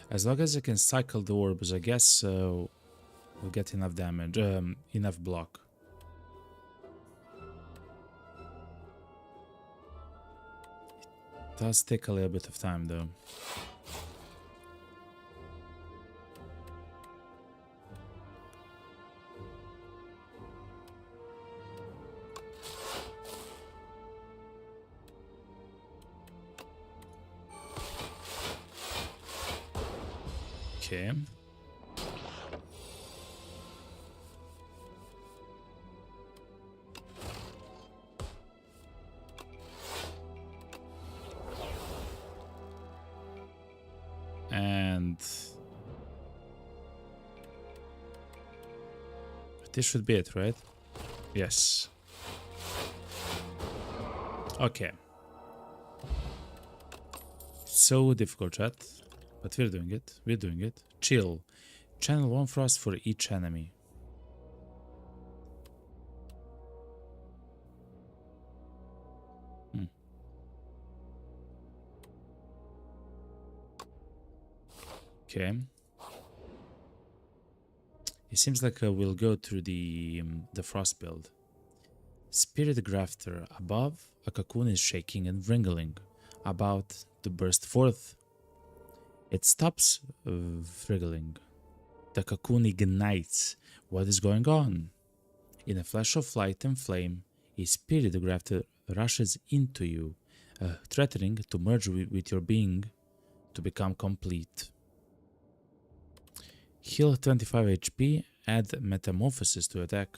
As long as I can cycle the orbs, I guess we'll get enough damage, enough block. It does take a little bit of time though. Okay. And this should be it, right? Yes. Okay. So difficult, chat. But we're doing it. We're doing it. Chill. Channel 1 frost for each enemy. Okay. It seems like we'll go through the frost build. Spirit Grafter. Above, a cocoon is shaking and wriggling, about to burst forth. It stops wriggling. The cocoon ignites. What is going on? In a flash of light and flame, a spirit grafter rushes into you, threatening to merge with your being to become complete. Heal 25 HP, add Metamorphosis to attack.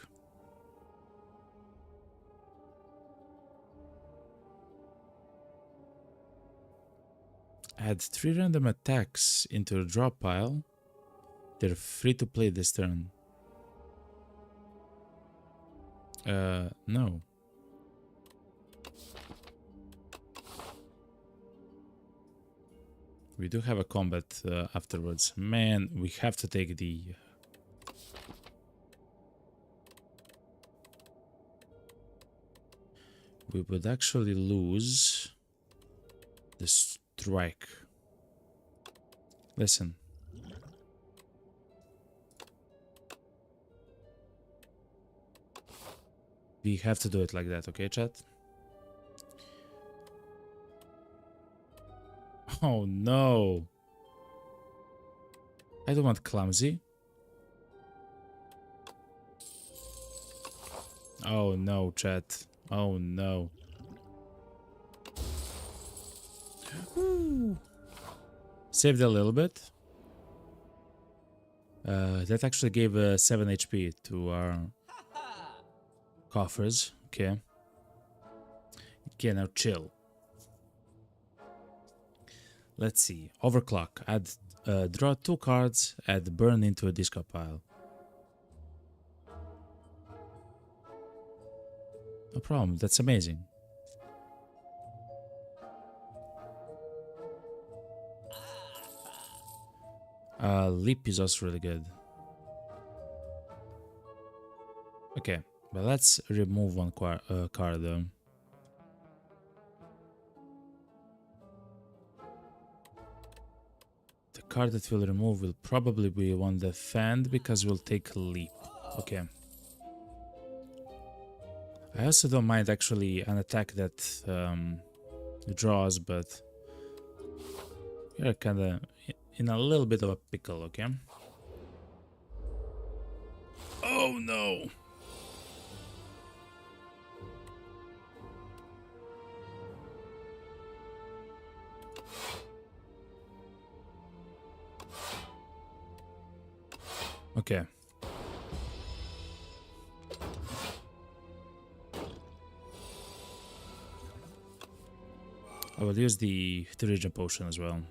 Add 3 random attacks into the drop pile. They're free to play this turn. No. We do have a combat afterwards. Man, we have to take the... We would actually lose the strike. Listen. We have to do it like that, okay, chat? Oh no. I don't want clumsy. Oh no, chat. Oh no. Woo. Saved a little bit. That actually gave 7 HP to our coffers. Okay. Okay, now chill. Let's see. Overclock. Add draw 2 cards. Add burn into a discard pile. No problem. That's amazing. Leap is also really good. Okay, but let's remove one card though. The card that we'll remove will probably be one defend because we'll take leap. Okay. I also don't mind actually an attack that draws, but we're kind of in a little bit of a pickle, okay? Oh no! Okay. I will use the regen potion as well.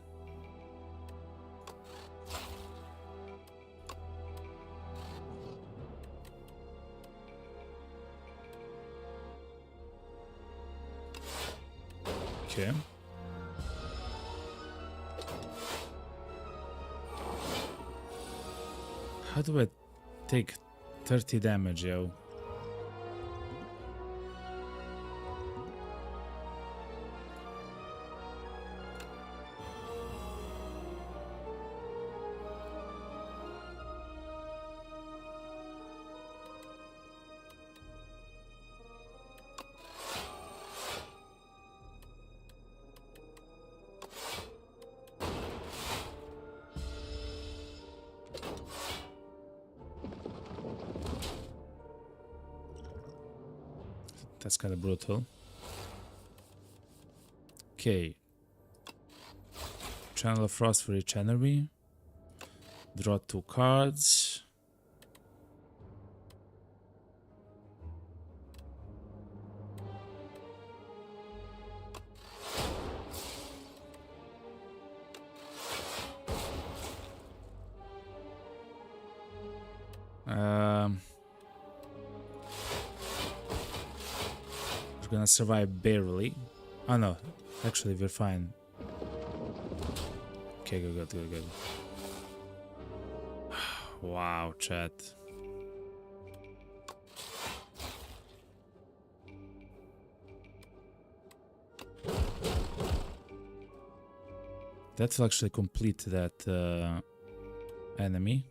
Okay. How do I take 30 damage, yo? That's kind of brutal. Okay. Channel of Frost for each enemy. Draw 2 cards. We're gonna survive barely. Oh no, actually we're fine. Okay, good. Wow, chat. That will actually complete that enemy.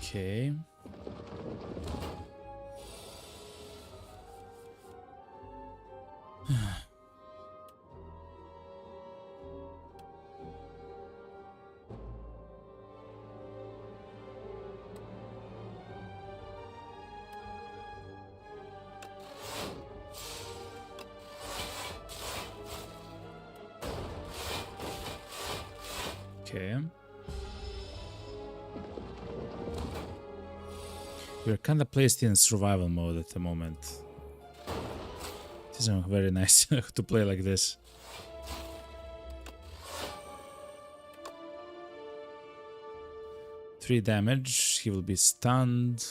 Okay. Okay. We're kind of placed in survival mode at the moment. It isn't very nice to play like this. Three damage, he will be stunned.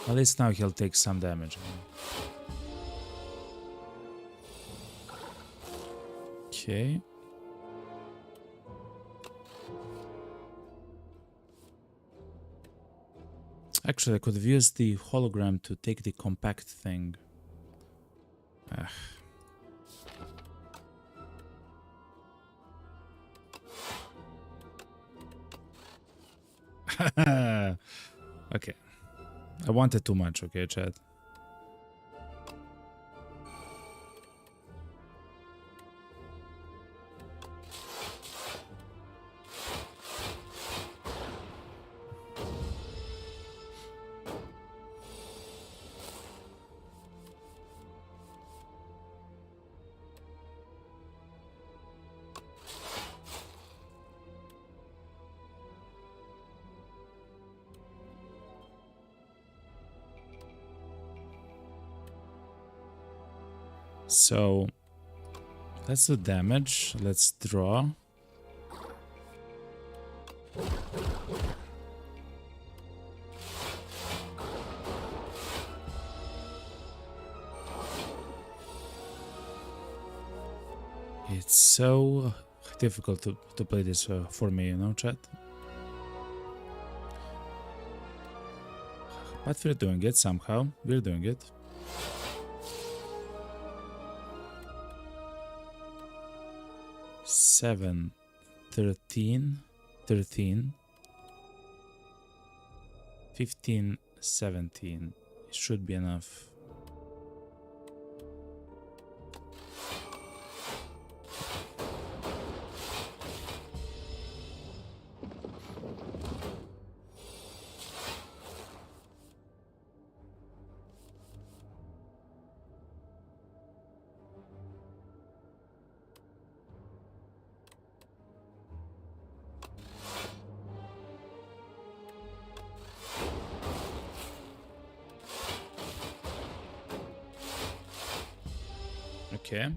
At least now he'll take some damage. Okay. Actually, I could have used the hologram to take the compact thing. Okay. I wanted too much, okay, chat? So let's do damage. Let's draw. It's so difficult to play this for me, you know, chat. But we're doing it somehow. We're doing it. Seven, 13, 13, 15, 17. It should be enough. Okay.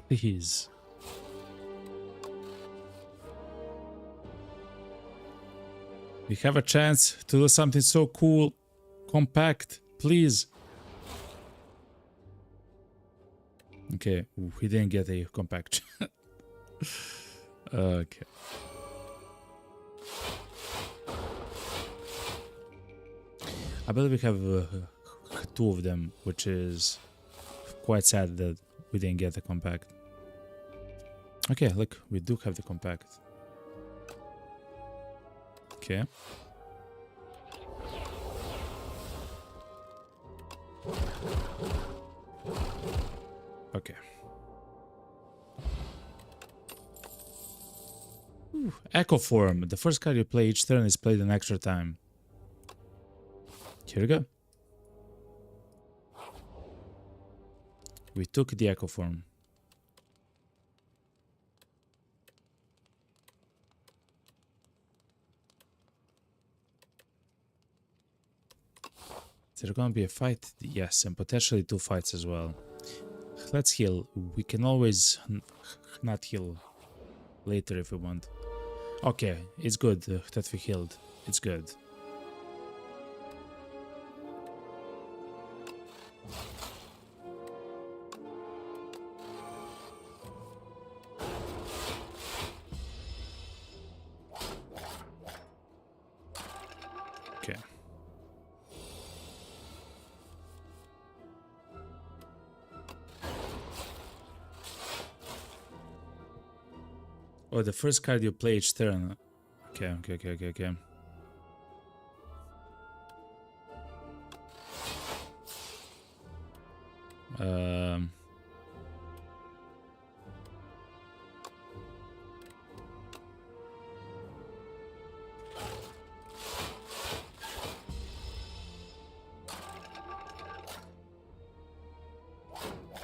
Please. We have a chance to do something so cool. Compact, please. Okay, we didn't get a compact. Okay. I believe we have two of them, which is quite sad that we didn't get the compact. Okay, look, we do have the compact. Okay. Okay. Ooh, Echo Form. The first card you play each turn is played an extra time. Here we go. We took the Echo Form. Is there gonna be a fight? Yes, and potentially two fights as well. Let's heal. We can always not heal later if we want. Okay, it's good that we healed. It's good. Okay. Oh, the first card you play each turn. Okay.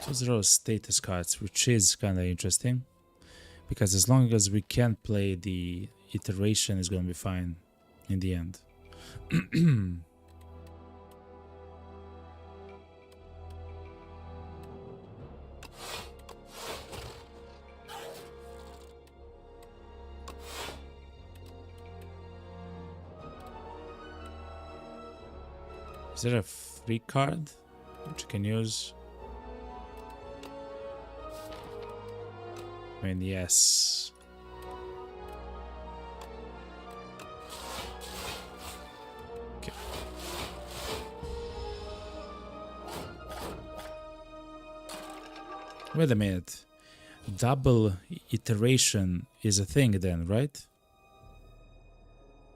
Those are all status cards, which is kind of interesting. Because as long as we can play, the iteration is going to be fine in the end. Is there a free card which you can use? I mean, yes. Okay. Wait a minute. double iteration is a thing then, right?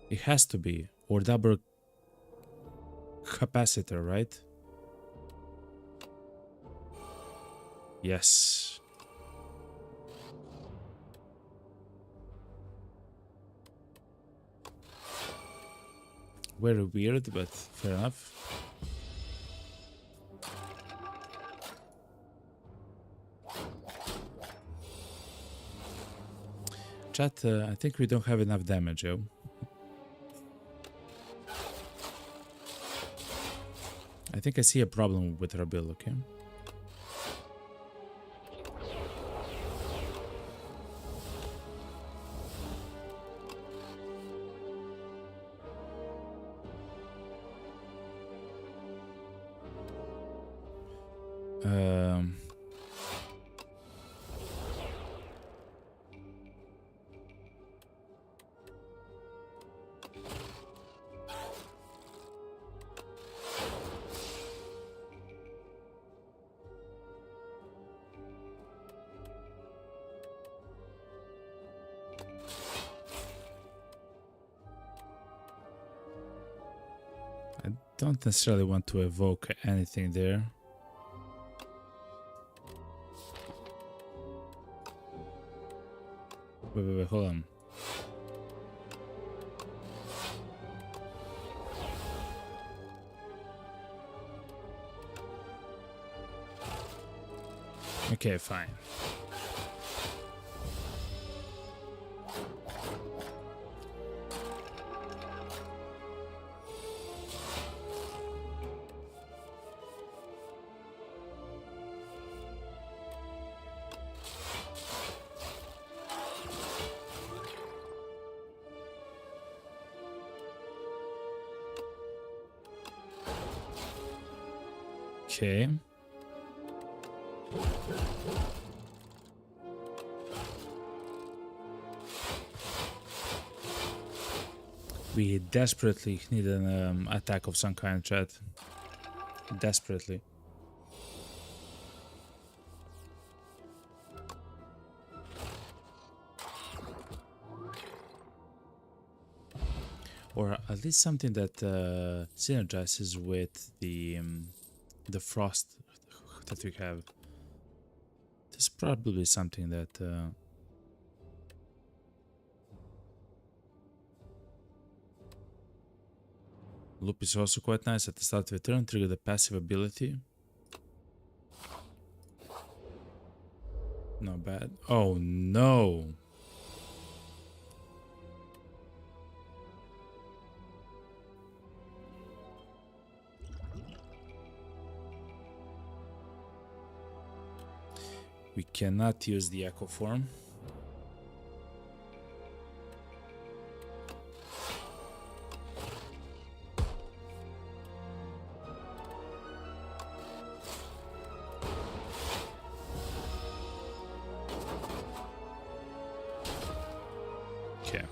It has to be. Or double capacitor, right? Yes. Very weird, but fair enough. Chat, I think we don't have enough damage, yo. I think I see a problem with our build, okay? I don't necessarily want to evoke anything there. Wait, hold on. Okay, fine. Okay. We desperately need an attack of some kind, chat. Desperately. Or at least something that synergizes with the frost that we have. There's probably something that loop is also quite nice at the start of the turn, trigger the passive ability. Not bad. Oh no! We cannot use the echo form. Okay.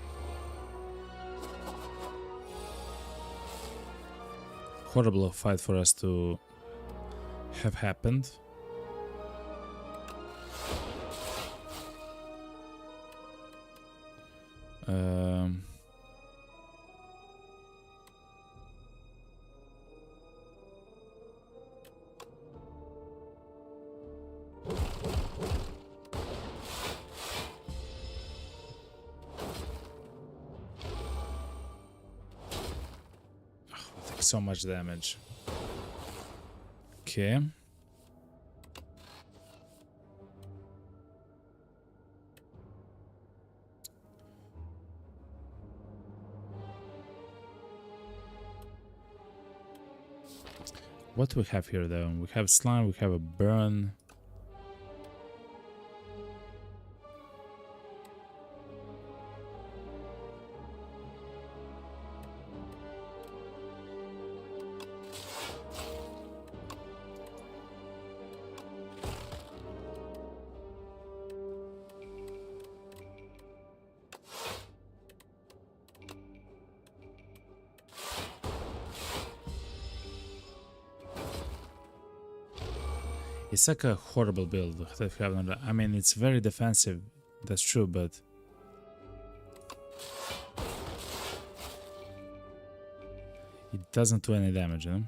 Horrible fight for us to have happened. So much damage. Okay. What do we have here though? We have slime, we have a burn. It's like a horrible build that we have on. I mean, it's very defensive. That's true, but it doesn't do any damage, you know?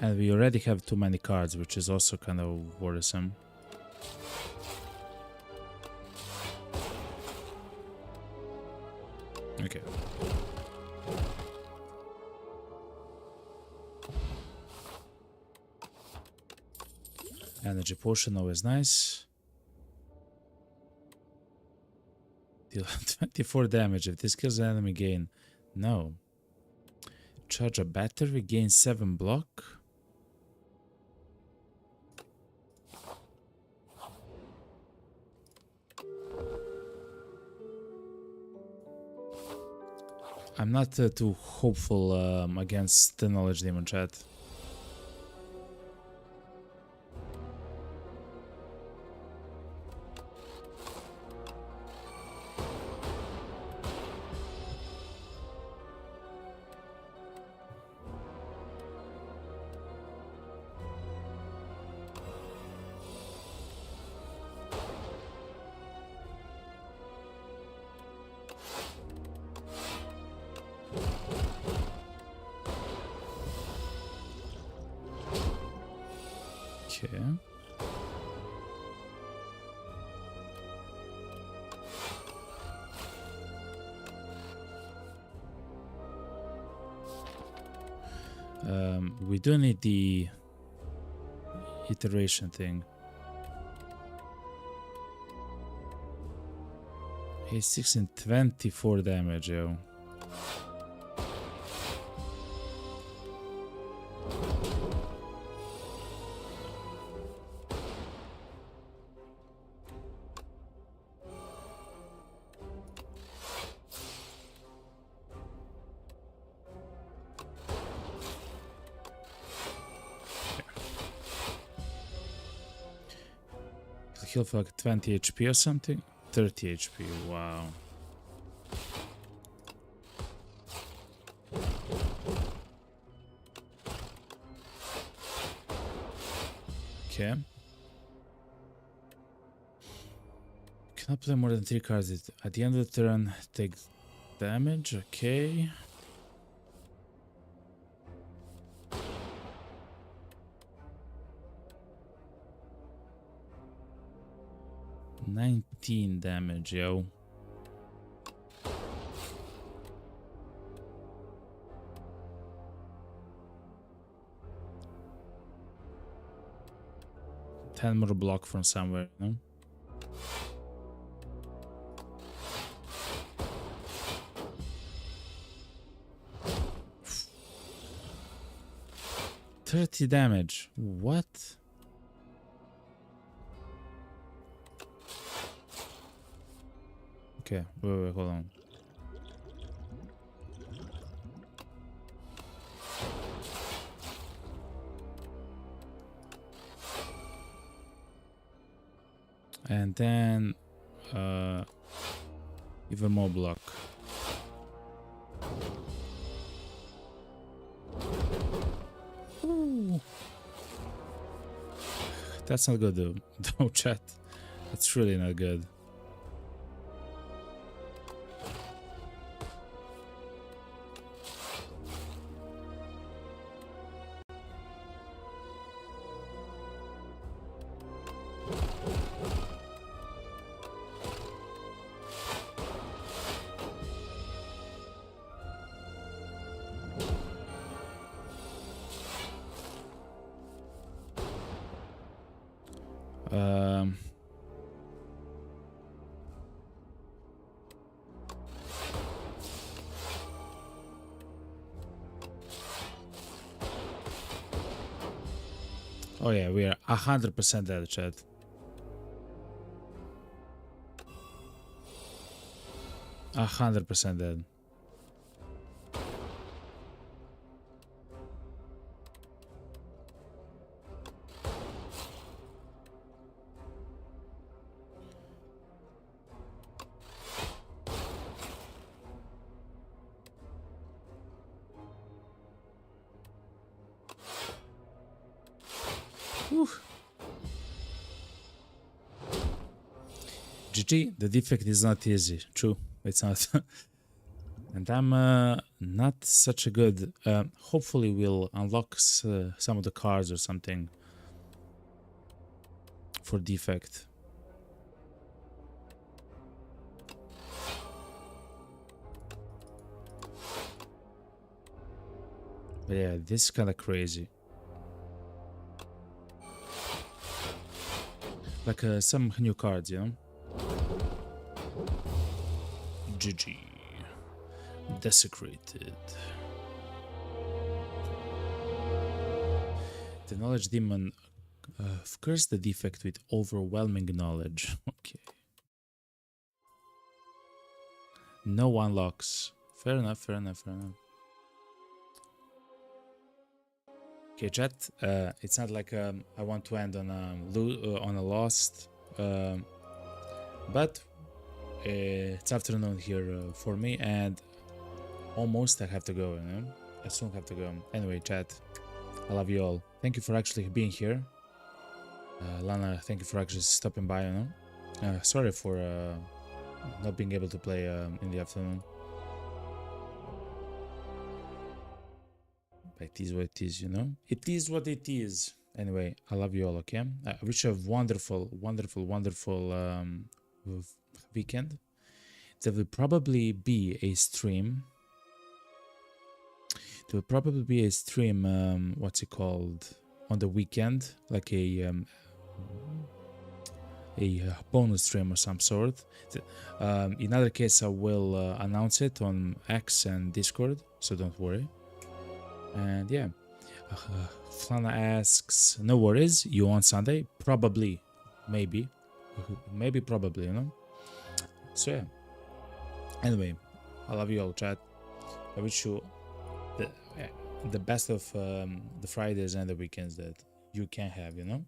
And we already have too many cards, which is also kind of worrisome. Okay. Energy potion, always nice. Deal 24 damage. If this kills an enemy, gain. No. Charge a battery, gain 7 block. I'm not too hopeful against the Knowledge Demon, chat. Okay. We do need the iteration thing. He's 6 and 24 damage, yo. Heal for like 20 HP or something? 30 HP, wow. Okay. Cannot play more than 3 cards. At the end of the turn, take damage, okay. $19 damage, yo. $10 more block from somewhere, no? $30 damage. What? Okay, wait, hold on. And then even more block. Ooh. That's not good though. Don't chat. That's really not good. Oh yeah, we are 100% dead, chat. A 100% dead. GG, the defect is not easy. True, it's not. And I'm not such a good... hopefully we'll unlock some of the cards or something for defect. But yeah, this is kind of crazy. Like some new cards, you know? GG. Desecrated. The knowledge demon cursed the defect with overwhelming knowledge. Okay. No unlocks. Fair enough, fair enough, fair enough. Okay, chat. It's not like I want to end on a lost, but it's afternoon here for me, and almost I have to go. You know? I soon have to go. Anyway, chat. I love you all. Thank you for actually being here. Lana, thank you for actually stopping by. You know, sorry for not being able to play in the afternoon. It is what it is, you know? It is what it is. Anyway, I love you all, okay? I wish you a wonderful, wonderful, wonderful weekend. There will probably be a stream. There will probably be a stream, what's it called? On the weekend. Like a bonus stream of some sort. In other case, I will announce it on X and Discord, so don't worry. And yeah, Flana asks, no worries, you on Sunday? Probably, maybe, probably, you know? So yeah, anyway, I love you all, chat. I wish you the best of the Fridays and the weekends that you can have, you know?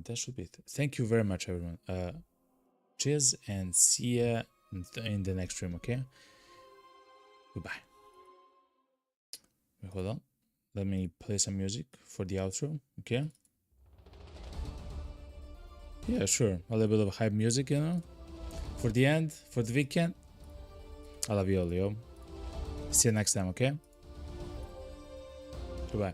That should be it. Thank you very much, everyone. Cheers and see ya in the next stream, okay? Goodbye. Wait, hold on. Let me play some music for the outro, okay? Yeah, sure. A little bit of hype music, you know? For the end, for the weekend. I love you all, yo. See you next time, okay? Goodbye.